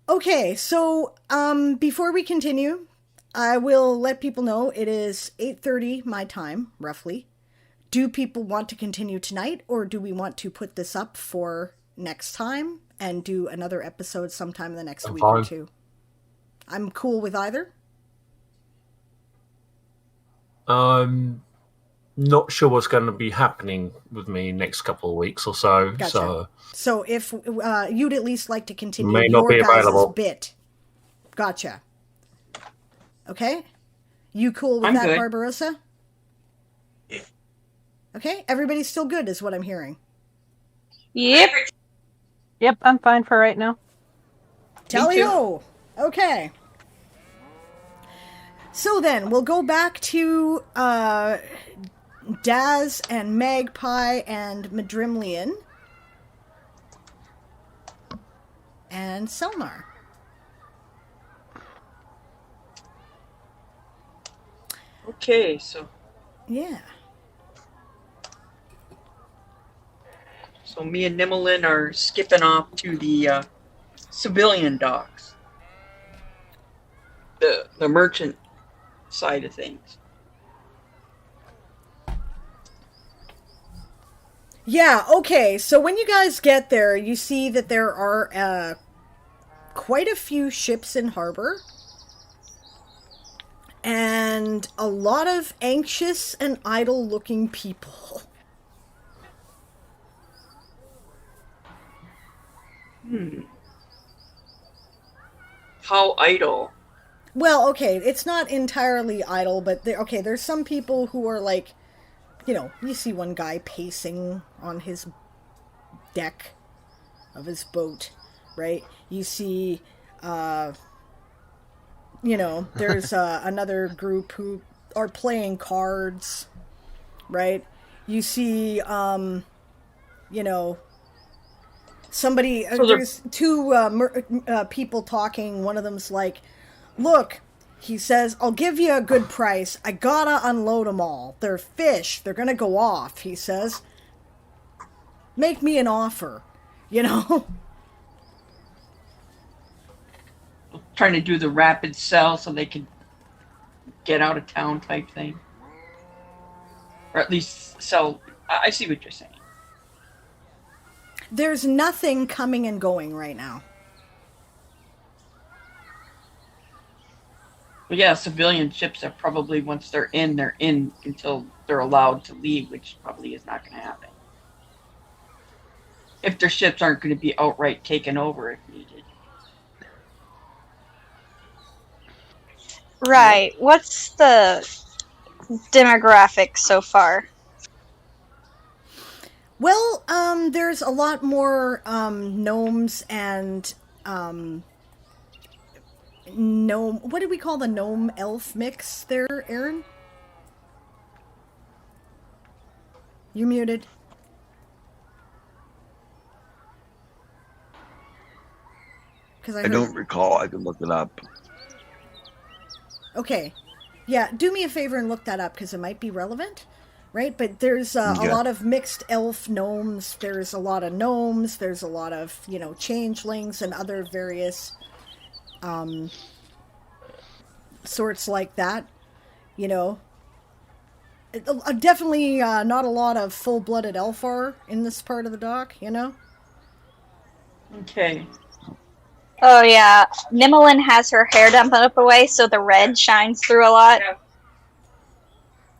Okay, so before we continue, I will let people know it is 8:30 my time, roughly. Do people want to continue tonight, or do we want to put this up for next time and do another episode sometime in the next week or two? I'm cool with either. Not sure what's going to be happening with me next couple of weeks or so. Gotcha. So if you'd at least like to continue May not your be guys' available. bit. Gotcha. Okay? You cool with I'm that, good. Barbarossa? Yeah. Okay, everybody's still good is what I'm hearing. Yep. Yep, I'm fine for right now. Tally-ho! Okay. So then, we'll go back to Daz and Magpie and Madrimlian. And Selnar. Okay, so Yeah. me and Nimmelin are skipping off to the civilian docks. The merchant side of things. Yeah, okay, so when you guys get there, you see that there are quite a few ships in harbor. And a lot of anxious and idle-looking people. How idle. Well, okay, it's not entirely idle, but there's some people who are like, you know, you see one guy pacing on his deck of his boat, right? You see, you know, there's another group who are playing cards, right? You see, you know, somebody, So there's two people talking. One of them's like, look, he says, I'll give you a good price. I gotta unload them all. They're fish. They're gonna go off, he says. Make me an offer, you know? Trying to do the rapid sell so they can get out of town type thing. Or at least sell. I see what you're saying. There's nothing coming and going right now. But yeah, civilian ships are probably, once they're in until they're allowed to leave, which probably is not going to happen. If their ships aren't going to be outright taken over if needed. Right. What's the demographic so far? Well, there's a lot more gnomes and gnome. What do we call the gnome elf mix there, Aaron? You muted. Because I don't recall. I can look it up. Okay. Yeah, do me a favor and look that up because it might be relevant, right? But there's a lot of mixed elf gnomes. There's a lot of gnomes. There's a lot of, changelings and other various sorts like that, Definitely not a lot of full-blooded Elfar in this part of the dock, Okay. Oh yeah, Nimmelin has her hair done up away, so the red shines through a lot. Yeah.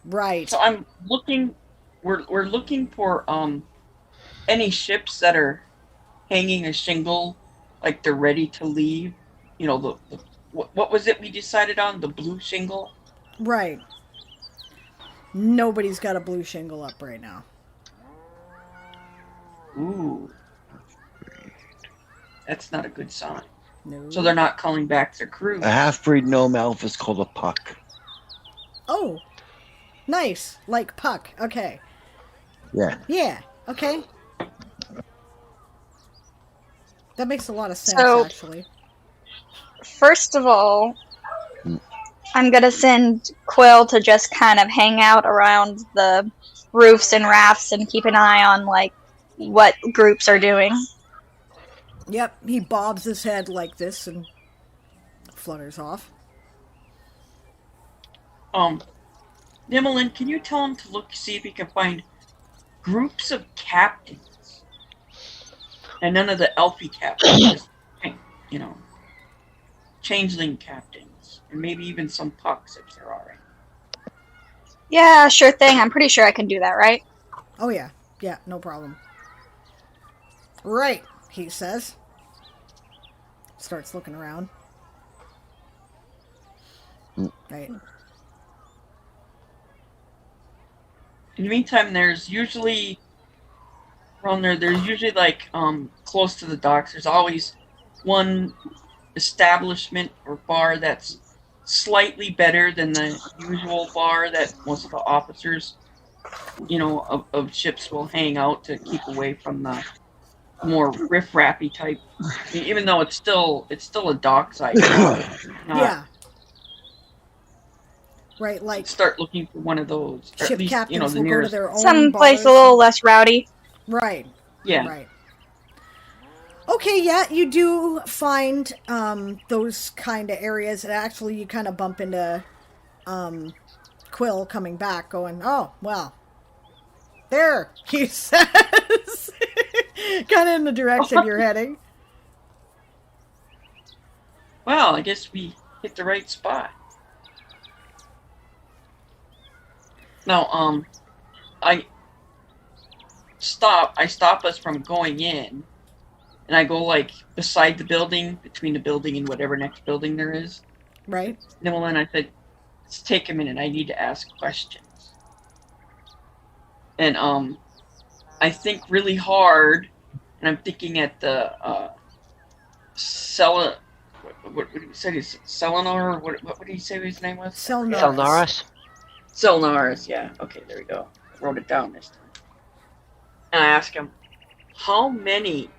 Right. So I'm looking. We're looking for any ships that are hanging a shingle, like they're ready to leave. What was it we decided on? The blue shingle. Right. Nobody's got a blue shingle up right now. Ooh. That's not a good sign. No. So they're not calling back their crew. A half-breed gnome elf is called a puck. Oh. Nice. Like Puck. Okay. Yeah. Yeah. Okay. That makes a lot of sense, So- actually. First of all, I'm gonna send Quill to just kind of hang out around the roofs and rafts and keep an eye on, what groups are doing. Yep, he bobs his head like this and flutters off. Nimmelin, can you tell him to see if he can find groups of captains? And none of the elfie captains, just, changeling captains. And maybe even some pucks if there are any. Yeah, sure thing. I'm pretty sure I can do that, right? Oh, yeah. Yeah, no problem. Right, he says. Starts looking around. Right. In the meantime, there's usually around there. There's usually close to the docks. There's always one establishment or bar that's slightly better than the usual bar that most of the officers, of ships will hang out to keep away from the more riff-rappy type. Even though it's still a dockside. Yeah. Right, like start looking for one of those. ship captains the will nearest. go to their own Someplace bars. a little less rowdy. Right. Yeah. Right. Okay, yeah, you do find those kind of areas, and actually you kind of bump into Quill coming back, going, "Oh, well, there," he says, kind of in the direction you're heading. Well, I guess we hit the right spot. Now, I stop us from going in, and I go beside the building, between the building and whatever next building there is. Right. Nimmelin, I said, let's take a minute. I need to ask questions. And I think really hard, and I'm thinking at the what did he say? Is it Selenor? What did he say his name was? Selnaris. Selnaris, yeah. Okay, there we go. I wrote it down this time. And I asked him, how many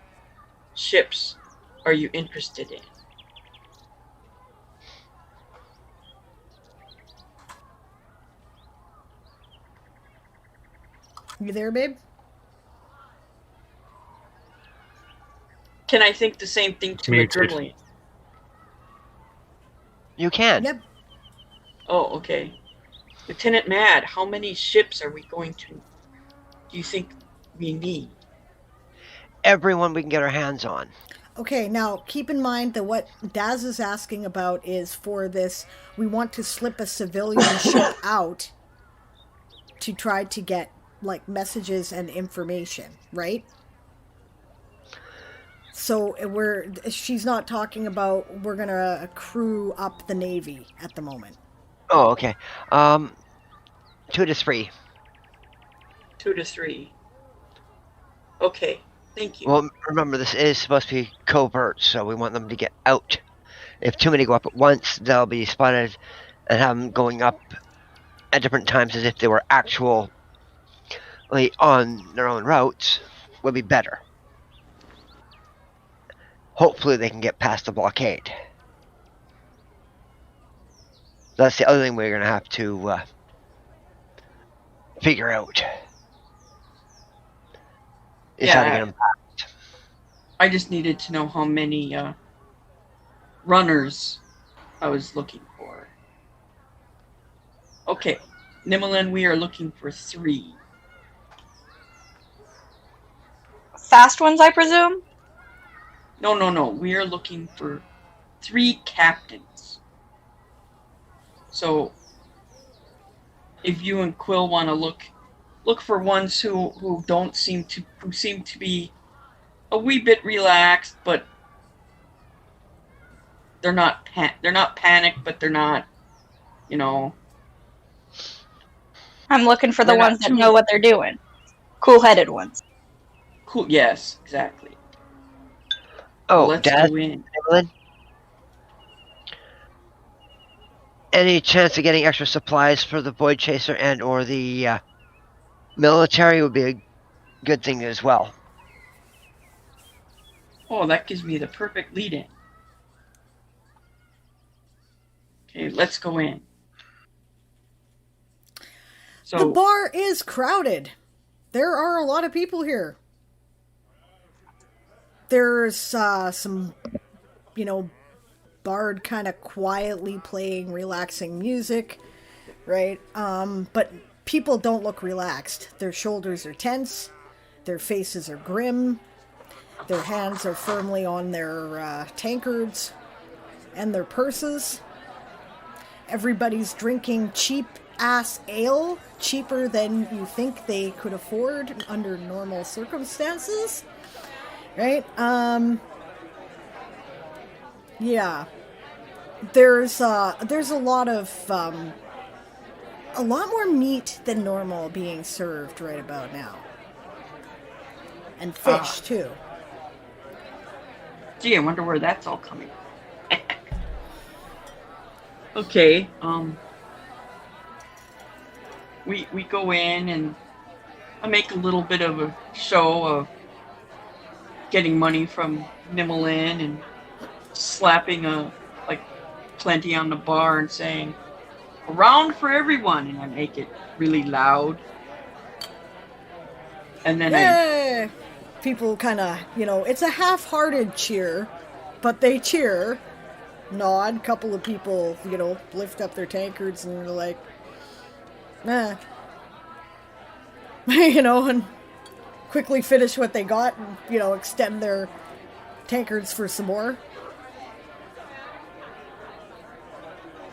ships are you interested in? You there, babe? Can I think the same thing to a Muted. Dribblian? You can. Yep. Oh, okay. Lieutenant Mad, how many ships are we going to, do you think we need? Everyone we can get our hands on. Okay, now keep in mind that what Daz is asking about is for this, we want to slip a civilian ship out to try to get, like, messages and information, right? So she's not talking about we're going to crew up the Navy at the moment. Oh, okay. 2 to 3. 2 to 3. Okay, thank you. Well, remember, this is supposed to be covert, so we want them to get out. If too many go up at once, they'll be spotted and have them going up at different times as if they were actually on their own routes would be better. Hopefully they can get past the blockade. That's the other thing we're going to have to figure out. Is how to get them past. I just needed to know how many runners I was looking for. Okay, Nimmerlin, we are looking for 3. Fast ones, I presume? No. We are looking for 3 captains. So, if you and Quill want to look for ones who seem to be a wee bit relaxed, but they're not panicked, but they're not, I'm looking for the ones that know what they're doing. Cool-headed ones. Cool. Yes, exactly. Oh, let's Dad, go in. Evelyn? Any chance of getting extra supplies for the Voidchaser and or the military would be a good thing as well. Oh, that gives me the perfect lead-in. Okay, let's go in. So, the bar is crowded. There are a lot of people here. There's some, bard kind of quietly playing relaxing music, right? But people don't look relaxed. Their shoulders are tense. Their faces are grim. Their hands are firmly on their tankards and their purses. Everybody's drinking cheap-ass ale, cheaper than you think they could afford under normal circumstances. Right? Yeah. There's a lot of, a lot more meat than normal being served right about now. And fish, too. Gee, I wonder where that's all coming from. Okay, we go in and I make a little bit of a show of getting money from Nimmerlin and slapping plenty on the bar and saying, "A round for everyone," and I make it really loud. And then people kind of, it's a half-hearted cheer, but they cheer, nod. Couple of people, lift up their tankards and they're like, and quickly finish what they got and, extend their tankards for some more.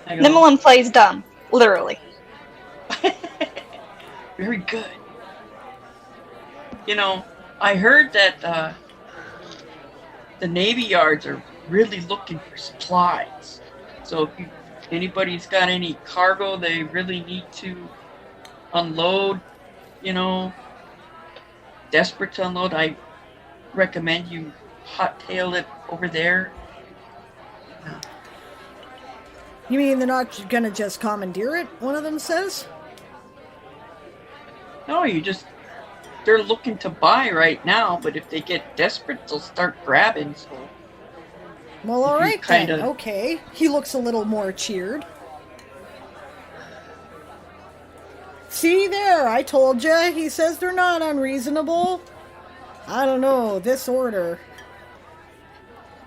Nimmerlin plays dumb, literally. Very good. I heard that the Navy yards are really looking for supplies. So if anybody's got any cargo they really need to unload, desperate to unload, I recommend you hot-tail it over there. You mean they're not gonna just commandeer it, one of them says? No, they're looking to buy right now, but if they get desperate, they'll start grabbing, so... Well, alright then, okay. He looks a little more cheered. See there, I told ya, he says they're not unreasonable. I don't know, this order...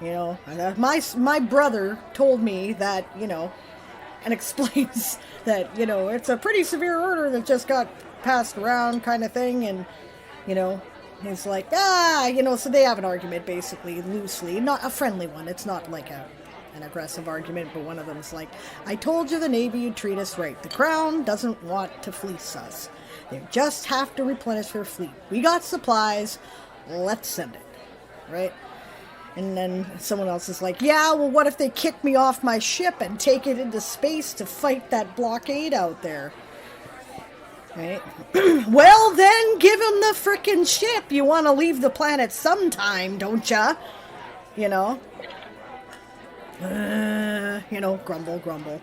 my brother told me that, and explains that, it's a pretty severe order that just got passed around kind of thing, and, He's like, so they have an argument, basically, loosely. Not a friendly one. It's not like an aggressive argument, but one of them's like, I told you the Navy would treat us right. The Crown doesn't want to fleece us. They just have to replenish their fleet. We got supplies. Let's send it. Right? And then someone else is like, yeah, well, what if they kick me off my ship and take it into space to fight that blockade out there? Right? Well, then give him the frickin' ship. You want to leave the planet sometime, don't ya? Grumble, grumble.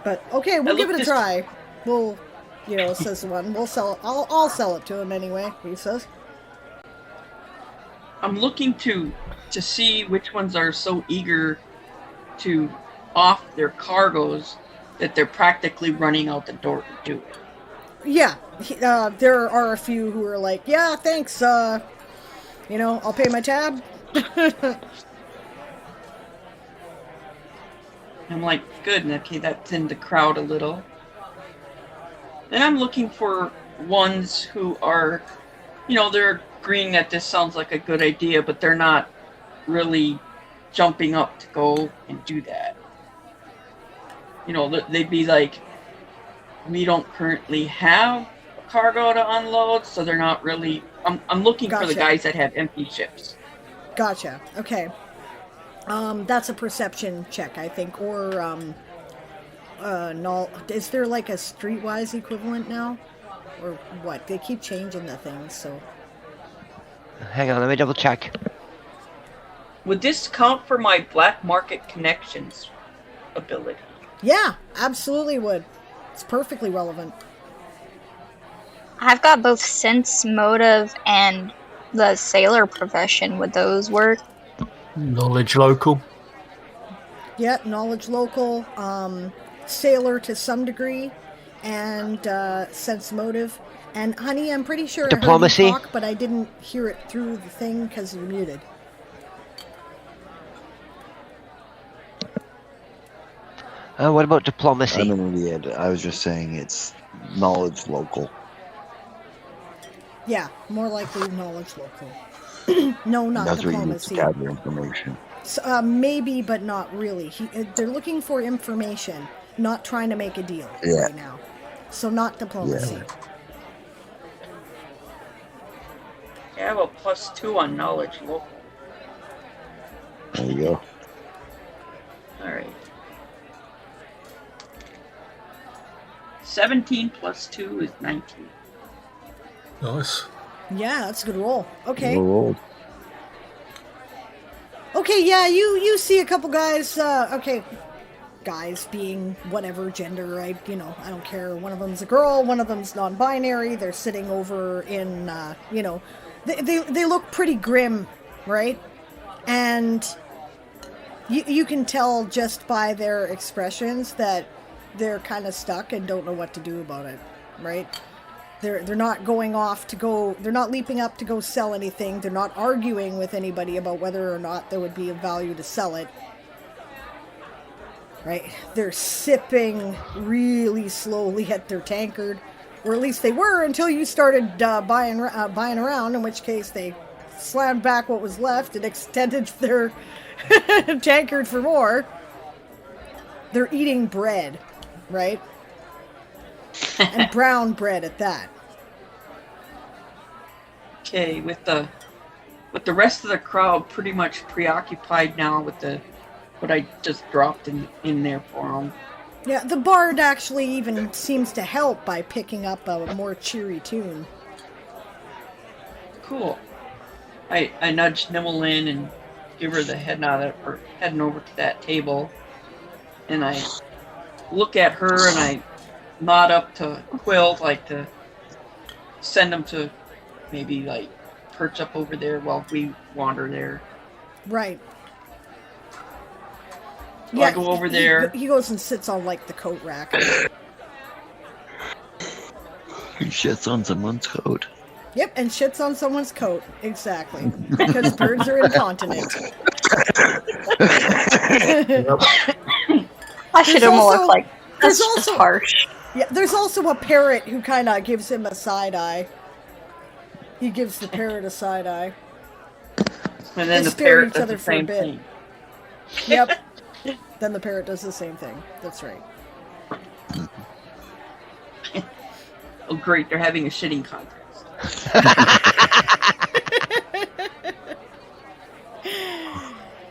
But, okay, we'll give it a try. We'll, says the one. We'll sell it. I'll sell it to him anyway, he says. I'm looking to see which ones are so eager to off their cargoes that they're practically running out the door to do it. Yeah, there are a few who are like, yeah, thanks, I'll pay my tab. I'm like, good, okay, that thinned the crowd a little. Then I'm looking for ones who are, they're agreeing that this sounds like a good idea, but they're not really jumping up to go and do that. They'd be like, we don't currently have a cargo to unload, so they're not really... I'm looking for the guys that have empty ships. Gotcha. Okay. That's a perception check, I think, or is there like a streetwise equivalent now? Or what? They keep changing the things, so... Hang on, let me double check. Would this count for my black market connections ability? Yeah, absolutely would. It's perfectly relevant. I've got both sense, motive, and the sailor profession. Would those work? Knowledge local. Yeah, knowledge local, sailor to some degree, and sense motive. And honey, I'm pretty sure diplomacy. I heard you talk, but I didn't hear it through the thing because you're muted. What about diplomacy? I'm an idiot. I was just saying it's knowledge local. Yeah, more likely knowledge local. No, not That's where you need diplomacy. to gather information. So, maybe, but not really. They're looking for information, not trying to make a deal right now. So not diplomacy. Yeah. I have a +2 on knowledge local. There you go. Alright. 17 + 2 is 19. Nice. Yeah, that's a good roll. Okay. Well rolled. Okay, yeah, you see a couple guys, guys being whatever gender, I don't care. One of them's a girl, one of them's non-binary. They're sitting over in, they look pretty grim, right? And you can tell just by their expressions that they're kind of stuck and don't know what to do about it, right? They're not going off to go, they're not leaping up to go sell anything. They're not arguing with anybody about whether or not there would be a value to sell it. Right? They're sipping really slowly at their tankard, or at least they were until you started buying around, in which case they slammed back what was left and extended their tankard for more. They're eating bread, right? And brown bread at that. Okay, with the rest of the crowd pretty much preoccupied now with what I just dropped in there for them. Yeah, the bard actually even seems to help by picking up a more cheery tune. Cool. I nudge Nimble in and give her the heading over to that table, and I look at her and I nod up to Quill, like to send him to maybe like perch up over there while we wander there. Right. So I go over there. He goes and sits on like the coat rack. He shits on someone's coat. Yep, and shits on someone's coat. Exactly. Because birds are incontinent. I should have more like, that's just harsh. Yeah, there's also a parrot who kind of gives him a side eye. He gives the parrot a side eye. And then They the stare at parrot each does other the for a same bit. thing. Yep. Then the parrot does the same thing. That's right. Oh, great! They're having a shitting contest.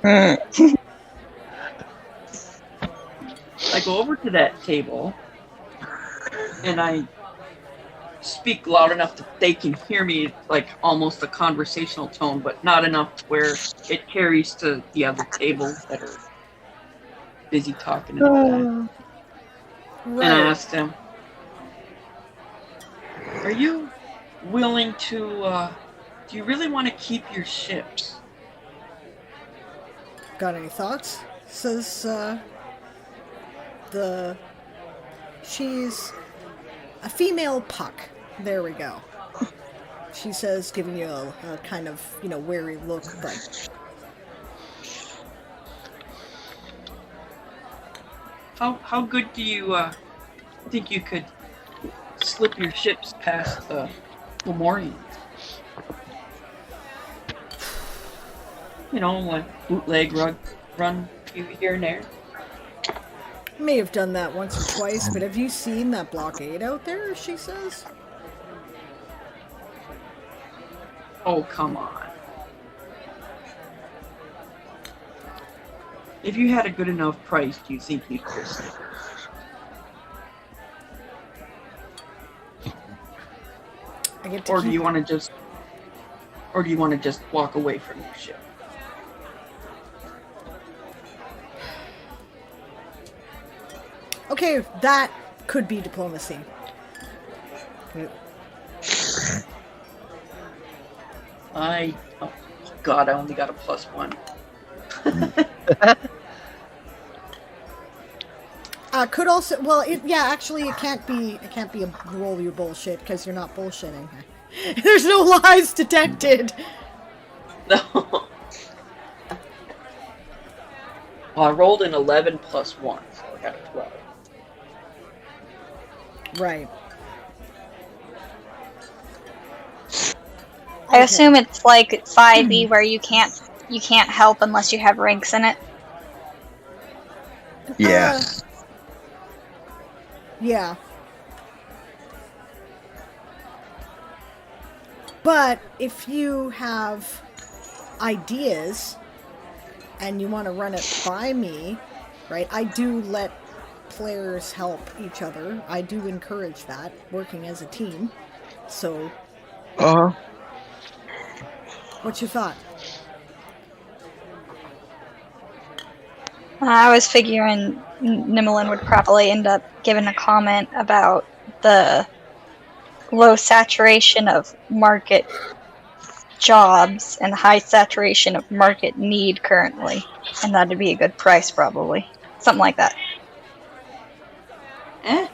I go over to that table and I speak loud enough that they can hear me, like almost a conversational tone, but not enough where it carries to the other tables that are busy talking and all that. Right. And I asked them, are you willing to, do you really want to keep your ships? Got any thoughts? Says, she's a female puck. There we go. She says, giving you a kind of, wary look, but... How good do you, think you could slip your ships past the Lemurians? Like bootleg run here and there. May have done that once or twice, but have you seen that blockade out there, she says? Oh, come on. If you had a good enough price, do you think you'd risk it? Or do you want to just walk away from your ship? Okay, that could be diplomacy. Oh God, I only got a +1. Could also, well, actually, it can't be a roll your bullshit because you're not bullshitting. There's no lies detected. No. Well, I rolled an 11 + 1, so I got a 12. Right. I assume it's like 5e where you can't help unless you have ranks in it. Yeah. Yeah. But if you have ideas and you want to run it by me, right? I do let players help each other. I do encourage that, working as a team. So, what's your thought? I was figuring Nimlin would probably end up giving a comment about the low saturation of market jobs and high saturation of market need currently, and that'd be a good price probably. Something like that. You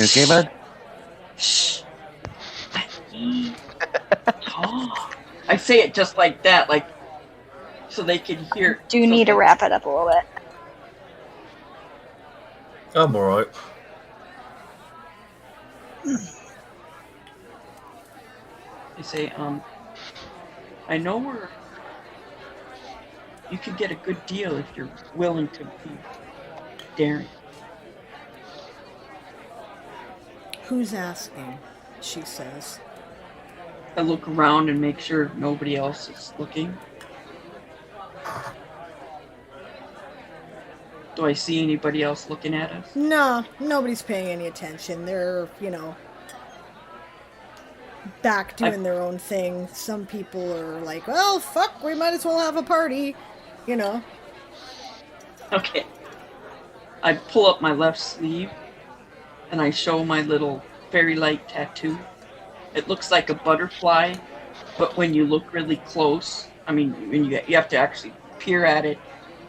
okay, bud? Shh. I say it just like that, like so they can hear. Do need to wrap it up a little bit. I'm alright. They say, I know you could get a good deal if you're willing to be daring. Who's asking? She says. I look around and make sure nobody else is looking. Do I see anybody else looking at us? No, nobody's paying any attention. They're, back doing their own thing. Some people are like, well, fuck, we might as well have a party, Okay. I pull up my left sleeve and I show my little fairy-like tattoo. It looks like a butterfly, but when you look really close, when you have to actually peer at it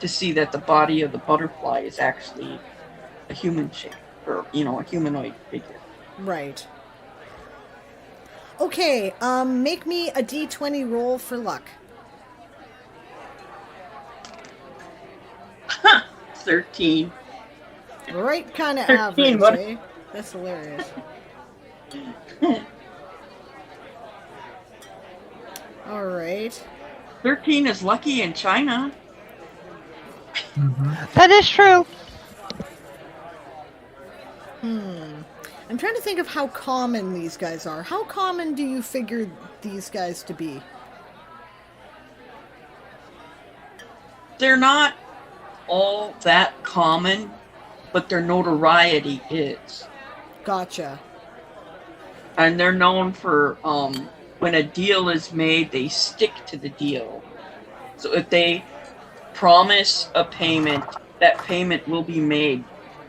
to see that the body of the butterfly is actually a human shape, or, a humanoid figure. Right. Okay, make me a d20 roll for luck. 13. Right kind of 13, average, what? eh? That's hilarious. All right. 13 is lucky in China. That is true. I'm trying to think of how common these guys are. How common do you figure these guys to be? They're not all that common, but their notoriety is. Gotcha. And they're known for when a deal is made, they stick to the deal. So if they promise a payment, that payment will be made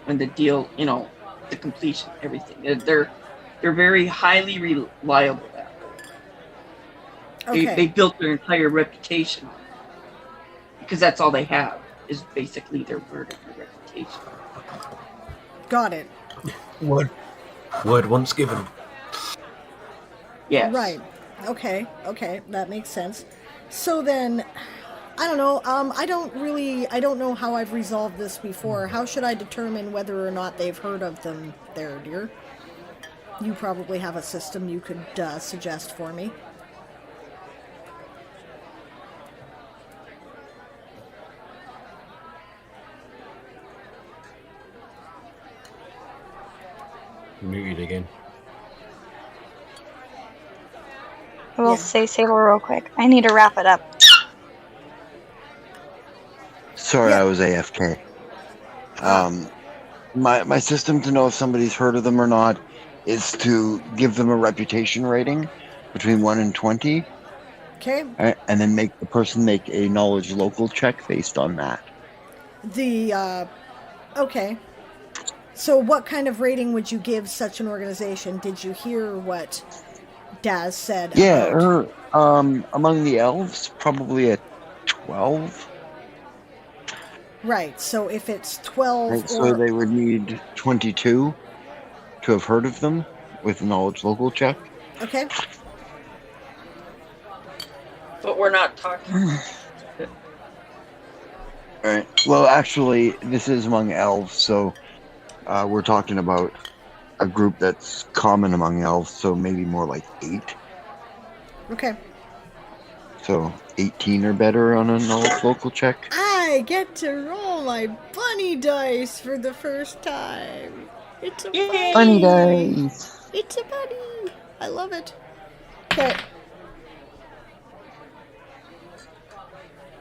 when the deal, the completion, everything. They're very highly reliable that way. Okay. They built their entire reputation on it. Because that's all they have, is basically their word and their reputation. Got it. Word once given. Yes. Right. Okay, that makes sense. So then, I don't know, I don't know how I've resolved this before. How should I determine whether or not they've heard of them there, dear? You probably have a system you could suggest for me. Muted again. I will say Sable real quick. I need to wrap it up. Sorry, Yeah. I was AFK. My system to know if somebody's heard of them or not is to give them a reputation rating between 1 and 20, Okay. and then make the person make a knowledge local check based on that. Okay. So what kind of rating would you give such an organization? Did you hear what Daz said? Yeah, about... among the elves, probably a 12. Right, so if it's 12 Right, so they would need 22 to have heard of them with a knowledge local check. Okay. But we're not talking. Right. Well, actually, this is among elves, so we're talking about a group that's common among elves, so maybe more like 8. Okay. So 18 or better on a knowledge local check. I get to roll my bunny dice for the first time. It's a bunny. Funny dice. It's a bunny. I love it. Okay.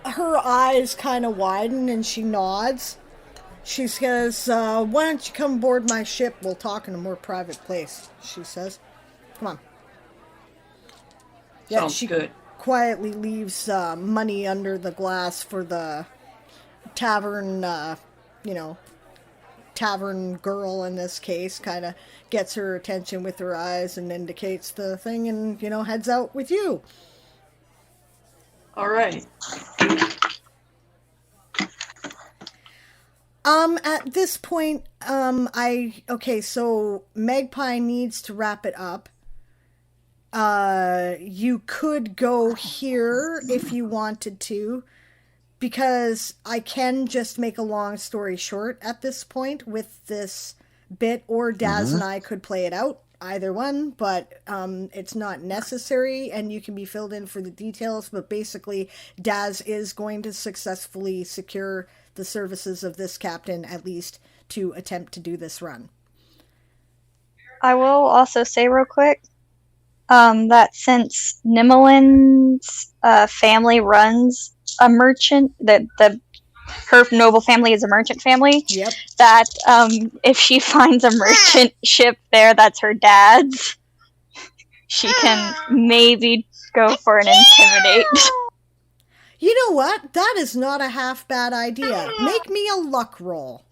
Her eyes kind of widen and she nods. She says, why don't you come aboard my ship? We'll talk in a more private place, she says. Come on. Yeah, Sounds good. Quietly leaves money under the glass for the tavern, tavern girl in this case, kind of gets her attention with her eyes and indicates the thing and, heads out with you. All right. At this point, so Magpie needs to wrap it up. You could go here if you wanted to, because I can just make a long story short at this point with this bit, or Daz and I could play it out, either one, but it's not necessary, and you can be filled in for the details, but basically Daz is going to successfully secure the services of this captain, at least to attempt to do this run. I will also say real quick that since Nimelin's family runs a merchant, her noble family is a merchant family. Yep. That if she finds a merchant ship there that's her dad's, she can maybe go for an intimidate. You know what? That is not a half bad idea. Make me a luck roll.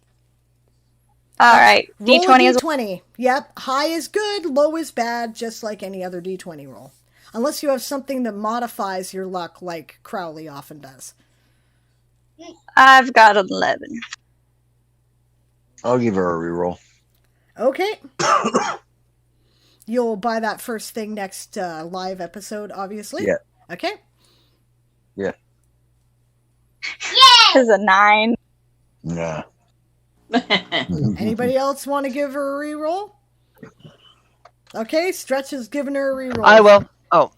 All right. Roll D20 a is D20. Yep. High is good, low is bad, just like any other D20 roll. Unless you have something that modifies your luck like Crowley often does. I've got 11. I'll give her a reroll. Okay. You'll buy that first thing next live episode, obviously? Yeah. Okay. Yeah. This is a 9. Yeah. Anybody else want to give her a reroll? Okay, Stretch has given her a reroll. I will. Oh,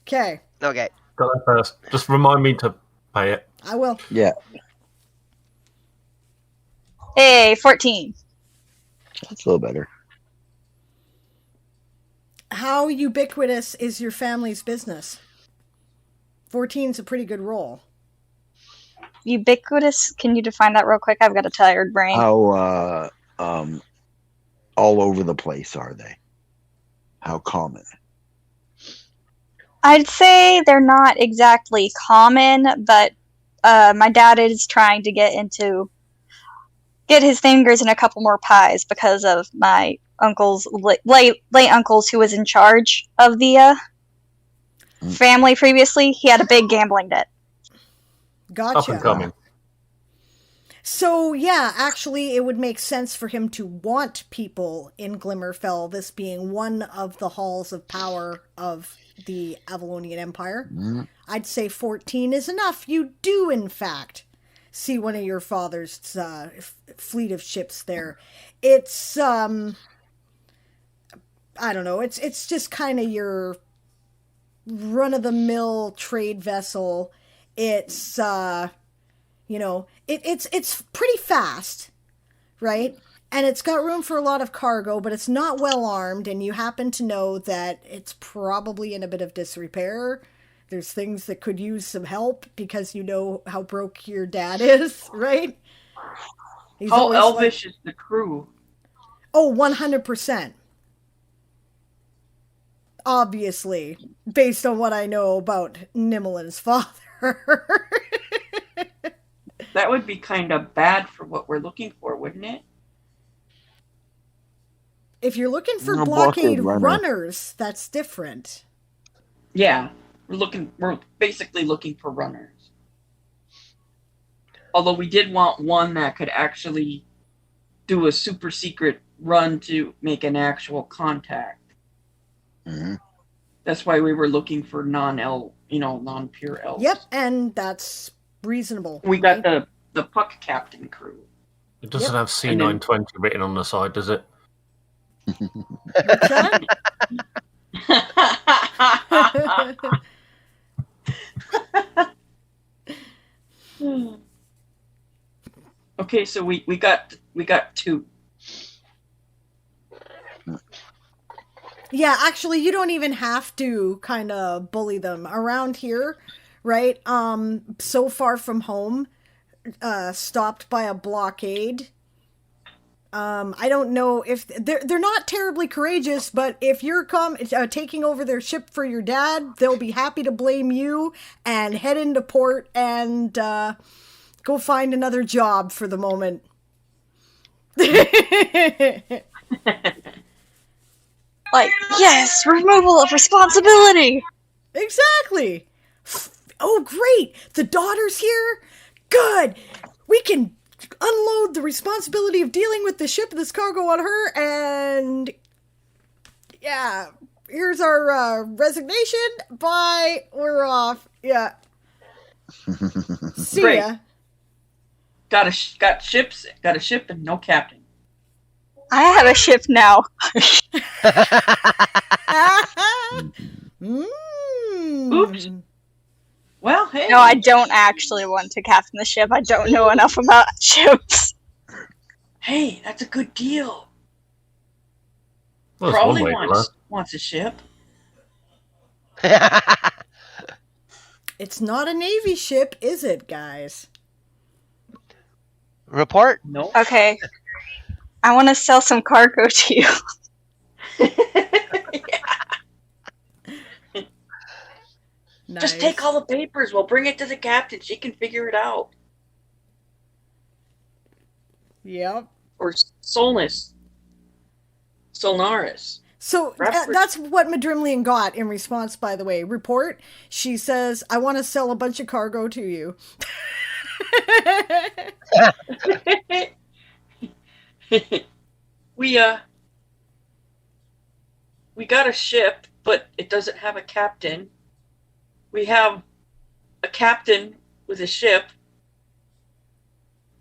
Okay, okay. Go there first. Just remind me to pay it. I will. Yeah, Hey, 14. that's a little better. How ubiquitous is your family's business? 14's a pretty good roll. Ubiquitous? Can you define that real quick? I've got a tired brain. How all over the place are they? How common? I'd say they're not exactly common, but my dad is trying to get his fingers in a couple more pies because of my uncle's late uncles who was in charge of the family previously. He had a big gambling debt. Gotcha. Up and coming. So, yeah, actually, it would make sense for him to want people in Glimmerfell, this being one of the halls of power of the Avalonian Empire. Mm. I'd say 14 is enough. You do, in fact, see one of your father's fleet of ships there. It's, I don't know, it's just kind of your run-of-the-mill trade vessel. It's, it's pretty fast, right? And it's got room for a lot of cargo, but it's not well armed, and you happen to know that it's probably in a bit of disrepair. There's things that could use some help because you know how broke your dad is, right? He's How always elvish is the crew? Oh, 100%. Obviously, based on what I know about Nimmelin's father. That would be kind of bad for what we're looking for, wouldn't it? If you're looking for No, blockade blockade runner. runners, that's different. Yeah, we're basically looking for runners. Although we did want one that could actually do a super secret run to make an actual contact. Mm-hmm. That's why we were looking for non-pure elves. Yep, and that's reasonable. We got the puck captain crew. It doesn't Yep. have C920 written on the side, does it? John? Okay, so we got two. Yeah, actually, you don't even have to kind of bully them around here, right? So far from home, stopped by a blockade. I don't know if they're not terribly courageous, but if you're taking over their ship for your dad, they'll be happy to blame you and head into port and go find another job for the moment. Like, yes, removal of responsibility. Exactly. Oh, great. The daughter's here. Good. We can unload the responsibility of dealing with the ship and this cargo on her. And yeah, here's our resignation. Bye. We're off. Yeah. See Great. ya. Got a ship and no captain. I have a ship now. Oops. Well, hey. No, I don't actually want to captain the ship. I don't know enough about ships. Hey, that's a good deal. Well, that's one Crowley way to wants a ship. It's not a Navy ship, is it, guys? Report? No. Okay. I want to sell some cargo to you. Nice. Just take all the papers. We'll bring it to the captain. She can figure it out. Yep. Or Solnaris. So that's what Madrimlian got in response, by the way. Report, she says, I want to sell a bunch of cargo to you. We got a ship, but it doesn't have a captain. We have a captain with a ship,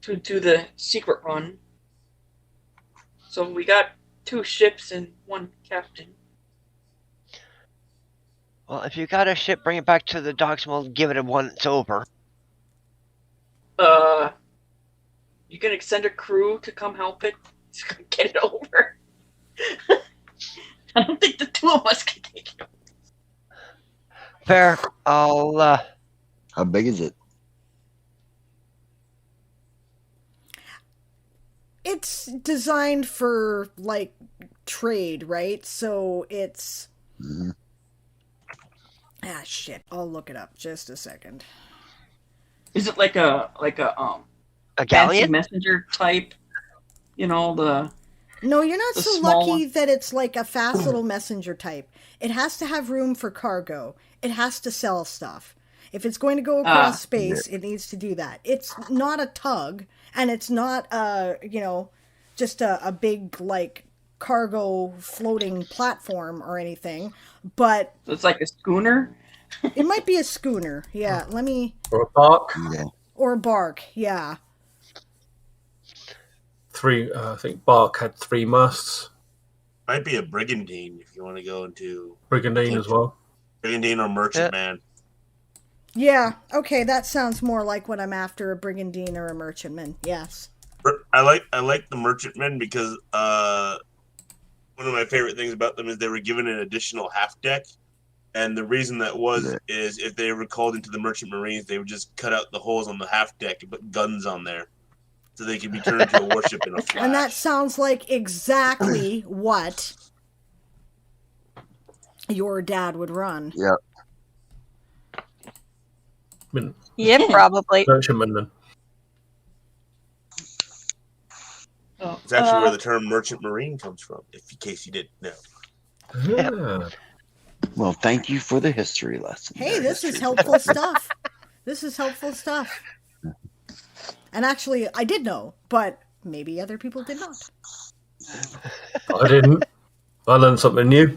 to do the secret run. So we got 2 ships and 1 captain. Well, if you got a ship, bring it back to the docks and we'll give it a once over. You can extend a crew to come help it get it over. I don't think the 2 of us can take it over. Fair. I'll, How big is it? It's designed for, like, trade, right? So it's... Mhm. Ah, shit. I'll look it up. Just a second. Is it like a a fancy galleon? messenger type? You know, the... No, you're not The so small lucky one. that it's like a fast little messenger type. It has to have room for cargo. It has to sell stuff. If it's going to go across space, it needs to do that. It's not a tug, and it's not just a big, like, cargo floating platform or anything, but So it's like a schooner? it might be a schooner. Yeah, let me... Or a bark. Yeah. Or a bark, yeah. 3, I think bark had 3 masts. Might be a brigandine if you want to go into Brigandine as well. brigandine or merchantman. Yeah, okay, that sounds more like what I'm after, a brigandine or a merchantman, yes. I like the merchantmen because one of my favorite things about them is they were given an additional half deck, and the reason that was is if they were called into the merchant marines, they would just cut out the holes on the half deck and put guns on there, so they could be turned into a warship in a flash. And that sounds like exactly what your dad would run. Yeah. Yeah, probably. Merchantman then. It's actually where the term merchant marine comes from, in case you didn't know. Yeah. Well, thank you for the history lesson. Hey, there, this is history helpful lesson. stuff. This is helpful stuff. And actually, I did know, but maybe other people did not. I didn't. I learned something new.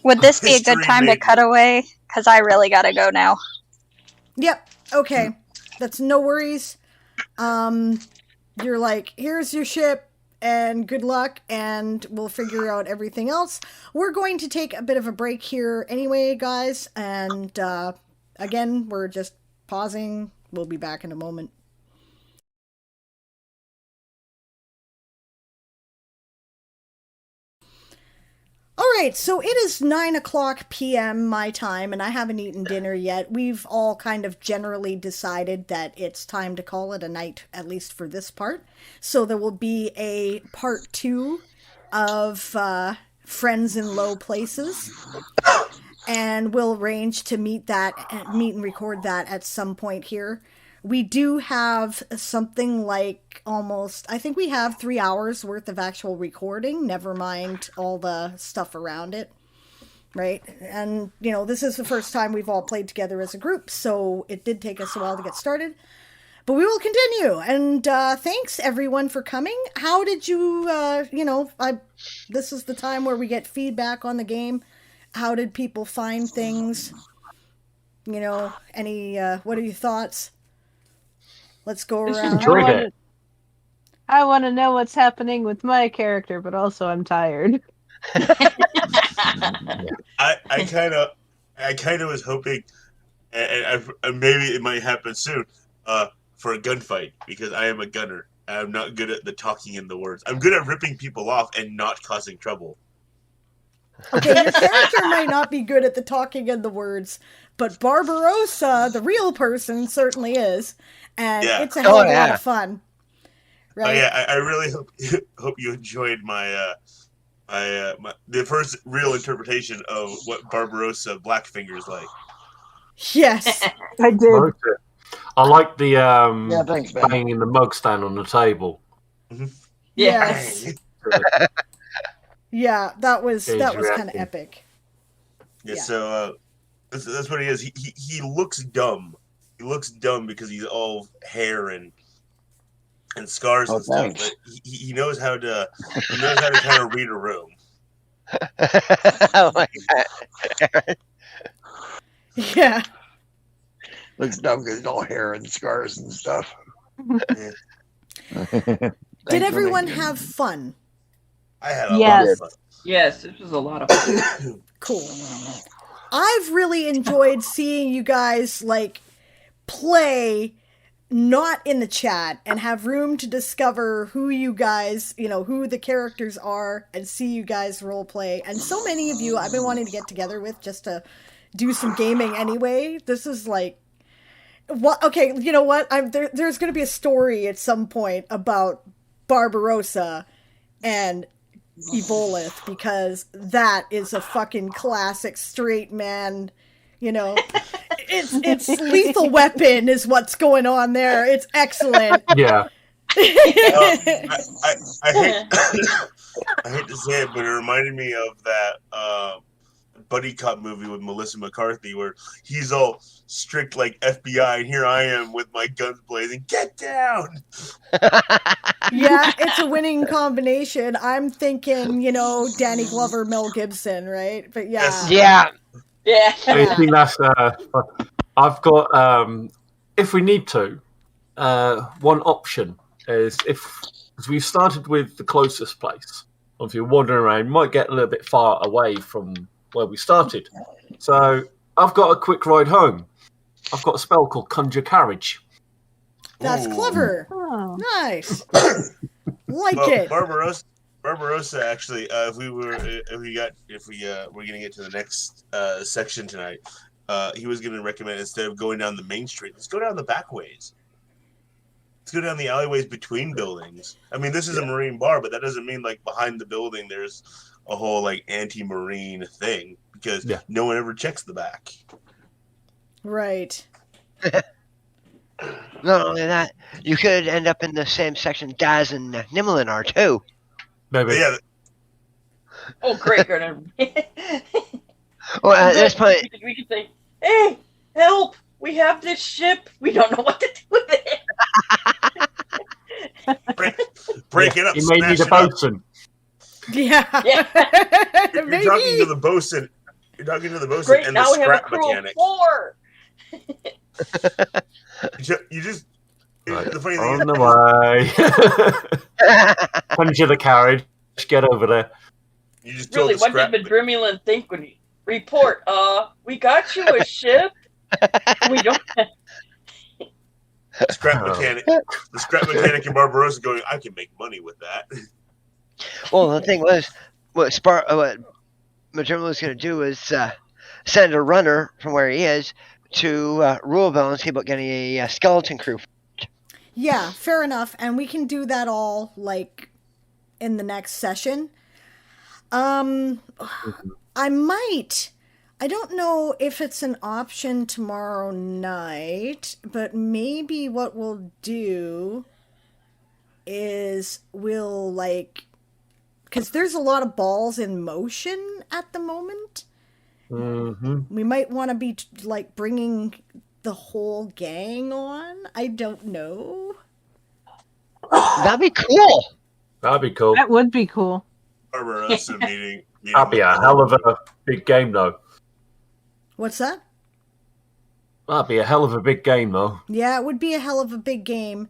Would this be a good History time to made cut away? Because I really gotta go now. Yep, okay. That's no worries. You're like, here's your ship, and good luck, and we'll figure out everything else. We're going to take a bit of a break here anyway, guys, and again, we're just pausing. We'll be back in a moment. All right, so it is 9:00 p.m. my time, and I haven't eaten dinner yet. We've all kind of generally decided that it's time to call it a night, at least for this part. So there will be a part 2 of Friends in Low Places, and we'll arrange to meet and record that at some point here. We do have something like I think we have 3 hours worth of actual recording, never mind all the stuff around it, right? And, this is the first time we've all played together as a group, so it did take us a while to get started. But we will continue, and thanks everyone for coming. How did you, this is the time where we get feedback on the game. How did people find things? What are your thoughts? Let's go around. I want to know what's happening with my character, but also I'm tired. I kind of was hoping, and maybe it might happen soon, for a gunfight, because I am a gunner. I'm not good at the talking and the words. I'm good at ripping people off and not causing trouble. Okay, your character might not be good at the talking and the words, but Barbarossa, the real person, certainly is. And it's a hell of a lot of fun. Right? Oh, yeah, I really hope you enjoyed my the first real interpretation of what Barbarossa Blackfinger is like. Yes. I did. I like the thanks, Ben. banging the mug stand on the table. Mm-hmm. Yes. Yeah, that was kind of reacting. epic. Yeah, so that's what he is. He looks dumb. He looks dumb because he's all hair and scars and stuff. Thanks. But he knows how to kind of read a room. I like that. Yeah. Looks dumb because all hair and scars and stuff. Yeah. Did everyone have fun? I had a Yes. lot of fun. Yes, this was a lot of fun. Cool. I've really enjoyed seeing you guys like play not in the chat and have room to discover who you guys, who the characters are and see you guys role play. And so many of you I've been wanting to get together with just to do some gaming anyway. This is like what okay, you know what? There's going to be a story at some point about Barbarossa and Evolith because that is a fucking classic straight man, It's Lethal Weapon is what's going on there. It's excellent. Yeah. I hate I hate to say it, but it reminded me of that buddy cop movie with Melissa McCarthy where he's all strict like FBI and here I am with my guns blazing. Get down. Yeah, it's a winning combination. I'm thinking, Danny Glover, Mel Gibson, right? But yeah. Yeah. Yeah. I think that's. I've got. If we need to, one option is because we started with the closest place. If you're wandering around, you might get a little bit far away from where we started. So I've got a quick ride home. I've got a spell called Conjure Carriage. That's Ooh. clever. Oh. Nice. Like Well, it. Barbarossa actually, if we were gonna get to the next section tonight, he was gonna recommend instead of going down the main street, let's go down the back ways. Let's go down the alleyways between buildings. I mean, this is a marine bar, but that doesn't mean like behind the building there's a whole like anti-marine thing because no one ever checks the back. Right. Not only that, you could end up in the same section Daz and Nimlin are too. Maybe. But yeah, Oh, great. Well, at this point, we could say, hey, help! We have this ship. We don't know what to do with it. break it up. You may need a bosun. Yeah. You're talking to the bosun. You're talking to the bosun Great, and the now we have a scrap crew mechanic. of 4. You just. Right. The funny thing On the way. Conjure the carriage. Get over there. You just told Really, the what scrap. did Madrimulan think when he report? We got you a ship. We don't. Scrap mechanic. The scrap mechanic in Barbarossa going, I can make money with that. well, the thing was, what Madrimulan was going to do is send a runner from where he is to Ruleville and see about getting a skeleton crew. Yeah, fair enough. And we can do that all like in the next session. I don't know if it's an option tomorrow night, but maybe what we'll do is we'll because there's a lot of balls in motion at the moment. Mm-hmm. We might want to be bringing the whole gang on. I don't know. That'd be cool. That'd be cool. That would be cool. Barbarossa meeting That'd be a hell of a big game, though. What's that? That'd be a hell of a big game, though. Yeah, it would be a hell of a big game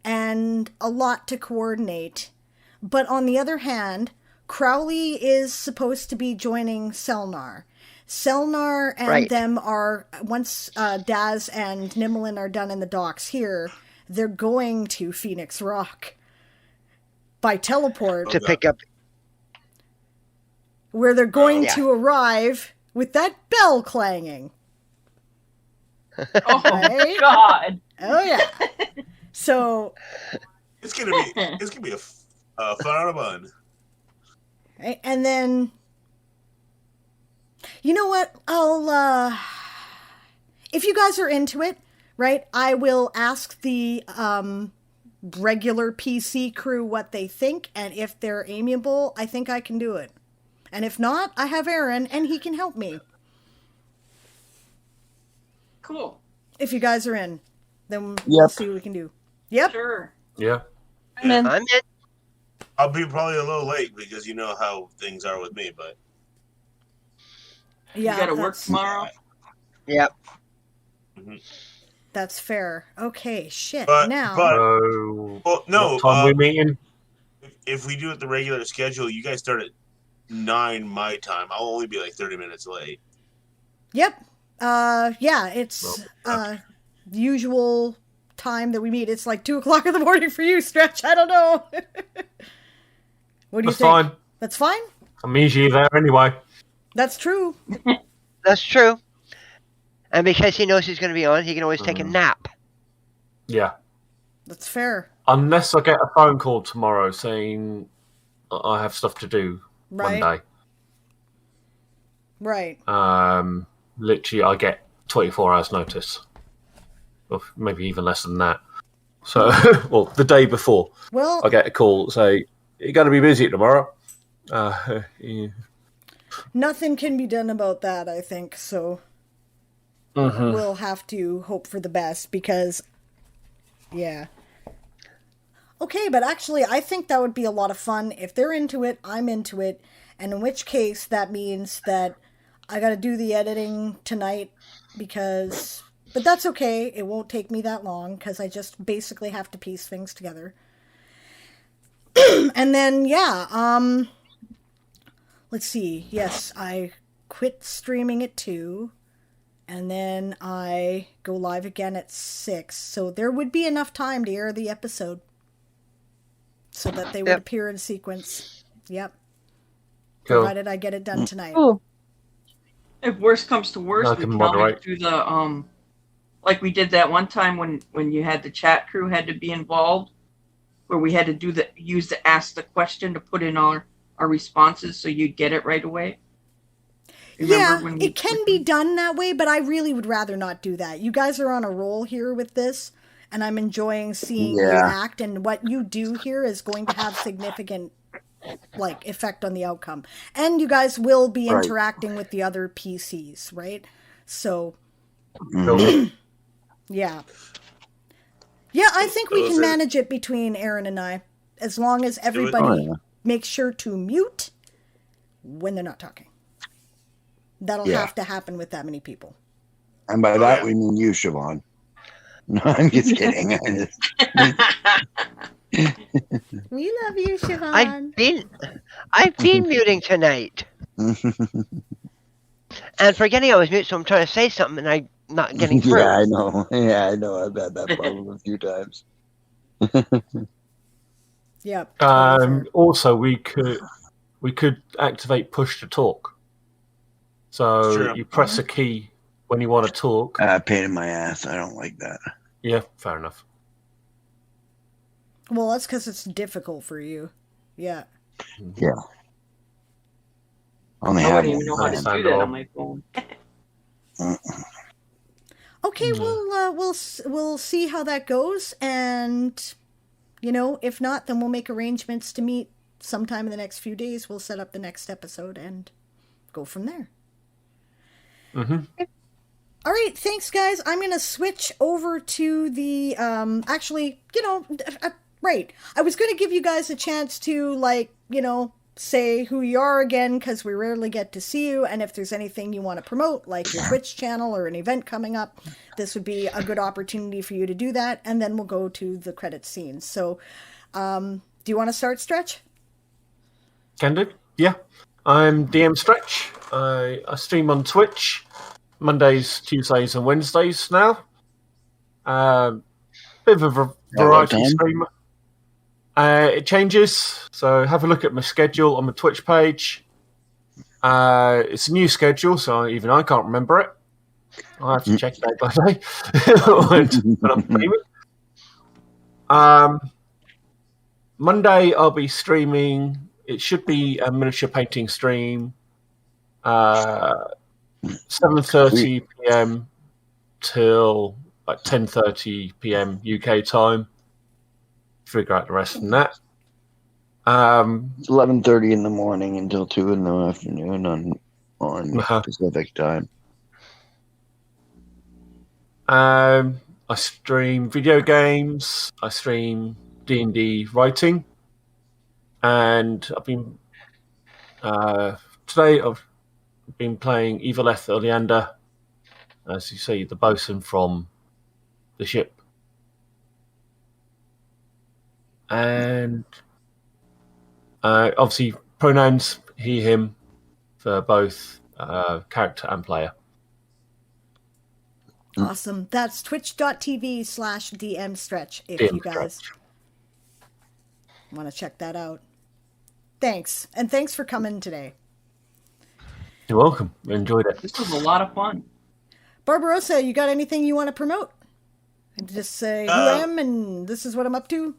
and a lot to coordinate. But on the other hand, Crowley is supposed to be joining Selnar. Selnar and them are, once Daz and Nimlin are done in the docks here, they're going to Phoenix Rock by teleport. To pick up. Where they're going to arrive with that bell clanging. Oh, right? God. Oh, yeah. So. It's gonna be a fun out of fun. Right? And then. You know what? I'll, if you guys are into it, right, I will ask the, regular PC crew what they think, and if they're amiable, I think I can do it. And if not, I have Aaron, and he can help me. Cool. If you guys are in, then we'll see what we can do. Yep. Sure. Yeah. I'm in. I'm in. I'll be probably a little late because you know how things are with me, but Yeah. You gotta work tomorrow? Yep. mm-hmm. That's fair. Okay, shit. But now. well, no. What time we meeting? If we do it the regular schedule, you guys start at 9 my time. I'll only be like 30 minutes late. Yep. Yeah, it's usual time that we meet. It's like 2 o'clock in the morning for you, Stretch. I don't know. What do you think? Fine. That's fine? I'm usually there anyway. That's true. That's true. And because he knows he's going to be on, he can always take a nap. Yeah. That's fair. Unless I get a phone call tomorrow saying I have stuff to do Right. one day. Right. Literally, I get 24 hours notice. Or maybe even less than that. So, well, the day before. Well, I get a call say, you're going to be busy tomorrow. Yeah. Nothing can be done about that, I think, so we'll have to hope for the best because, yeah. Okay, but actually, I think that would be a lot of fun. If they're into it, I'm into it, and in which case, that means that I gotta do the editing tonight because... But that's okay, it won't take me that long because I just basically have to piece things together. And then, yeah, let's see. Yes, I quit streaming at 2, and then I go live again at 6. So there would be enough time to air the episode so that they would appear in sequence. Yep. Cool. Provided I get it done tonight. Ooh. If worst comes to worst, I we can can always moderate. do the like we did that one time when you had the chat crew had to be involved, where we had to do ask the question to put in our responses so you'd get it right away. Yeah, it can be done that way, but I really would rather not do that. You guys are on a roll here with this, and I'm enjoying seeing you act, and what you do here is going to have significant effect on the outcome. And you guys will be interacting with the other PCs, right? So yeah. Yeah, I think we can manage it between Aaron and I, as long as everybody makes sure to mute when they're not talking. That'll have to happen with that many people. And by that we mean you, Siobhan. No, I'm just kidding. We love you, Siobhan. I've been muting tonight. And forgetting I was mute, so I'm trying to say something and I'm not getting through. Yeah, I know. I've had that problem a few times. Yep. Also, we could activate push to talk. So you press a key when you want to talk. Pain in my ass. I don't like that. Yeah, fair enough. Well, that's because it's difficult for you. Yeah. Yeah. I don't even know how to do that on my phone. Okay, we'll see how that goes, and if not, then we'll make arrangements to meet sometime in the next few days. We'll set up the next episode and go from there. Mm-hmm. All right, thanks, guys. I'm gonna switch over to the right. I was gonna give you guys a chance to say who you are again, because we rarely get to see you, and if there's anything you want to promote, like your Twitch channel or an event coming up, this would be a good opportunity for you to do that, and then we'll go to the credit scenes. So, do you want to start, Stretch? Can do, yeah. I'm DM Stretch. I stream on Twitch Mondays, Tuesdays, and Wednesdays now. Bit of a variety streamer. It changes, so have a look at my schedule on my Twitch page. It's a new schedule, so even I can't remember it. I have to check day by day when I'm streaming. Monday I'll be streaming. It should be a miniature painting stream. 7:30 p.m. till 10:30 p.m. UK time. Figure out the rest from that. It's 11:30 in the morning until 2 in the afternoon on Pacific time. I stream video games. I stream D&D writing, and I've been today I've been playing Evileth Oleander, as you see, the bosun from the ship. And obviously pronouns he, him for both character and player. Awesome. That's twitch.tv/DMstretch if you guys want to check that out. Thanks. And thanks for coming today. You're welcome. I enjoyed it. This was a lot of fun. Barbarossa, you got anything you want to promote? And just say who I am and this is what I'm up to?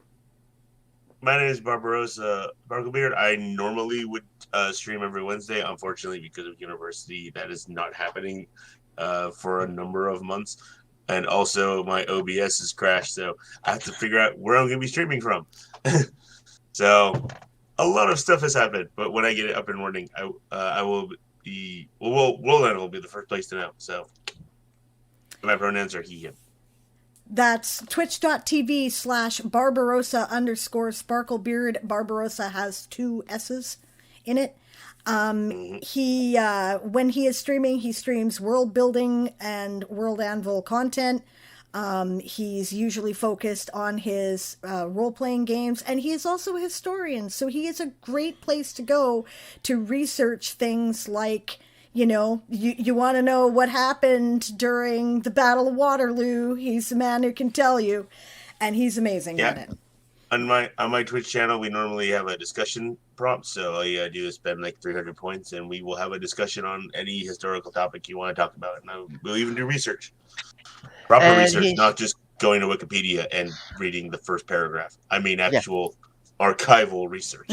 My name is Barbarossa Sparklebeard. I normally would stream every Wednesday. Unfortunately, because of university, that is not happening for a number of months. And also, my OBS has crashed, so I have to figure out where I'm going to be streaming from. So, a lot of stuff has happened, but when I get it up and running, I will be... Well, Roland will be the first place to know, so... My pronouns are he, him. That's twitch.tv/Barbarossa_Sparklebeard. Barbarossa has 2 S's in it. He when he is streaming, he streams world building and World Anvil content. He's usually focused on his role-playing games, and he is also a historian, so he is a great place to go to research things like, you know, you want to know what happened during the Battle of Waterloo. He's the man who can tell you, and he's amazing at it. On my Twitch channel, we normally have a discussion prompt, so all you gotta do is spend like 300 points, and we will have a discussion on any historical topic you want to talk about, and we'll even do research. Proper research, not just going to Wikipedia and reading the first paragraph. I mean, actual archival research.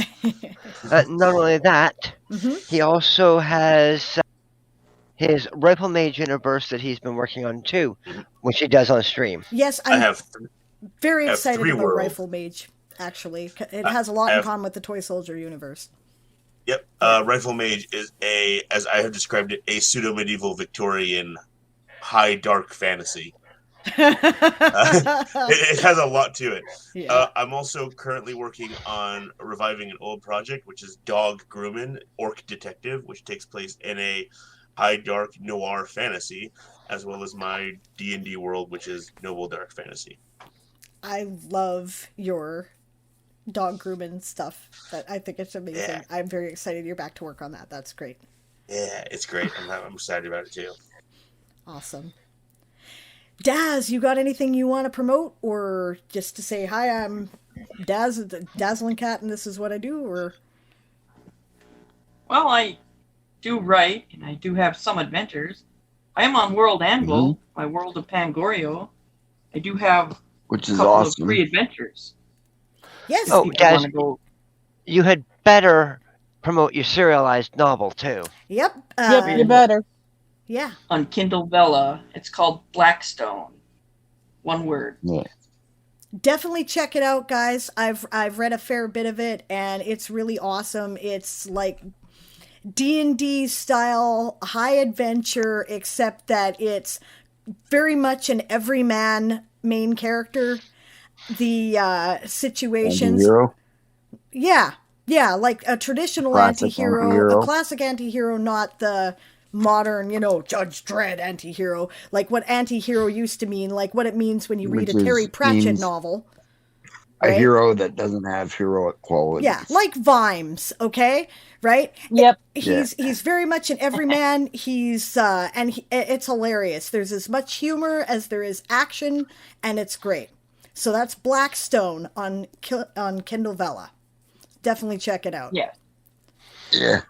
Not only that, he also has his Rifle Mage universe that he's been working on too, which he does on stream. Yes, I have very excited about worlds. Rifle Mage, actually. It has a lot in common with the Toy Soldier universe. Yep. Rifle Mage is as I have described it, a pseudo-medieval Victorian high dark fantasy. It has a lot to it. Yeah. I'm also currently working on reviving an old project, which is Dog Grumman, Orc Detective, which takes place in a high dark noir fantasy, as well as my D&D world, which is noble dark fantasy. I love your Dog Grumman stuff. I think it's amazing. Yeah. I'm very excited you're back to work on that. That's great. Yeah, it's great. I'm excited about it too. Awesome. Daz, you got anything you want to promote, or just to say hi? I'm Daz, the Dazzling Cat, and this is what I do. Or Well, I do write, and I do have some adventures. I am on World Anvil, my World of Pangorio. I do have which a is couple awesome. of free adventures. Yes. Oh, Daz, you had better promote your serialized novel too. Yep. Yep, you better. Yeah. On Kindle Vella. It's called Blackstone. One word. Yeah. Definitely check it out, guys. I've read a fair bit of it, and it's really awesome. It's like D&D style high adventure, except that it's very much an everyman main character. The situations. Anti-hero? Yeah, like a traditional Classic anti-hero, anti-hero. a classic anti-hero, not the modern, Judge Dredd anti-hero, like what anti-hero used to mean, like what it means when you read Which a Terry Pratchett means novel. A right? hero that doesn't have heroic qualities. Yeah, like Vimes, okay? Right? Yep. He's very much an everyman. He's it's hilarious. There's as much humor as there is action, and it's great. So that's Blackstone on Kindle Vella. Definitely check it out. Yeah. Yeah.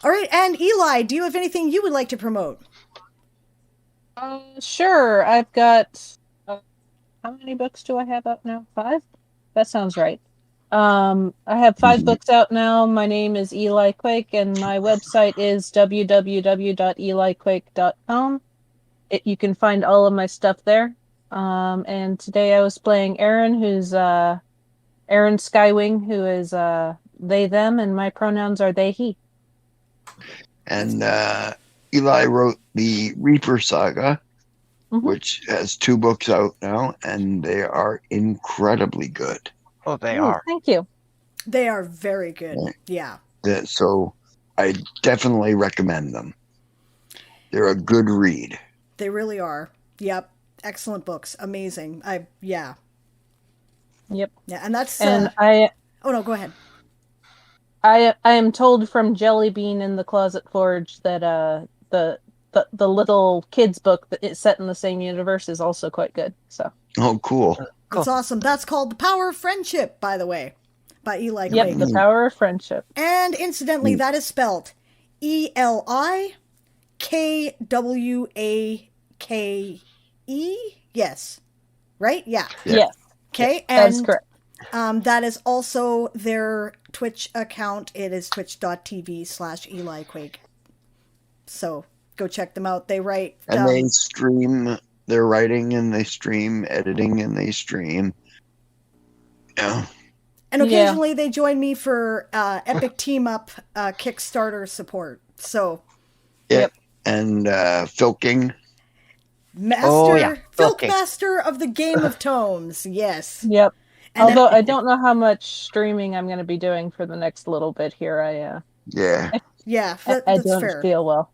All right, and Eli, do you have anything you would like to promote? Sure. I've got... how many books do I have up now? 5? That sounds right. I have 5 books out now. My name is Eli Quake, and my website is www.eliquake.com. You can find all of my stuff there. And today I was playing Aaron, who's Aaron Skywing, who is they, them, and my pronouns are they, he. And Eli wrote the Reaper Saga, which has 2 books out now, and they are incredibly good. Oh, they are. Thank you. They are very good. Yeah. So I definitely recommend them. They're a good read. They really are. Yep. excellent books. Amazing. Yeah. Yep. Yeah, and that's And Oh no, go ahead. I am told from Jellybean in the Closet Forge that the little kids book that is set in the same universe is also quite good. So. Oh, cool. That's awesome. That's called The Power of Friendship, by the way, by Eli Yep, Quake. The Power of Friendship. And incidentally, that is spelled ELIKWAKE. Yes. Right? Yeah. Yes. Okay. That is And correct. that is also their Twitch account. It is twitch.tv/EliQuake. So go check them out. They write. And they stream. They're writing and they stream, editing and they stream. Yeah. And occasionally they join me for Epic Team Up Kickstarter support. So. Yep. And Filking. Filkmaster of the Game of Tomes. Yes. Yep. And although I don't know how much streaming I'm going to be doing for the next little bit here. Yeah. I that's don't fair. feel well.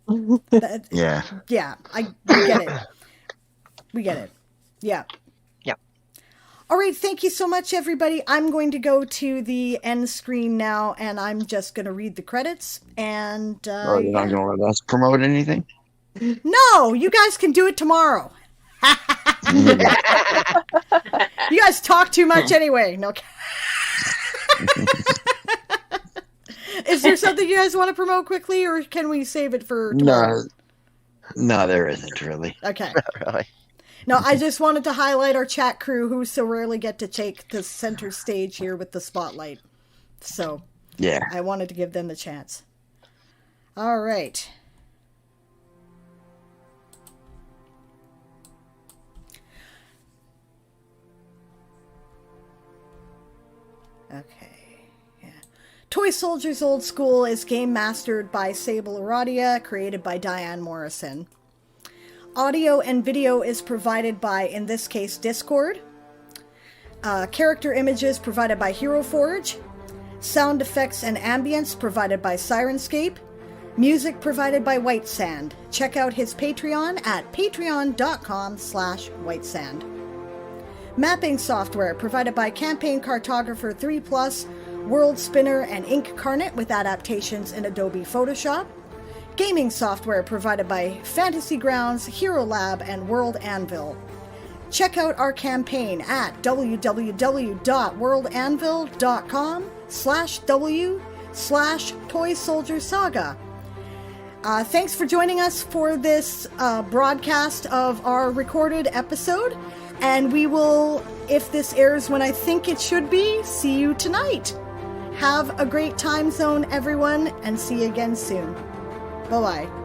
Yeah. Yeah. We get it. We get it. Yeah. Yeah. All right. Thank you so much, everybody. I'm going to go to the end screen now, and I'm just going to read the credits. And you're not going to let us promote anything? No, you guys can do it tomorrow. You guys talk too much anyway. No. Is there something you guys want to promote quickly, or can we save it for tomorrow? No, there isn't really. Okay. Not really. No, I just wanted to highlight our chat crew who so rarely get to take the center stage here with the spotlight. So, yeah, I wanted to give them the chance. All right. Okay, yeah. Toy Soldiers Old School is game mastered by Sable Aradia, created by Diane Morrison. Audio and video is provided by, in this case, Discord. Character images provided by Hero Forge. Sound effects and ambience provided by Sirenscape. Music provided by White Sand. Check out his Patreon at patreon.com/whitesand. Mapping software provided by Campaign Cartographer 3+, World Spinner, and Incarnate with adaptations in Adobe Photoshop. Gaming software provided by Fantasy Grounds, Hero Lab, and World Anvil. Check out our campaign at www.worldanvil.com/w/Toy Soldier Saga. Thanks for joining us for this broadcast of our recorded episode. And we will, if this airs when I think it should be, see you tonight. Have a great time zone, everyone, and see you again soon. Bye-bye.